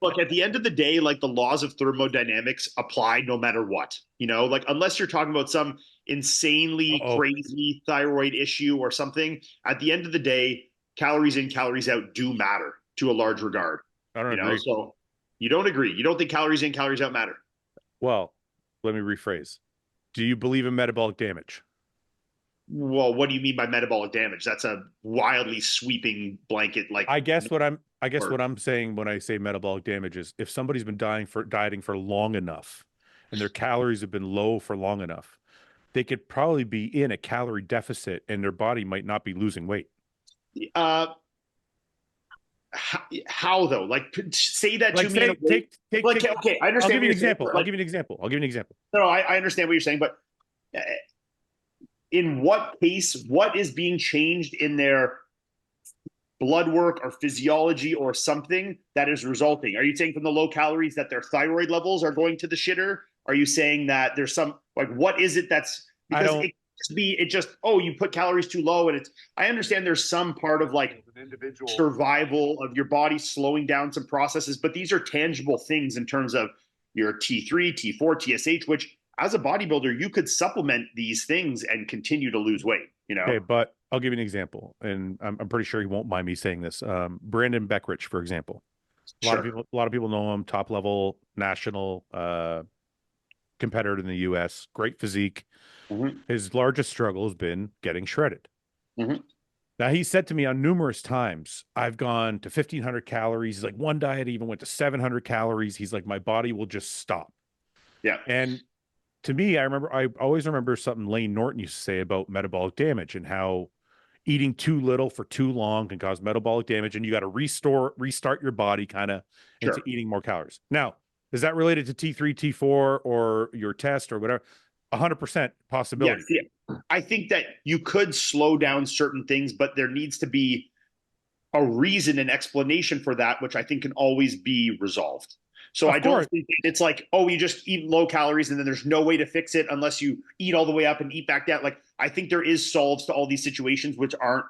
Look, at the end of the day, like the laws of thermodynamics apply no matter what, like unless you're talking about some insanely crazy thyroid issue or something, at the end of the day, calories in, calories out do matter to a large regard. I don't agree. So you don't agree. You don't think calories in, calories out matter. Well, let me rephrase. Do you believe in metabolic damage? Well, what do you mean by metabolic damage? That's a wildly sweeping blanket. Like I guess what I'm saying when I say metabolic damage is if somebody's been dieting for long enough and their calories have been low for long enough, they could probably be in a calorie deficit and their body might not be losing weight. How though? Like say that to me. Okay, I understand. I'll give you an example. I'll give you an example. No, I understand what you're saying, but in what case, what is being changed in their blood work or physiology or something that is resulting? Are you saying from the low calories that their thyroid levels are going to the shitter? Are you saying that there's some, like, what is it that's, because you put calories too low and it's, I understand there's some part of like survival of your body slowing down some processes, but these are tangible things in terms of your T3, T4, TSH, which as a bodybuilder, you could supplement these things and continue to lose weight, Okay, but I'll give you an example, and I'm pretty sure you won't mind me saying this. Brandon Beckrich, for example. A lot of people know him, top level national competitor in the US, great physique. Mm-hmm. His largest struggle has been getting shredded. Mm-hmm. Now, he said to me on numerous times, I've gone to 1,500 calories. He's like, one diet even went to 700 calories. He's like, my body will just stop. Yeah. And to me, I always remember something Lane Norton used to say about metabolic damage and how eating too little for too long can cause metabolic damage, and you got to restart your body kind of into eating more calories. Now, is that related to T3, T4, or your test or whatever? 100% possibility. Yes, yeah. I think that you could slow down certain things, but there needs to be a reason and explanation for that, which I think can always be resolved. So I don't think it's like, oh, you just eat low calories and then there's no way to fix it unless you eat all the way up and eat back down. Like, I think there is solves to all these situations, which aren't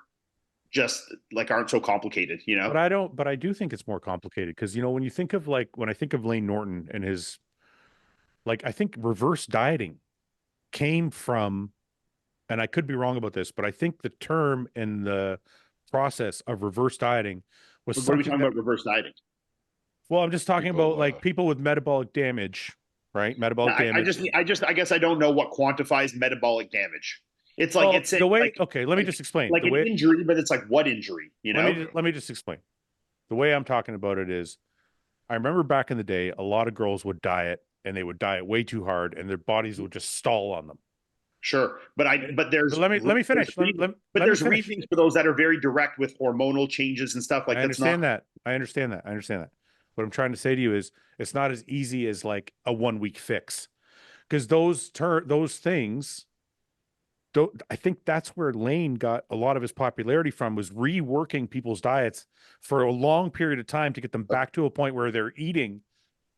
so complicated, you know? But I do think it's more complicated because, you know, when I think of Lane Norton and his, like, I think reverse dieting came from, and I could be wrong about this, but I think the term and the process of reverse dieting was What are we talking about reverse dieting? Well, I'm just talking about like people with metabolic damage, right? Metabolic damage. I guess I don't know what quantifies metabolic damage. It's like it's the way. like, okay, let me just explain. Like the an way, injury, but it's like what injury? You know. Let me just explain. The way I'm talking about it is, I remember back in the day, a lot of girls would diet, and they would diet way too hard, and their bodies would just stall on them. Sure, but let me finish. There's reasons for those that are very direct with hormonal changes and stuff like that. I understand that. What I'm trying to say to you is, it's not as easy as like a 1 week fix, because those things. I think that's where Lane got a lot of his popularity from, was reworking people's diets for a long period of time to get them back to a point where they're eating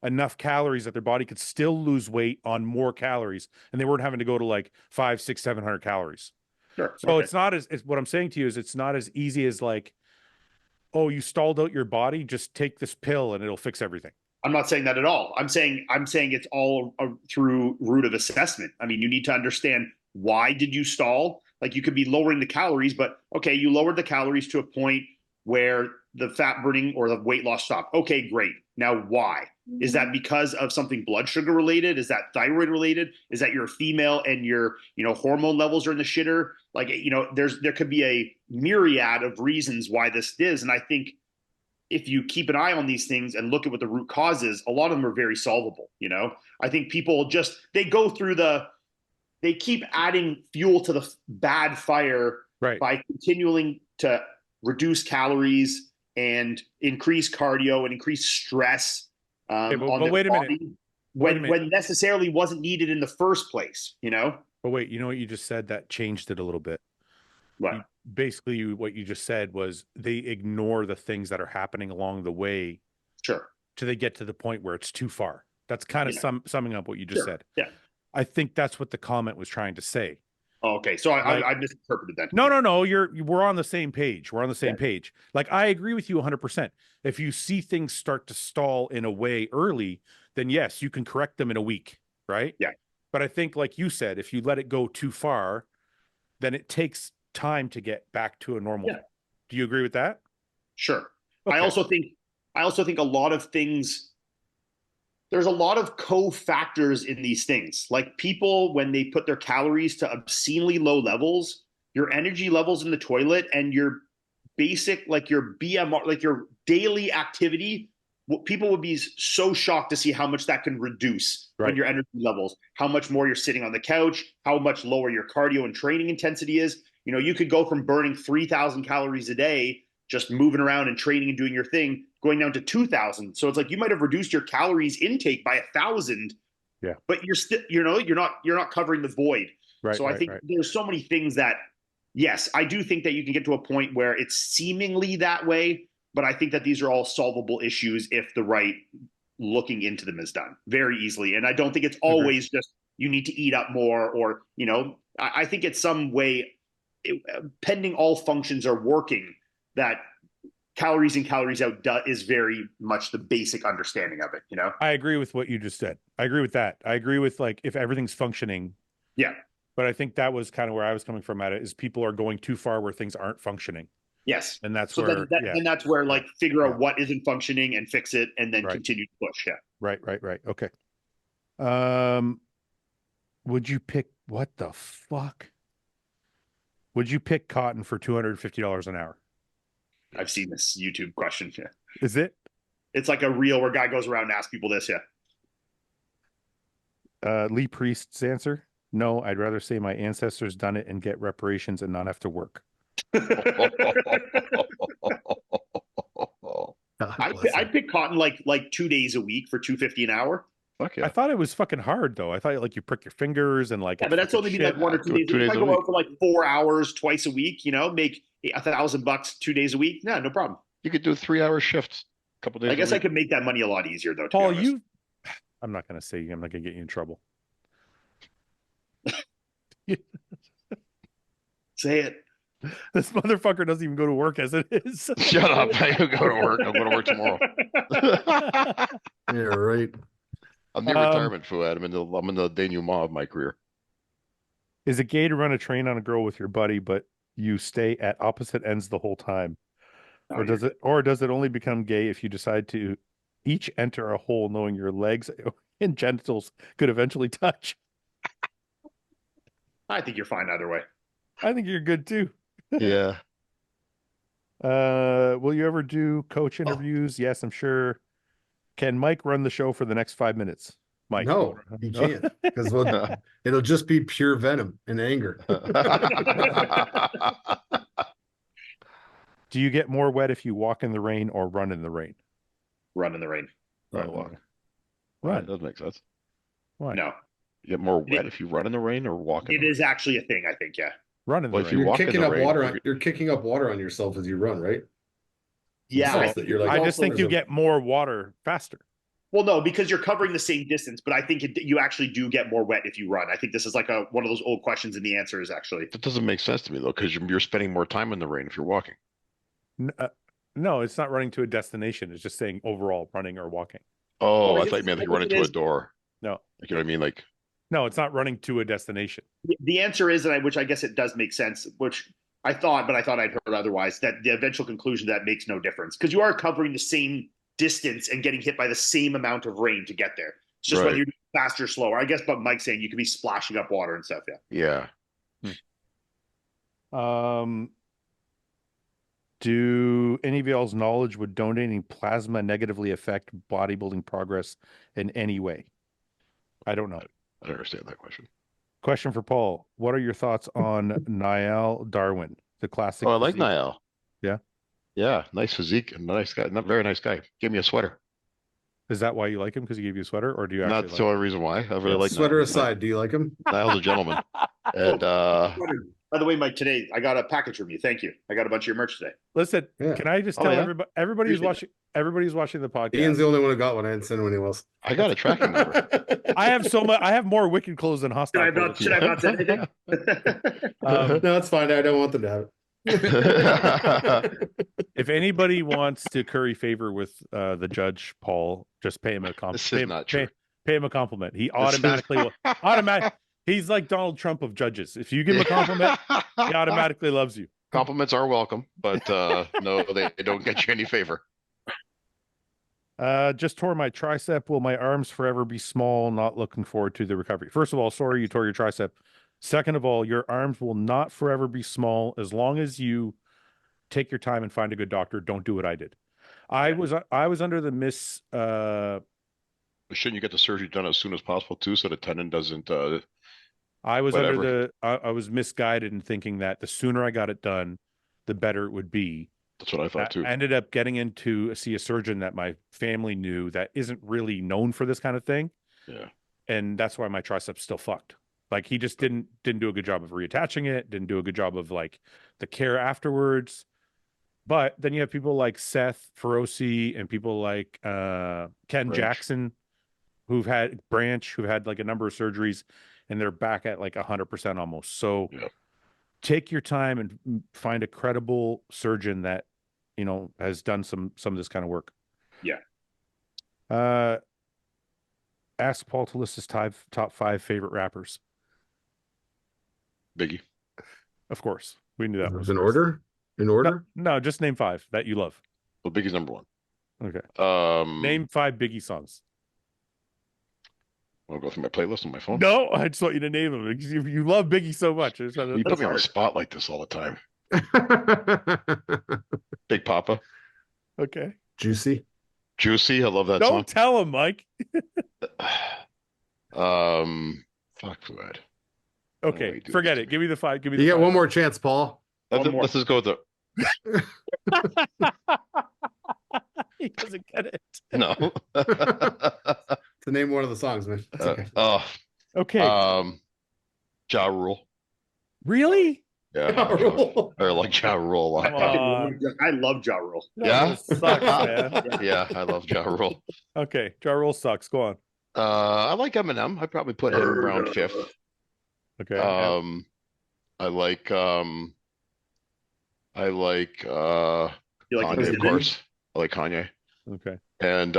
enough calories that their body could still lose weight on more calories, and they weren't having to go to like 500, 600, 700 calories. Sure. So okay. It's not as, what I'm saying to you is, it's not as easy as like, oh, you stalled out your body, just take this pill and it'll fix everything. I'm not saying that at all. I'm saying it's all through root of assessment. I mean, you need to understand, why did you stall? Like, you could be lowering the calories, but okay, you lowered the calories to a point where the fat burning or the weight loss stopped. Okay, great. Now, why? Is that because of something blood sugar related? Is that thyroid related? Is that you're a female and your, hormone levels are in the shitter? Like, there could be a myriad of reasons why this is. And I think if you keep an eye on these things and look at what the root cause is, a lot of them are very solvable. I think people they keep adding fuel to the bad fire by continuing to reduce calories and increase cardio and increase stress on the body when necessarily wasn't needed in the first place, But wait, you know what you just said? That changed it a little bit. What? Basically, what you just said was they ignore the things that are happening along the way. Sure. Till they get to the point where it's too far. That's kind of summing up what you just said. Yeah. I think that's what the comment was trying to say. Oh, okay. So I misinterpreted that. No. We're on the same page. We're on the same page. Like, I agree with you 100%. If you see things start to stall in a way early, then yes, you can correct them in a week. Right. Yeah. But I think, like you said, if you let it go too far, then it takes time to get back to a normal. Yeah. Do you agree with that? Sure. Okay. I also think a lot of things, there's a lot of cofactors in these things. Like, people, when they put their calories to obscenely low levels, your energy levels in the toilet and your basic, like your BMR, like your daily activity, people would be so shocked to see how much that can reduce in your energy levels, how much more you're sitting on the couch, how much lower your cardio and training intensity is. You could go from burning 3,000 calories a day, just moving around and training and doing your thing, going down to 2,000. So it's like, you might have reduced your calories intake by 1,000. Yeah. But you're still, you're not covering the void. Right. So I think there's so many things that, yes, I do think that you can get to a point where it's seemingly that way, but I think that these are all solvable issues if the right looking into them is done very easily. And I don't think it's always just, you need to eat up more, or, I think it's some way, pending all functions are working, that calories in, calories out is very much the basic understanding of it. I agree with what you just said. I agree with that. I agree with, like, if everything's functioning. Yeah. But I think that was kind of where I was coming from at it, is people are going too far where things aren't functioning. Yes. And that's and that's where, like, figure out what isn't functioning and fix it, and then continue to push. Yeah. Right. Okay. Would you pick, what the fuck? Would you pick cotton for $250 an hour? I've seen this YouTube question. Yeah. Is it? It's like a reel where a guy goes around and asks people this. Yeah. Lee Priest's answer: no, I'd rather say my ancestors done it and get reparations and not have to work. I'd pick cotton like 2 days a week for $250 an hour. Fuck yeah. I thought it was fucking hard though. I thought like you prick your fingers and like Yeah, but that's only be like 1 or 2 days. If I go out for like 4 hours twice a week, make $1,000 2 days a week. No, no problem. You could do 3-hour shifts a couple days. I guess I could make that money a lot easier though. Paul, I'm not gonna say I'm not gonna get you in trouble. Say it. This motherfucker doesn't even go to work as it is. Shut up. I go to work. I'm going to work tomorrow. Yeah, right. I'm near retirement, Fouad. I'm in the denouement of my career. Is it gay to run a train on a girl with your buddy, but you stay at opposite ends the whole time? Or does it only become gay if you decide to each enter a hole knowing your legs and genitals could eventually touch? I think you're fine either way. I think you're good too. Yeah. Will you ever do coach interviews? Yes, I'm sure. Can Mike run the show for the next 5 minutes? Mike? No, he can't, because it'll just be pure venom and anger. Do you get more wet if you walk in the rain or run in the rain? Run in the rain. Run. Right. That does make sense. Why? No. You get more wet if you run in the rain or walk in the rain? It is actually a thing, I think, yeah. Run in the rain. You're kicking up water on yourself as you run, right? Yeah. I just think you get more water faster. Well, no, because you're covering the same distance, but I think you actually do get more wet if you run. I think this is like one of those old questions, and the answer is actually. That doesn't make sense to me, though, because you're spending more time in the rain if you're walking. No, it's not running to a destination. It's just saying overall running or walking. Oh, I thought you meant like running to a door. No. Like, you know what I mean? Like. No, it's not running to a destination. The answer is, which I guess it does make sense, which I thought, but I thought I'd heard otherwise, that the eventual conclusion that makes no difference because you are covering the same distance and getting hit by the same amount of rain to get there. It's just whether you're faster or slower. I guess, but Mike's saying you could be splashing up water and stuff. Yeah. Do any of y'all's knowledge would donating plasma negatively affect bodybuilding progress in any way? I don't know. I don't understand that question. Question for Paul. What are your thoughts on Niall Darwin, the classic? Oh, I like Niall. Yeah. Yeah. Nice physique and nice guy. Not very nice guy. Give me a sweater. Is that why you like him? Because he gave you a sweater? Or do you actually Not the only reason why. I really like sweater Niall. aside, do you like him? Niall's a gentleman. And by the way, Mike, today I got a package from you. Thank you. I got a bunch of your merch today. Listen, can I just tell everybody who's watching the podcast? Ian's the only one who got one. I didn't send anyone else. I got a tracking number. I have so much. I have more Wicked clothes than Hostile. Should I not say anything? No, it's fine. I don't want them to have it. If anybody wants to curry favor with the judge, Paul, just pay him a compliment. This is not true. Pay him a compliment. He automatically will. He's like Donald Trump of judges. If you give him a compliment, he automatically loves you. Compliments are welcome, but no, they don't get you any favor. Just tore my tricep. Will my arms forever be small? Not looking forward to the recovery. First of all, sorry you tore your tricep. Second of all, your arms will not forever be small as long as you take your time and find a good doctor. Don't do what I did. I was under the Shouldn't you get the surgery done as soon as possible too, so the tendon doesn't? I was misguided in thinking that the sooner I got it done, the better it would be. That's what I thought too. I ended up getting in to see a surgeon that my family knew that isn't really known for this kind of thing. Yeah. And that's why my tricep's still fucked. Like he just didn't do a good job of reattaching it, didn't do a good job of like the care afterwards. But then you have people like Seth Feroci and people like Ken Jackson who've had like a number of surgeries and they're back at like 100% almost. So take your time and find a credible surgeon that, has done some of this kind of work. Yeah. Ask Paul to list his top 5 favorite rappers. Biggie. Of course. We knew that was in order. In order? No, just name 5 that you love. Well, Biggie's number 1. Okay. Name 5 Biggie songs. Want to go through my playlist on my phone? No, I just want you to name them. You love Biggie so much. You put me on the spot like this all the time. Big Papa. Okay. Juicy. I love that song. song. Don't tell him, Mike. Fuck Fouad. Okay, forget it. Give me the 5. You get one more chance, Paul. more. Let's just go with the He doesn't get it. no. To name one of the songs, man. It's okay. Okay. Ja Rule. Really? Yeah, Ja Rule. I like Ja Rule a lot. I love Ja Rule. Ja Rule sucks, man. Yeah, I love Ja Rule. Okay, Ja Rule sucks. Go on. I like Eminem. I'd probably put him around 5th. Okay. I like You like Kanye, of course. I like Kanye. Okay. And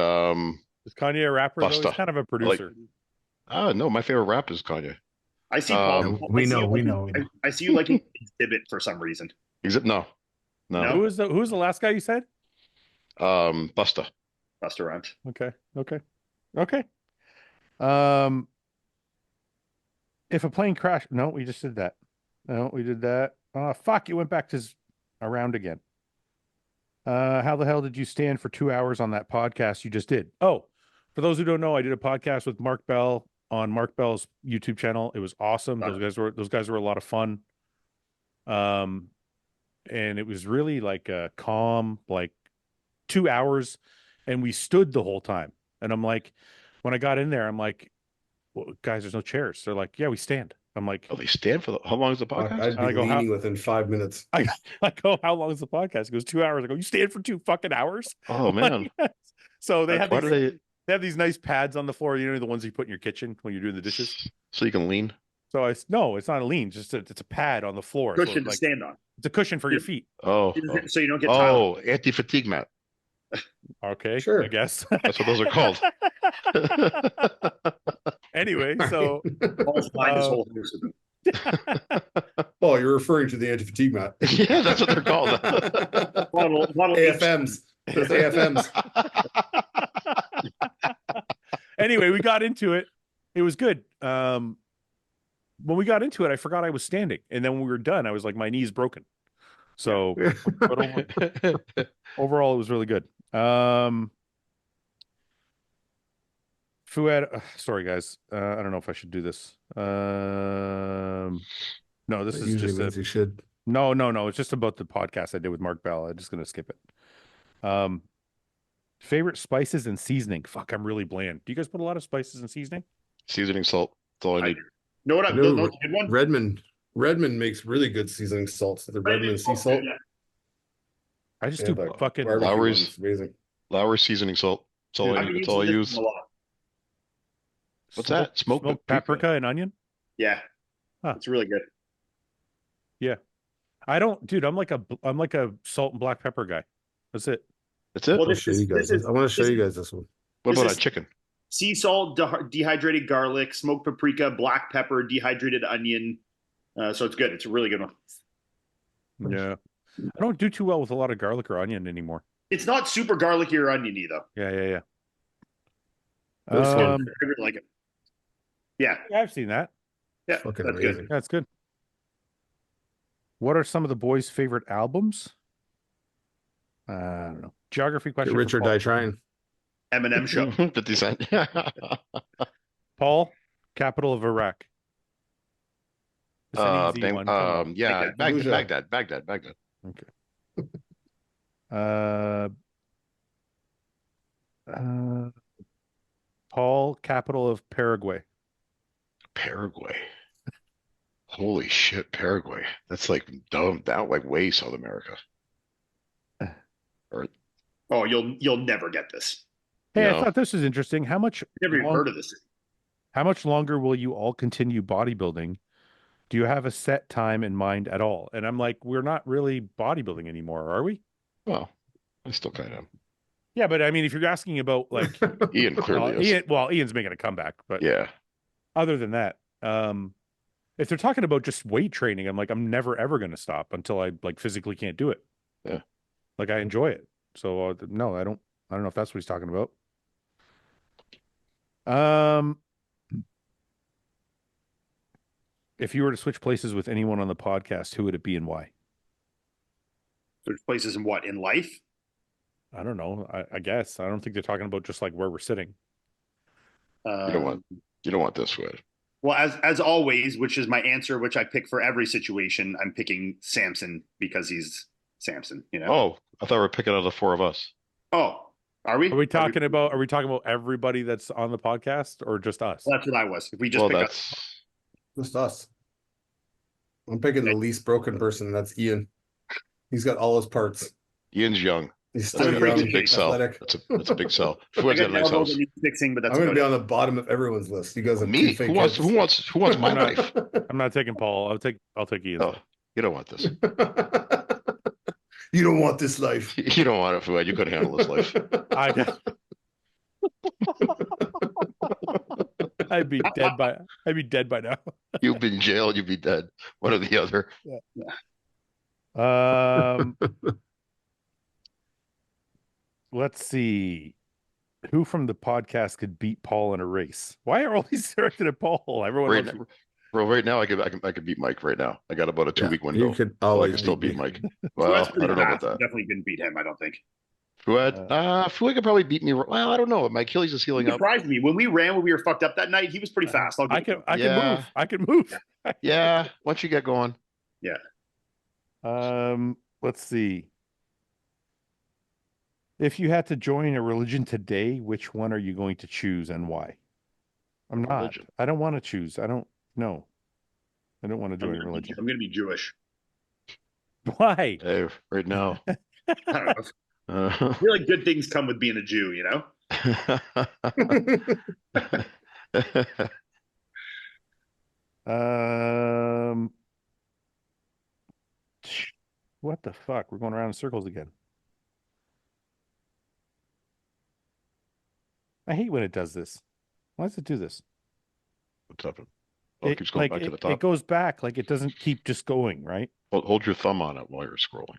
Is Kanye a rapper? Though? He's Busta. kind of a producer. no, my favorite rap is Kanye. I see Paul. we know. I see you like an exhibit for some reason. No. Who was the last guy you said? Busta. Busta Rhymes. Okay. If a plane crashed, no, we just did that. No, we did that. Oh, fuck! It went back to around again. How the hell did you stand for 2 hours on that podcast you just did? Oh, for those who don't know, I did a podcast with Mark Bell on Mark Bell's YouTube channel. It was awesome. Those guys were a lot of fun. And it was really like a calm, like 2 hours, and we stood the whole time. And I'm like, when I got in there, I'm like, well, guys, there's no chairs. They're like, yeah, we stand. I'm like, they stand for how long is the podcast? I'd be leaning within 5 minutes. I go, how long is the podcast? He goes, 2 hours. I go, you stand for 2 fucking hours? Oh man. So they have they have these nice pads on the floor, you know, the ones you put in your kitchen when you're doing the dishes. So you can lean. So no, it's not a lean, it's a pad on the floor. Cushion to stand on. It's a cushion for your feet. So you don't get tired. Anti-fatigue mat. Okay, sure. I guess that's what those are called. Anyway, so Oh, you're referring to the anti-fatigue mat. Yeah, that's what they're called. AFMs. Those AFMs. Anyway, we got into it. It was good. When we got into it, I forgot I was standing, and then when we were done, I was like, my knee's broken. So, but overall, it was really good. Fouad, sorry guys, I don't know if I should do this. No, this is just you should. No. It's just about the podcast I did with Mark Bell. I'm just gonna skip it. Favorite spices and seasoning. Fuck, I'm really bland. Do you guys put a lot of spices and seasoning? Seasoning salt. That's all I need. Know what? Good one. Redmond makes really good seasoning salts. The Redmond sea salt. Yeah. I just do fucking Lowry's amazing. Lowry's seasoning salt. That's all I use. What's that? Smoked paprika and onion? Yeah. Huh. It's really good. Yeah. I don't, dude, I'm like a salt and black pepper guy. That's it. That's it. Well, I want to show you guys this one. What about chicken? Sea salt, dehydrated garlic, smoked paprika, black pepper, dehydrated onion. So it's good. It's a really good one. Yeah. I don't do too well with a lot of garlic or onion anymore. It's not super garlicky or oniony though. Yeah. I really like it. Yeah. I've seen that. Yeah. Fucking that's amazing. good. That's good. What are some of the boys' favorite albums? I don't know. Geography question. Rich or Die Trying. Eminem Show. 50 Cent. Paul, capital of Iraq. Yeah, Baghdad. Okay. Paul, capital of Paraguay. Paraguay. Holy shit, Paraguay. That's like dumb. That like way South America. Oh, you'll never get this. Hey, I thought this was interesting. How much? Never even heard of this. How much longer will you all continue bodybuilding? Do you have a set time in mind at all? And I'm like, we're not really bodybuilding anymore, are we? Well, I still kind of. Yeah, but I mean, if you're asking about like Ian clearly is. Ian's making a comeback, but yeah. Other than that, if they're talking about just weight training, I'm like, I'm never ever going to stop until I like physically can't do it. Yeah, like I enjoy it. So no, I don't know if that's what he's talking about. If you were to switch places with anyone on the podcast, who would it be and why? Switch places in what? In life? I don't know. I guess. I don't think they're talking about just like where we're sitting. You don't want this way. Well, as always, which is my answer, which I pick for every situation, I'm picking Samson because he's Samson, you know? Oh, I thought we were picking out of the four of us. Oh, are we? Are we talking about everybody that's on the podcast or just us? Well, that's what I was. If we just Well, pick up, that's Just us. I'm picking the least broken person. That's Ian. He's got all his parts. Ian's young. He's That's still a pretty young, good Big sell. athletic. That's a big sell. I Fuad's got got a nice elbows house. that need fixing, but that's I'm gonna about be it. on the bottom of everyone's list. You guys have Me? two fake Who wants my knife? I'm not taking Paul. I'll take Ian. Oh, you don't want this. You don't want this life. You don't want it, Fuad. You couldn't handle this life. I'd be dead by now. You'd be in jail. You'd be dead. One or the other. Let's see. Who from the podcast could beat Paul in a race? Why are all these directed at Paul? Everyone else... Right now, I could beat Mike right now. I got about a 2-week window. You could I always can still beat me. Mike. Well, I don't know about that. Definitely couldn't beat him, I don't think. Fuad could probably beat me. Well, I don't know. My Achilles is healing He up. surprised me when we were fucked up that night. He was pretty fast. I can move. Yeah, once you get going. Yeah. Let's see. If you had to join a religion today, which one are you going to choose and why? I'm not. Religion. I don't want to choose. I don't know. I don't want to join a religion. I'm going to be Jewish. Why? Hey, right now. I don't know. I feel like good things come with being a Jew, you know? What the fuck? We're going around in circles again. I hate when it does this. Why does it do this? What's happening? Oh, it keeps going back to the top. It goes back. Like it doesn't keep just going, right? Hold your thumb on it while you're scrolling.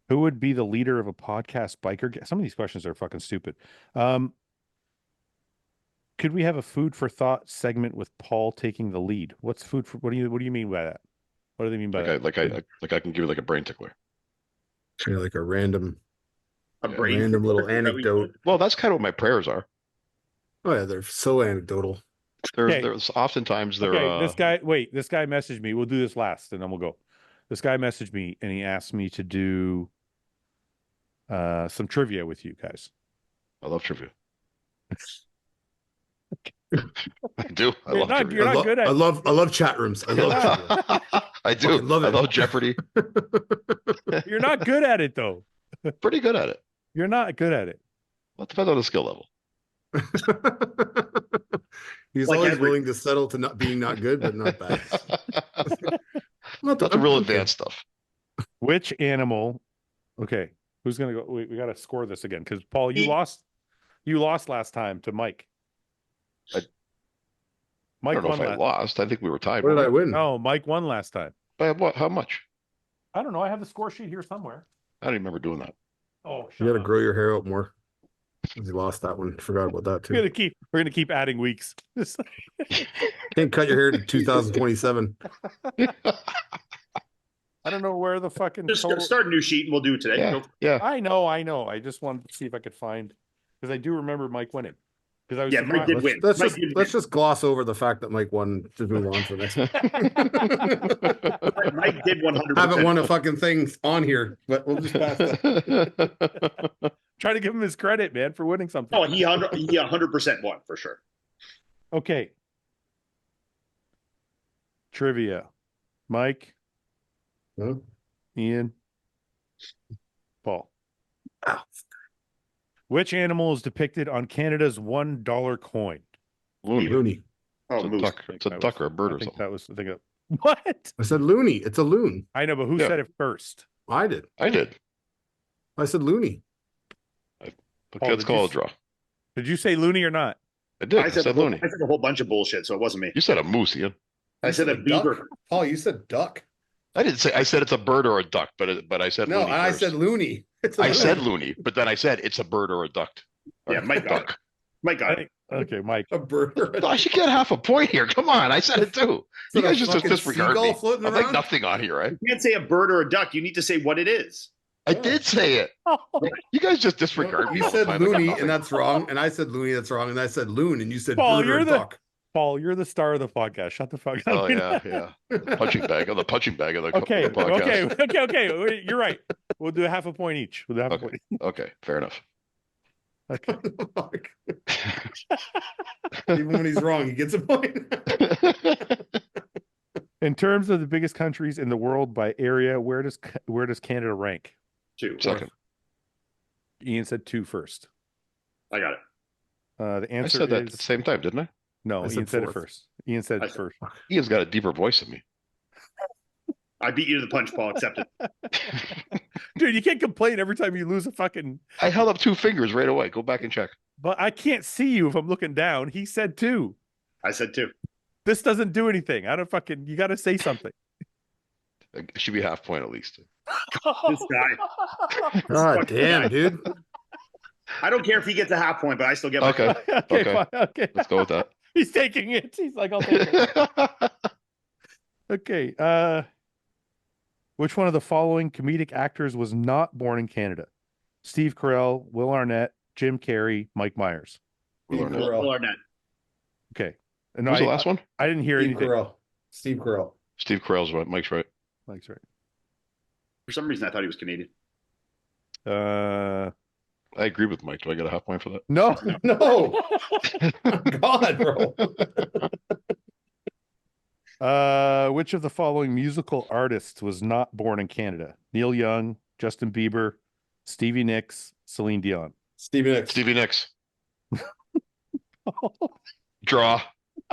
Who would be the leader of a podcast biker? Some of these questions are fucking stupid. Could we have a food for thought segment with Paul taking the lead? What's food for? What do you mean by that? What do they mean by that? I can give you like a brain tickler. Kind of like a random brain little anecdote. Well, that's kind of what my prayers are. Oh yeah, they're so anecdotal. There's oftentimes they're. Okay, this guy messaged me. We'll do this last, and then we'll go. This guy messaged me, and he asked me to do some trivia with you guys. I love trivia. I do. I love trivia. You're not good at it. I love chat rooms. I love trivia. I do. I love Jeopardy. You're not good at it, though. Pretty good at it. You're not good at it. Well, it depends on the skill level. He's like always willing to settle to not good, but not bad. Not the real advanced stuff. Which animal? Okay, who's gonna go? We got to score this again because Paul, you lost. You lost last time to Mike. Mike I don't know if I lost. I think we were tied. What did I win? No, Mike won last time. By what? How much? I don't know. I have the score sheet here somewhere. I don't even remember doing that. Oh, you got to grow your hair out more. He lost that one. Forgot about that too. We're gonna keep adding weeks. Can't cut your hair to 2027. I don't know where the fucking just start a new sheet and we'll do it today. Yeah. I know. I just wanted to see if I could find because I do remember Mike winning. Because I was Mike did win. Let's just gloss over the fact that Mike won to move on to the next one. Mike did 100%. Haven't won a fucking thing on here, but we'll just pass that. Try to give him his credit, man, for winning something. Oh, he 100% won for sure. Okay. Trivia. Mike. Huh? Ian. Paul. Ow. Which animal is depicted on Canada's $1 coin? Loony. Oh, it's a duck or a bird or something. That was the thing. What? I said loony. It's a loon. I know, but who said it first? I did. I said loony. Okay, let's call it a draw. Did you say loony or not? I did. I said loony. I said a whole bunch of bullshit, so it wasn't me. You said a moose, Ian. I said a beaver. Paul, you said duck. I didn't say. I said it's a bird or a duck, but I said no. loony I first. said loony. I said loony, but then I said it's a bird or a duck. Yeah, Mike got it. Mike got it. Okay, Mike. A bird. I should get half a point here. Come on, I said it too. You guys just disregard me. I'm like nothing on here, right? You can't say a bird or a duck. You need to say what it is. I did say it. You guys just disregard me. You said loony, and that's wrong. And I said loony, that's wrong. And I said loon, and you said Paul, bird or duck. Paul, you're the star of the podcast. Shut the fuck up. Oh yeah. The punching bag of the Okay, podcast. okay. You're right. We'll do half a point each. We'll do half a point. Okay, fair enough. Okay. Even when he's wrong, he gets a point. In terms of the biggest countries in the world by area, where does Canada rank? 2. Second. Ian said 2 first. I got it. The I answer said that is at the same time, didn't I? no. I Ian said said it fourth. first. Ian said I it said- first. Ian's got a deeper voice than me. I beat you to the punch, Paul. Accept it. Dude, you can't complain every time you lose a fucking. I held up 2 fingers right away. Go back and check. But I can't see you if I'm looking down. He said 2. I said 2. This doesn't do anything. I don't fucking. You got to say something. It should be half point at least. This guy. God damn, dude. I don't care if he gets a half point, but I still get my Okay, Okay. Fine, okay. let's go with that. He's taking it. He's like, I'll take it. Okay. Which one of the following comedic actors was not born in Canada? Steve Carell, Will Arnett, Jim Carrey, Mike Myers. We'll learn it. Carell. Will Arnett. Okay. What No, was the last one? I didn't hear Steve anything. Carell. Steve Carell. Steve Carell's right. Mike's right. Mike's right. For some reason, I thought he was Canadian. Uh, I agree with Mike. Do I get a half point for that? no. No. God, bro. Which of the following musical artists was not born in Canada? Neil Young, Justin Bieber, Stevie Nicks, Celine Dion. Stevie Nicks. Stevie Nicks. Draw.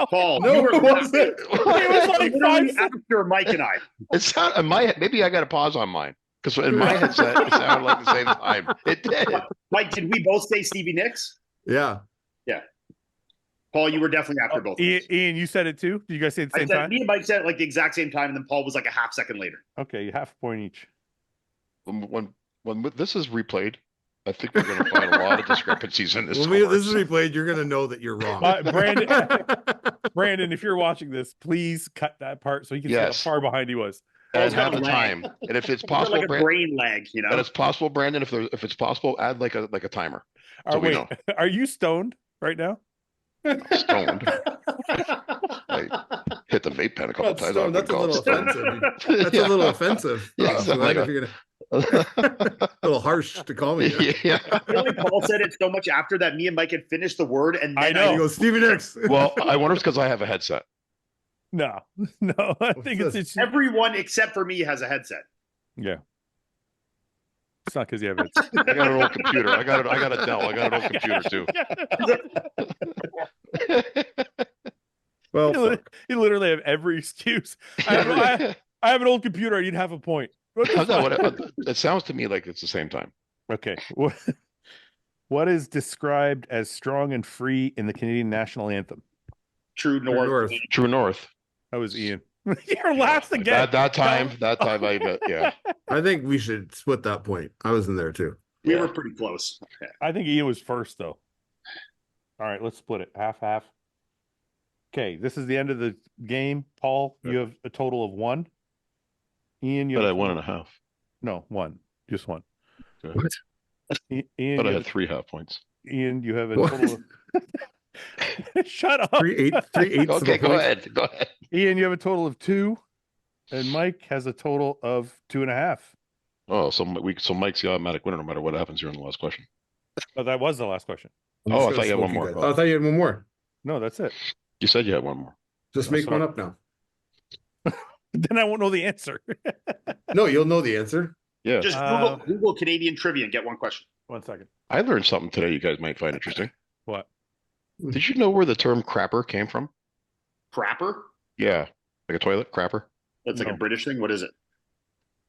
Paul, No, you were it wasn't. It was like literally 5 after Mike and I. It sound in my head. Maybe I got to pause on mine because in my headset it sounded like the same time. It did. Mike, did we both say Stevie Nicks? Yeah. Paul, you were definitely after both. of us. Ian, you said it too? Did you guys say it at the I same said, time? me and Mike said it like the exact same time, and then Paul was like a half second later. Okay, half a point each. When this is replayed, I think we're going to find a lot of discrepancies in this. When this is replayed, you're gonna know that you're wrong. Brandon, if you're watching this, please cut that part so you can see Yes. how far behind he was. and Paul's got have a the lag. time. And if it's He's got possible, like a brain lag, you know. and it's possible, Brandon, if it's possible, add like a timer. So we Wait, know. are you stoned right now? Stoned. I hit the vape pen a couple That's times. stoned. That's a little offensive. That's a little offensive. Yeah, something If you're gonna, a little harsh to call me. yeah. Really, Paul said it so much after that me and Mike had finished the word, and then I know. You go, Stevie Nicks. Well, I wonder if it's because I have a headset. No, I think it's everyone except for me has a headset. yeah. It's not because you have it. I got an old computer. I got a Dell. I got an old computer too. Well, You literally have every excuse. I have an old computer. I need half a point. How's that? It sounds to me like it's the same time. Okay. What is described as strong and free in the Canadian national anthem? True North. North. True North. That was Ian. You're last again. That time I bet. Yeah. I think we should split that point. I was in there too. We were pretty close. I think Ian was first, though. All right, let's split it. Half. Okay, this is the end of the game. Paul, you have a total of 1. Ian, you But I have had 1.5. No, 1. Just 1. Okay. What? Ian, But I you had have, 3 half points. Ian, you have a What? total of... Shut up. 3 8 3 8. Okay, go ahead. Go ahead. Ian, you have a total of 2. And Mike has a total of 2.5. Oh, so Mike's the automatic winner no matter what happens here in the last question. Oh, that was the last question. Oh, I thought you had one more. Oh, I thought you had one more. No, that's it. You said you had one more. Just That's make one up now. Then I won't know the answer. No, you'll know the answer. Yeah. Just Google Canadian trivia and get one question. 1 second. I learned something today you guys might find interesting. What? Did you know where the term crapper came from? Crapper? Yeah. Like a toilet crapper? That's like No. a British thing. What is it?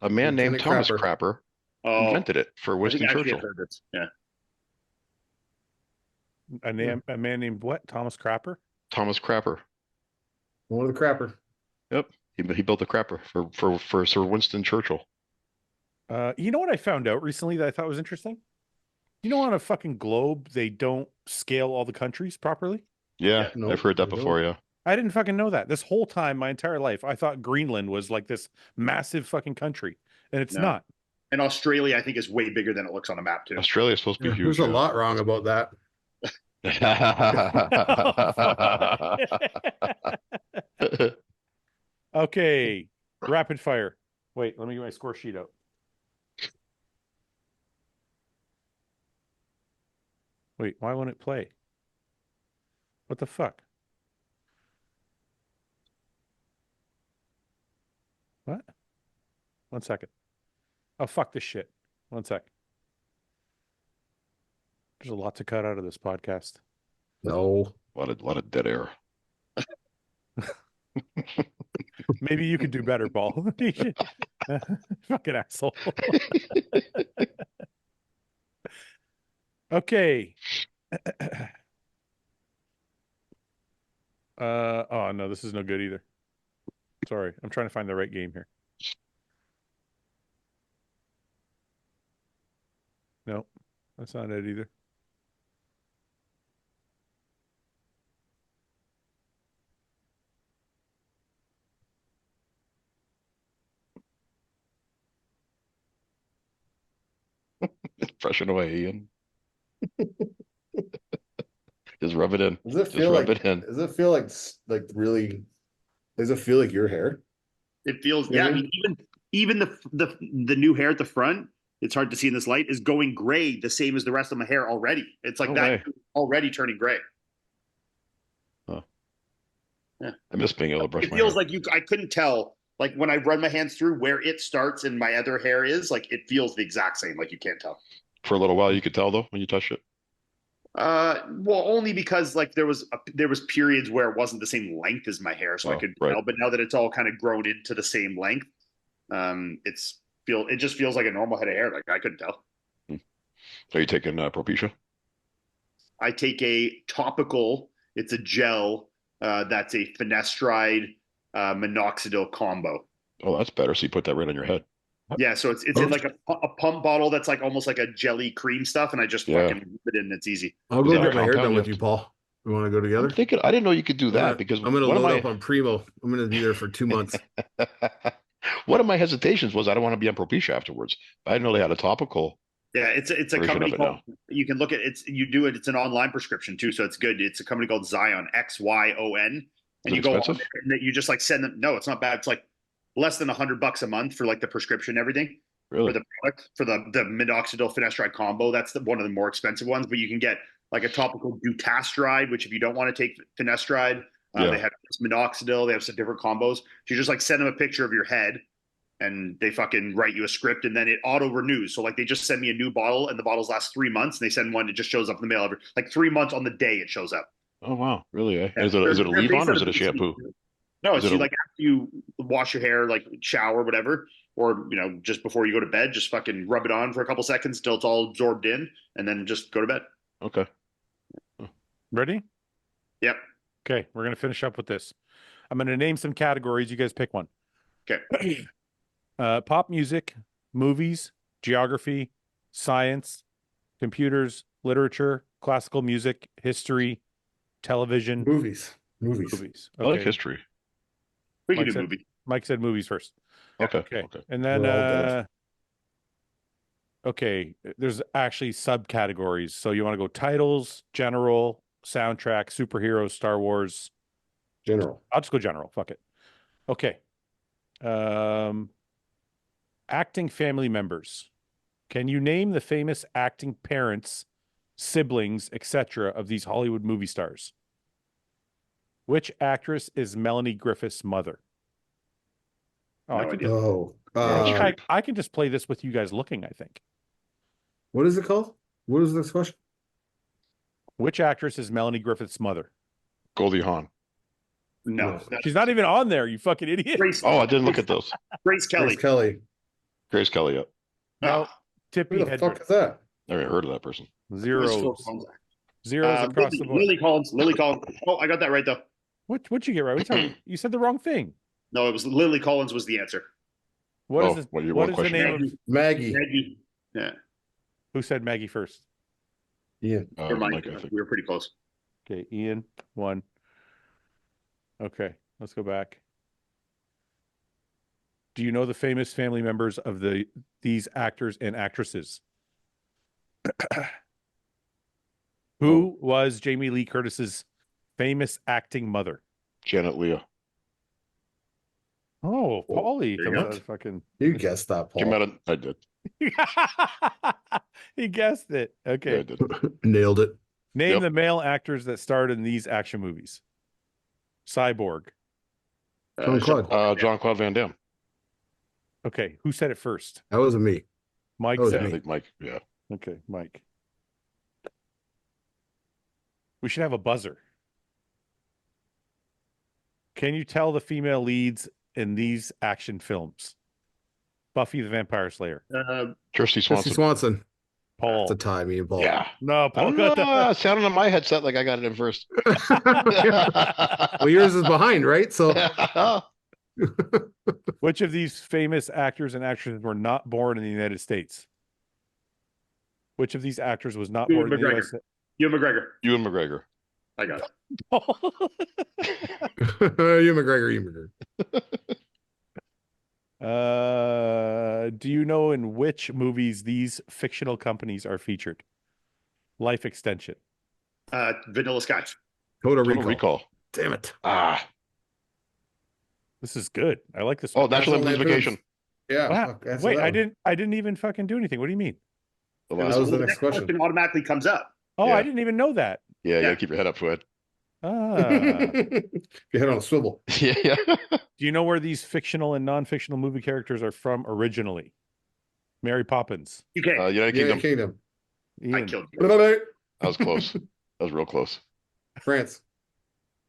A man named Lieutenant Thomas Crapper Oh, invented it for I think Winston I actually Churchill. have heard this. Yeah. A man named what? Thomas Crapper? Thomas Crapper. One of the crapper. He built the crapper for Sir Winston Churchill. You know what I found out recently that I thought was interesting? You know, on a fucking globe, they don't scale all the countries properly. Yeah, No, I've heard that I don't. before. Yeah. I didn't fucking know that. This whole time, my entire life, I thought Greenland was like this massive fucking country, and it's No. not. And Australia, I think, is way bigger than it looks on a map too. Australia's supposed to be huge. There's a yeah. lot wrong about that. Okay, rapid fire. Wait, let me get my score sheet out. Wait, why won't it play? What the fuck? What? 1 second. Oh, fuck this shit. 1 sec. There's a lot to cut out of this podcast. No. A lot of dead air. Maybe you could do better, Paul. Fucking asshole. Okay. Oh no, this is no good either. Sorry, I'm trying to find the right game here. No, that's not it either. Freshen away, Ian. Just rub it in. Does it Just feel rub like? it in. Does it feel like really? Does it feel like your hair? It feels, Yeah. I mean, even the new hair at the front, it's hard to see in this light, is going gray the same as the rest of my hair already. It's like No that way. already turning gray. Huh. Yeah. I miss being able to brush It my feels hair. like I couldn't tell, like when I run my hands through where it starts and my other hair is, like it feels the exact same, like you can't tell. For a little while, you could tell though when you touch it. Well, only because like there was periods where it wasn't the same length as my hair, so I Oh, could right. tell. But now that it's all kind of grown into the same length, it just feels like a normal head of hair. Like I couldn't tell. Are you taking Propecia? I take a topical. It's a gel. That's a finasteride minoxidil combo. Oh, that's better. So you put that right on your head. Yeah, so it's in like a pump bottle that's like almost like a jelly cream stuff, and I just Yeah. fucking put it in. It's easy. I'll Is go that a get my hair compound done you with have you, to- Paul. We want to go together? I'm thinking, I didn't know you could do that because I'm gonna one of load my up on Primo. I'm gonna be there for 2 months. one of my hesitations was I don't want to be on Propecia afterwards. I didn't know they had a topical Yeah, it's a version company of it called. now. You can look at it's you do it. It's an online prescription too, so it's good. It's a company called Zion, XYON, Is and it you go on expensive? there and you just like send them. No, it's not bad. It's like less than $100 a month for like the prescription and everything. For Really? the product, for the minoxidil finasteride combo. That's one of the more expensive ones, but you can get like a topical dutasteride, which if you don't want to take finasteride, Yeah. they have minoxidil. They have some different combos. So you just like send them a picture of your head, and they fucking write you a script, and then it auto renews. So like they just send me a new bottle, and the bottles last 3 months, and they send one. It just shows up in the mail every like 3 months on the day it shows up. Oh wow, really? Eh? Yeah, Is it a they're leave-on or is based it a shampoo? No, Is it's it a- like after you wash your hair, like shower, whatever, or just before you go to bed, just fucking rub it on for a couple seconds till it's all absorbed in, and then just go to bed. Okay. Ready? Yep. Okay, we're gonna finish up with this. I'm gonna name some categories. You guys pick one. Okay. Pop music, movies, geography, science, computers, literature, classical music, history, television, Movies. movies. I like Okay. history. We can Mike do said- movie. Mike said movies first. Okay. Okay. Okay. And then We're all dead. okay, there's actually subcategories. So you want to go titles, general, soundtrack, superheroes, Star Wars. General. I'll just go general. Fuck it. Okay. Acting family members. Can you name the famous acting parents, siblings, etc. of these Hollywood movie stars? Which actress is Melanie Griffith's mother? Oh, No idea. Oh. I can just play this with you guys looking, I think. What is it called? What is this question? Which actress is Melanie Griffith's mother? Goldie Hawn. No, She's not even on there, you fucking idiot. Grace. Oh, I didn't look at those. Grace Kelly. Grace Kelly. Grace Kelly. Yep. No, Ah, Tippy Who the Hedren. fuck is that? I haven't heard of that person. Zeros. Zeros across the board. Lily Collins. Lily Collins. Oh, I got that right though. What'd you get right? What are you talking about? You said the wrong thing. No, it was Lily Collins was the answer. What is Oh, this? well, you What want is the question name of? Maggie. Maggie. Yeah. Who said Maggie first? Yeah. Or Mike. Mike, I think. We were pretty close. Okay, Ian, 1. Okay, let's go back. Do you know the famous family members of these actors and actresses? Who was Jamie Lee Curtis's famous acting mother? Janet Leigh. Oh, Paulie. there you comes go. out of fucking... You guessed that, Came out Paul. of, I did. He guessed it. Yeah, I Okay. did. Nailed it. Name Yep. the male actors that starred in these action movies. Cyborg. Jean-Claude. Jean-Claude Van Damme. Okay. Who said it first? That wasn't me. Mike That was said Yeah, I it. think Mike. Yeah. Okay, Mike. We should have a buzzer. Can you tell the female leads in these action films? Buffy the Vampire Slayer. Kirsty Jesse Swanson. Swanson. Paul. It's a tie, me and Paul. Yeah. No, I Paul don't got know. that. It sounded on my headset like I got it in first. Well, yours is behind, right? So Which of these famous actors and actresses were not born in the United States? Which of these actors was not Ewan born in the McGregor. U.S.? Ewan McGregor. Ewan McGregor. I got it. you McGregor. Do you know in which movies these fictional companies are featured? Life Extension. Vanilla Sky. Total Total Recall. Recall. Damn it. Ah. This is good. I like this Oh, one. National National Lampoon's Vacation. Yeah. Wow. Fuck, that's Wait, that one. I didn't even fucking do anything. What do you mean? The It last That was one. the next question. automatically comes up. Oh, Yeah. I didn't even know that. Yeah, you Yeah. gotta keep your head up, Fouad. Ah. Your head on a swivel. Yeah, yeah. Do you know where these fictional and non-fictional movie characters are from originally? Mary Poppins. You can't. United Yeah, Kingdom. Kingdom. Ian. I killed you. That was close. That was real close. France.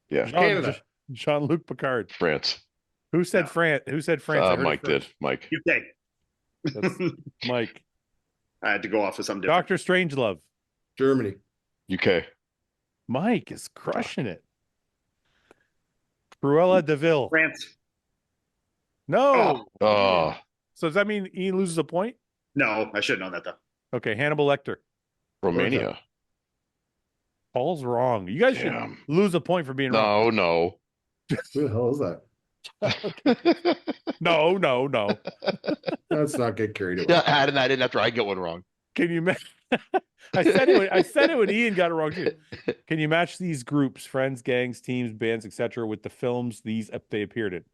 Yeah. Canada. Jean-Luc Picard. France. Who said No. France? Who said France? I heard it Mike did. first. Mike. UK. That's Mike. I had to go off with something different. Dr. Strangelove. Germany. UK. Mike is crushing it. Cruella DeVille. France. No. Oh, So does that mean Ian loses a point? No, I should have known that though. Okay, Hannibal Lecter. Romania. Paul's wrong. You guys Damn. should lose a point for being wrong. No, Who the hell is that? no. No. Let's not get carried away. Yeah, adding that in after I get one wrong. Can you match? I said it when Ian got it wrong too. Can you match these groups, friends, gangs, teams, bands, etc., with the films they appeared in?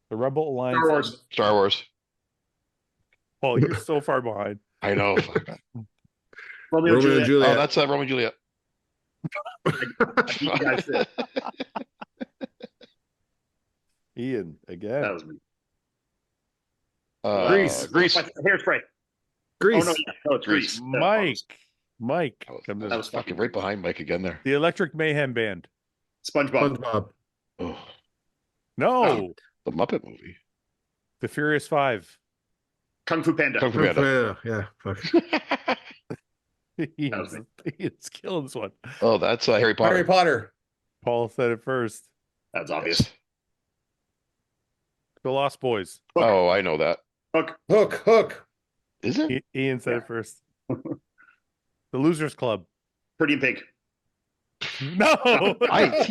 The Rebel Alliance. Star Wars. Star Wars. Paul, you're so far behind. I know. Romeo and Romeo and Juliet. Juliet. Oh, that's Romeo and Juliet. You guys did. Ian again. That was me. Grease. Grease. Hairspray. Greece. Oh no, yeah. No, it's Grease. Mike. That was fucking right behind Mike again there. The Electric Mayhem Band. SpongeBob. SpongeBob. Oh, No. the Muppet movie. The Furious Five. Kung Fu Panda. Kung Fu Panda. Yeah. Fuck. Ian's killing this one. Oh, that's Harry Potter. Harry Potter. Paul said it first. That's obvious. The Lost Boys. Oh, I know that. Hook. Is it? Ian said it first. The Losers Club. Pretty in Pink. No. IT.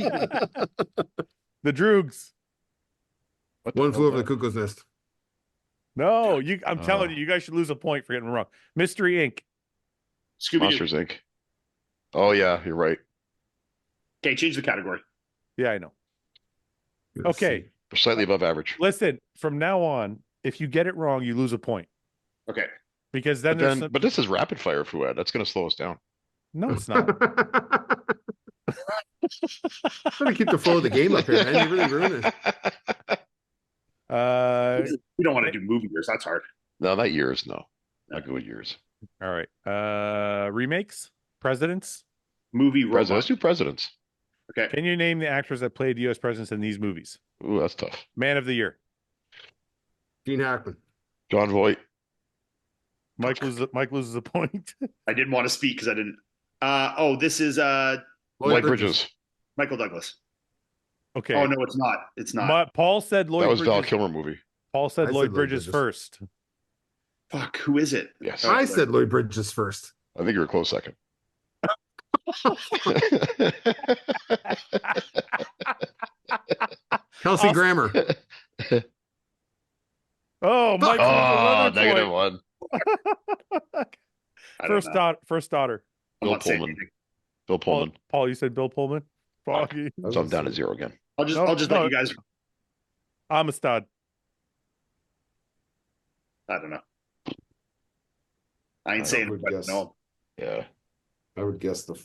The Droogs. What One hell flew is over the that? cuckoo's nest. No, I'm telling Oh. you guys should lose a point for getting it wrong. Mystery Inc. Scooby-Doo. Monsters Inc. Oh yeah, you're right. Okay, change the category. Yeah, I know. Let's Okay, see. They're slightly above average. listen. From now on, if you get it wrong, you lose a point Okay. because then But, there's some... but this is rapid fire, Fouad. That's going to slow us down. No, it's not. Trying to keep the flow of the game up here, man. You really ruined it. We don't want to do movie years. That's hard. No, not years. No, not good with years. All right. Remakes, presidents. Movie robot. Let's do presidents. Okay. Can you name the actors that played U.S. presidents in these movies? Ooh, that's tough. Man of the Year. Gene Hackman. John Voight. Mike loses a point. I didn't want to speak because I didn't. This is Lloyd Bridges. Michael Douglas. Okay. Oh no, it's not. It's not. Paul said Lloyd That was Val Bridges. Kilmer movie. Paul said I Lloyd said Lloyd Bridges Bridges. first. Fuck, who is it? Yes. I said Lloyd Bridges first. I think you were a close second. Kelsey Grammer. Oh, Mike. Oh, loses another -1. point. I don't know. First daughter. I'm Bill not saying Pullman. anything. Bill Pullman. Paul, you said Bill Pullman. Fuck you. So I'm down to 0 again. I'll just let you guys. Amistad. I don't know. I ain't saying it, no. Yeah. I would guess I'm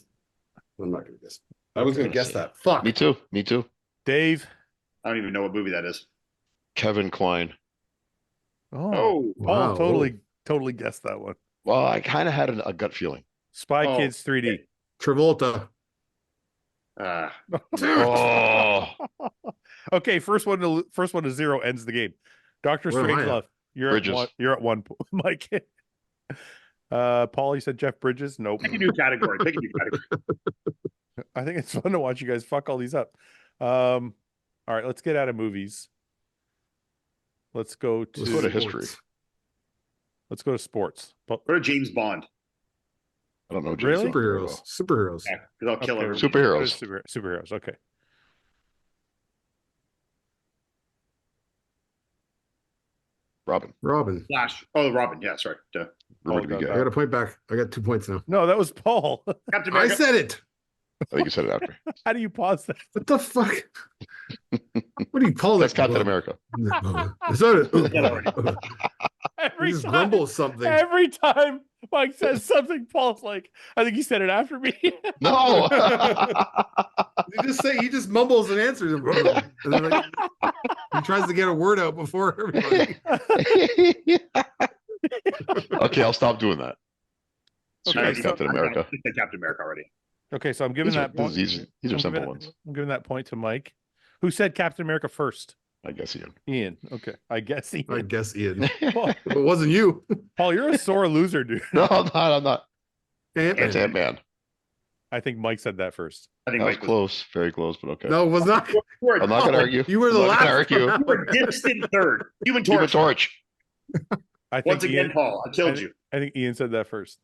not gonna guess. I was gonna guess that. Fuck. Me too. Dave. I don't even know what movie that is. Kevin Kline. Oh, wow. Paul totally guessed that one. Well, I kind of had a gut feeling. Spy Kids 3D. Travolta. Oh, Okay, first one to 0 ends the game. Doctor Where am I at? Strangelove. You're at 1. Mike. Paul, you said Jeff Bridges. Nope. Pick a new category. I think it's fun to watch you guys fuck all these up. All right, let's get out of movies. Let's go to history. Let's go to sports. Go to James Bond. I don't know. Really? Superheroes. Yeah, because I'll kill everybody. Superheroes. Okay. Robin. Flash. Oh, Robin. Yeah, sorry. Duh. Rumored to be I gay. got a point back. I got 2 points now. No, that was Paul. Captain I America. said it. I think you said it after. How do you pause that? What the fuck? What do you call That's that? Captain America. Is that Every he just time, grumbles something. every time Mike says something, Paul's like, I think he said it after me. No. He just mumbles and answers him. And then, like, he tries to get a word out before everybody. Okay, I'll stop doing that. Okay, That's Captain America. I said Captain America already. Okay, so I'm giving that point. These are simple ones. I'm giving that point to Mike. Who said Captain America first? I guess Ian. Ian. Okay. I guess Ian. I guess Ian. Paul, If it wasn't you. Paul, you're a sore loser, dude. No, I'm not. Ant-Man. It's Ant-Man. I think Mike said that first. I think That was Mike close. Very close, but okay. No, it was not. I'm not going to argue. You were the I'm not last. gonna argue. You were distant third. Human Human Torch. Torch. I think Once again, Ian, Paul, I killed you. I think Ian said that first.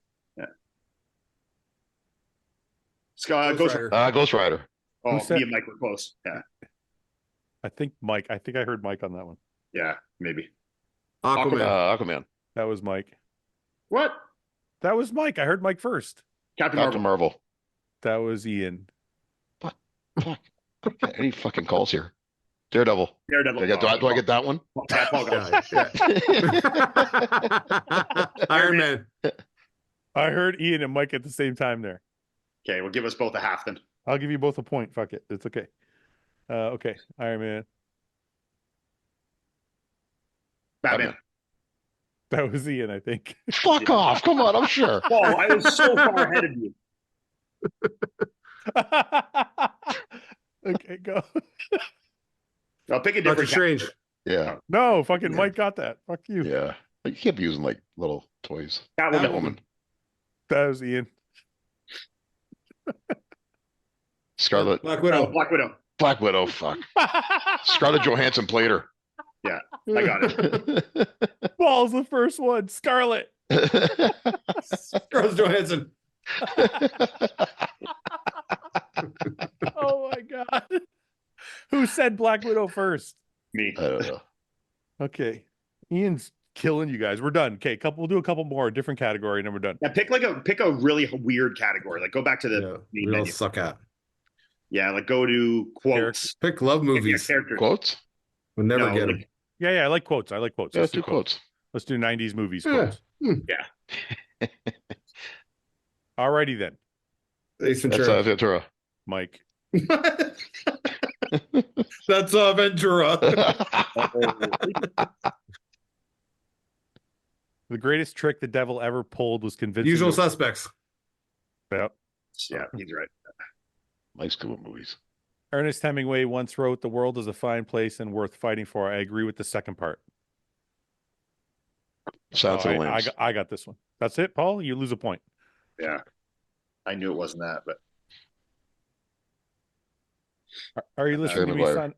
Ghost Rider. Ghost Rider. Oh, Who said- me and Mike were close. Yeah. I think I heard Mike on that one. Yeah, maybe. Aquaman. Aquaman. That was Mike. What? That was Mike. I heard Mike first. Captain Captain Marvel. Marvel. That was Ian. Fuck. Any fucking calls here? Daredevil. Daredevil. Do I get that one? Yeah, Paul got it. Iron Man. I heard Ian and Mike at the same time there. Okay, we'll give us both a half then. I'll give you both a point. Fuck it. It's okay. Okay. Iron Man. Batman. That was Ian, I think. Fuck off. Come on, I'm sure. Paul, I was so far ahead of you. Okay, go. I'll pick a Doctor different. Strange. Yeah. No, fucking Mike got that. Fuck you. Yeah. You can't be using like little toys. Catwoman. Catwoman. That was Ian. Scarlet. Black Oh, Widow. Black Widow. Black Widow. Fuck. Scarlett Johansson played her. Yeah, I got it. Paul's the first one. Scarlet. Scarlett Johansson. Oh my god. Who said Black Widow first? Me. I don't know. Okay. Ian's killing you guys. We're done. Okay, we'll do a couple more, different category, and then we're done. Yeah, pick a really weird category. Like go back to the Yeah, main we all menu. suck at. Yeah, like go to quotes. Pick love movies. Characters. Quots? We'll never No, get like- them. Yeah, I like quotes. I like quotes. Yeah, Let's two do quotes. quotes. Let's do 90s movies Yeah. quotes. Alrighty then, Ace That's Ventura. Ventura. Mike. That's Ventura. The greatest trick the devil ever pulled was convincing. Usual Suspects. Yep. Yeah, he's right. Mike's good with movies. Ernest Hemingway once wrote, "The world is a fine place and worth fighting for." I agree with the second part. Silence of the Lambs. I got this one. That's it, Paul. You lose a point. Yeah, I knew it wasn't that, but Are you listening to me, Maguire. son?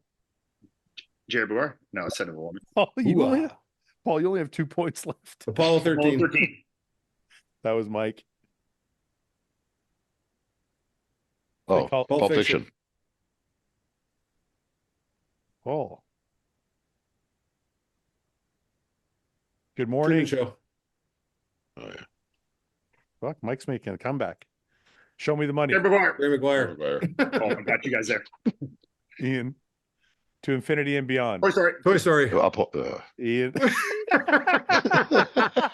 Jerry Boer? No, it's Son of a Woman. Paul, you only Ooh-ah. have, Paul, you only have 2 points left. Apollo 13. 13. That was Mike. Oh, Pulp Pulp Fiction. Paul. Good Morning morning. show. Oh, yeah. Fuck, Mike's making a comeback. Show me the money. Jerry Maguire. Ray Maguire. Oh, I got you guys there. Ian. To infinity and beyond. Toy Story. Toy Story. Ian.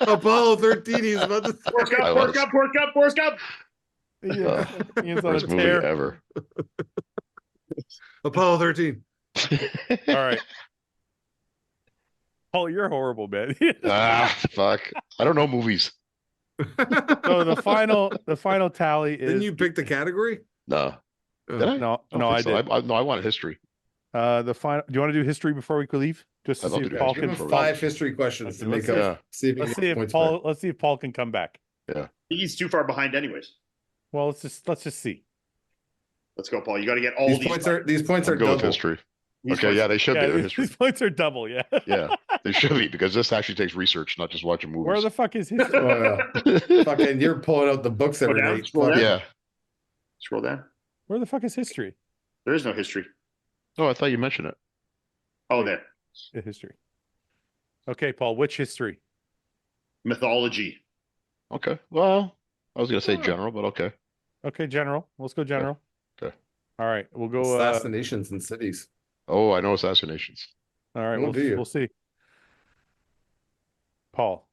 Apollo 13. He's about to Forrest Gump, Forrest Gump, Forrest Gump, Forrest Gump. Ian's on a Worst movie tear. ever. Apollo 13. All right. Paul, you're horrible, man. Fuck. I don't know movies. So the final tally is. Didn't you pick the category? No. Did I? No, don't no, I think so. did. I wanted history. The final. Do you want to do history before we leave? Just to I'd love see to if do Paul history can. before we 5 history questions to make up. See if, Let's see if Paul. Let's see if Paul can come back. Yeah. He's too far behind, anyways. Well, let's just see. Let's go, Paul. You got to get all these points are I'll go double. with history. These Okay, points- yeah, they should be. They're These history. points are double. Yeah. Yeah, they should be because this actually takes research, not just watching movies. Where the fuck is history? Oh, yeah. Fucking, you're pulling out the books every Scroll down, night. scroll down. Fucking- Yeah. Scroll down. Where the fuck is history? There is no history. Oh, I thought you mentioned it. Oh, there. Yeah, history. Okay, Paul. Which history? Mythology. Okay. Well, I was gonna say general, but okay. Okay, general. Let's go general. Okay. All right, we'll go. Assassinations in cities. Oh, I know assassinations. All right, What do you? we'll see. Paul,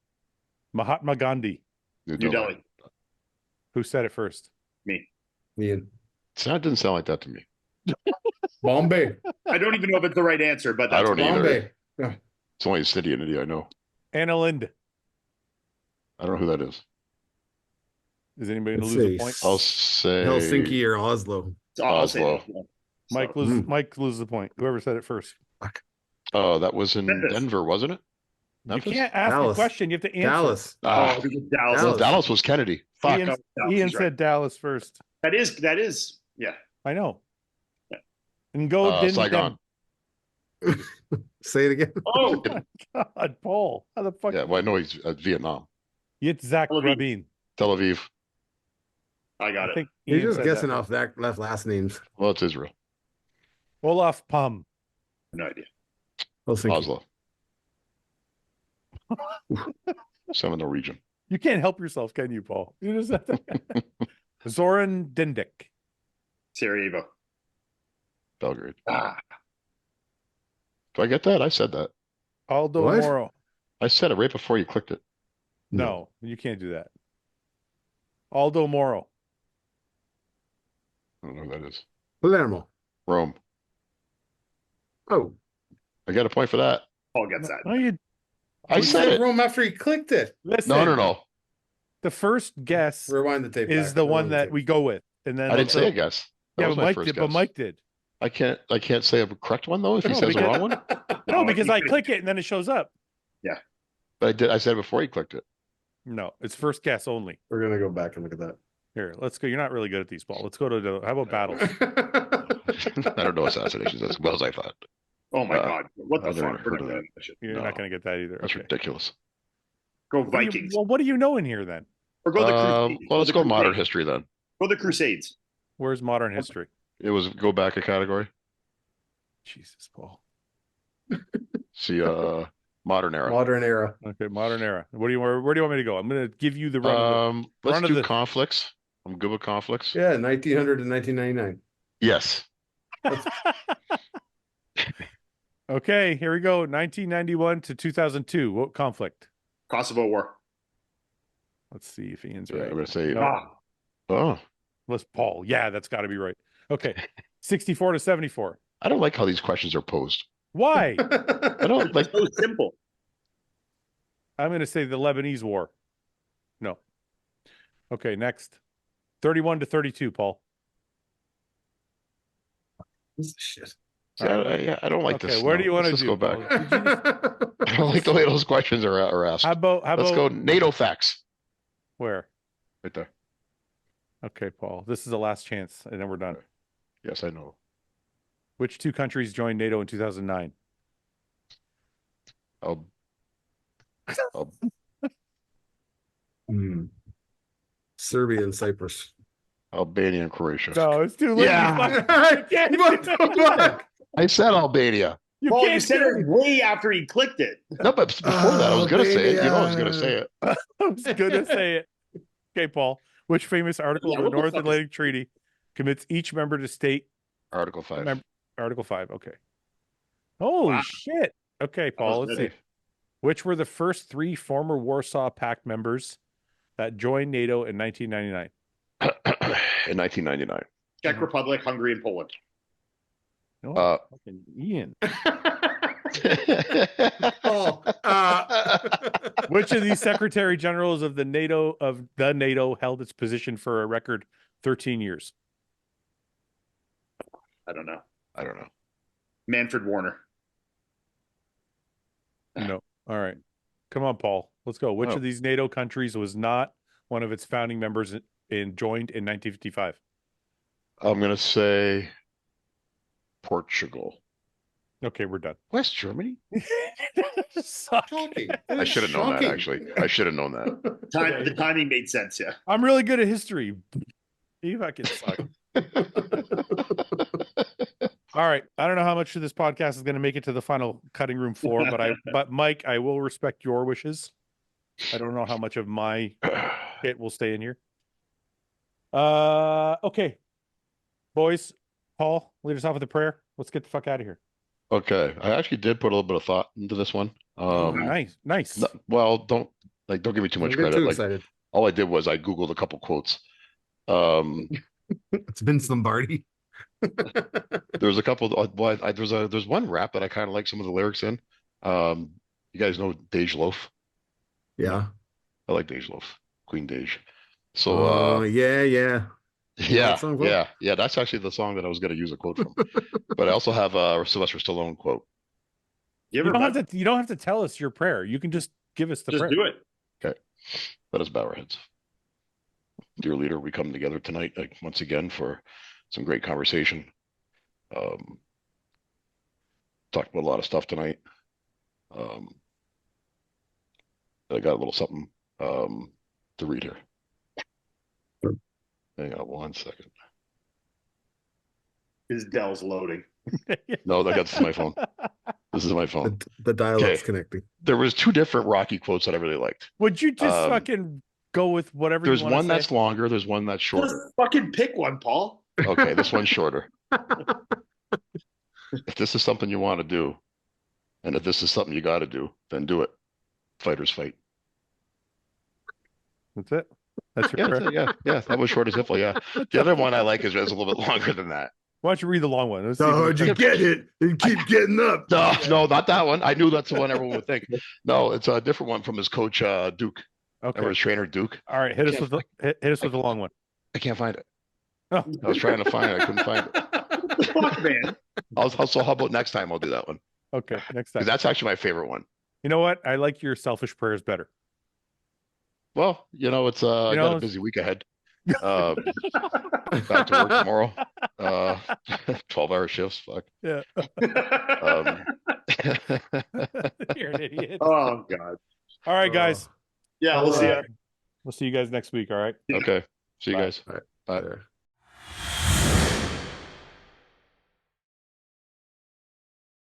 Mahatma Gandhi. New Delhi. Who said it first? Me. Ian. That didn't sound like that to me. Bombay. I don't even know if it's the right answer, but that's I don't either. Bombay. It's only a city in India I know. Anna Lind. I don't know who that is. Is anybody going to Let's lose a see. point? I'll say Helsinki or Oslo. I'll say Oslo. it. So- Mike loses a point. Whoever said it first. Oh, that was in Memphis. Denver, wasn't it? You Memphis? can't ask Dallas. a question. You have to answer. Dallas. Oh, Ah, I think it's Dallas. Dallas. Dallas was Kennedy. Fuck. Ian, Dallas, Ian he's said right. Dallas first. That is, yeah. I know. Yeah. And go Din Saigon. Say it again. Oh, God, Paul. How the fuck? Yeah, well, I know he's at Vietnam. Yitzhak Tel Aviv. Rabin. Tel Aviv. I got I it. think You're Ian just said guessing that. off that last names. Well, it's Israel. Olaf Palm. No idea. Helsinki. Oslo. Seminole region. You can't help yourself, can you, Paul? You just have to... Zoran Dindik. Sarajevo. Belgrade. Ah, Do I get that? I said that. Aldo What? Moro. I said it right before you clicked it. No, you can't do that. Aldo Moro. I don't know who that is. Palermo. Rome. Oh. I got a point for that. Paul gets that. No, you I He said it. Rome after he clicked it. listen. No. The first guess Rewind the tape. is back. the Rewind one the that tape. we go with, and then I didn't say a guess. That Yeah, was but my Mike first did. guess. But Mike did. I can't say a correct one though if he No, says a because- wrong one. No, because I you- click it and then it shows up. But I did. I said it before he clicked it. No, it's first guess only. We're gonna go back and look at that. Here, let's go. You're not really good at these, Paul. Let's go to the. How about battles? I don't know assassinations as well as I thought. Oh my God. What the I've never fuck? heard of that. You're No. not going to get that either. That's Okay. ridiculous. Go What do you- Vikings. Well, what do you know in here then? Or go the Crusades. Well, let's the go modern Crusades. history then. Go the Crusades. Where's modern history? It was go back a category. Jesus, Paul. See, modern era. Modern era. Okay, modern era. Where do you want me to go? I'm going to give you the run. Of Let's run of do the- conflicts. I'm good with conflicts. Yeah, 1900 to 1999. Yes. Okay, here we go. 1991 to 2002. What conflict? Kosovo War. Let's see if Ian's Yeah, right. I'm gonna say. No. Oh, Let's Paul. Yeah, that's got to be right. Okay, 64 to 74. I don't like how these questions are posed. Why? I don't like. So simple. I'm going to say the Lebanese War. No. Okay, next. 31 to 32, Paul. Shit. See, I don't like this. Okay, where do you want to Let's do? go back. Paul? I don't like the way those questions are asked. How about Let's go NATO facts. where? Right there. Okay, Paul. This is the last chance, and then we're done. Yes, I know. Which two countries joined NATO in 2009? I'll Hmm. Serbia and Cyprus. Albania and Croatia. No, it's too late. Yeah. You can't What do the that. fuck? I said Albania. You Paul, can't you said do it way after he clicked it. No, but before that, I was gonna say it. You know, I was gonna say it. I was going to say it. Okay, Paul. Which famous article Yeah, of the what the North fuck is- Atlantic Treaty commits each member to state Article 5. Article 5? Okay. Holy Wow. shit. Okay, Paul, let's see. Okay. Which were the first 3 former Warsaw Pact members that joined NATO in 1999? In 1999. Czech Republic, Hungary, and Poland. No, fucking Ian. Oh, Which of these Secretary Generals of the NATO held its position for a record 13 years? I don't know. I don't know. Manfred Warner. No. All right. Come on, Paul. Let's go. Which of these NATO countries was not one of its founding members and joined in 1955? I'm going to say Portugal. Okay, we're done. West Germany? shocking. I should have known that, actually. I should have known that. The timing made sense, yeah. I'm really good at history. You fucking suck. All right. I don't know how much of this podcast is going to make it to the final cutting room floor, but Mike, I will respect your wishes. I don't know how much of my hit will stay in here. Okay. Boys, Paul, lead us off with a prayer. Let's get the fuck out of here. Okay. I actually did put a little bit of thought into this one. Nice. Well, don't give me too much credit. Too like, excited. all I did was I Googled a couple quotes. It's Vince Lombardi. There's a couple. There's one rap that I kind of like some of the lyrics in. You guys know Dej Loaf? Yeah. I like Dej Loaf, Queen Dej. So yeah. That's actually the song that I was going to use a quote from. But I also have a Sylvester Stallone quote. You don't have to tell us your prayer. You can just give us the prayer. Just do it. Okay. Let us bow our heads. Dear leader, we come together tonight once again for some great conversation. Talked about a lot of stuff tonight. I got a little something to read here. Hang on one second. His Dell's loading. No, that's my phone. This is my phone. The dial-up's connecting. There was 2 different Rocky quotes that I really liked. Would you just fucking go with whatever There's you want one to say? that's longer. There's one that's shorter. Just fucking pick one, Paul. Okay, this one's shorter. If this is something you want to do, and if this is something you got to do, then do it. Fighters fight. That's it. That's your prayer. Yeah. That was short as hell. Yeah. The other one I like is a little bit longer than that. Why don't you read the long one? So hard you get it and keep getting up. No, not that one. I knew that's the one everyone would think. No, it's a different one from his coach, Duke. Okay. Remember his trainer, Duke? All right, hit us with the long one. I can't find it. Oh. I was trying to find it. I couldn't find it. What the fuck, man? So how about next time I'll do that one? Okay, next time. Because that's actually my favorite one. You know what? I like your selfish prayers better. Well, it's I got a busy week ahead. Back to work tomorrow. 12-hour shifts. Fuck. Yeah. You're an idiot. Oh God. All right, guys. Yeah, we'll see you. We'll see you guys next week. All right. Okay. See you Bye. guys. All right. Bye. There.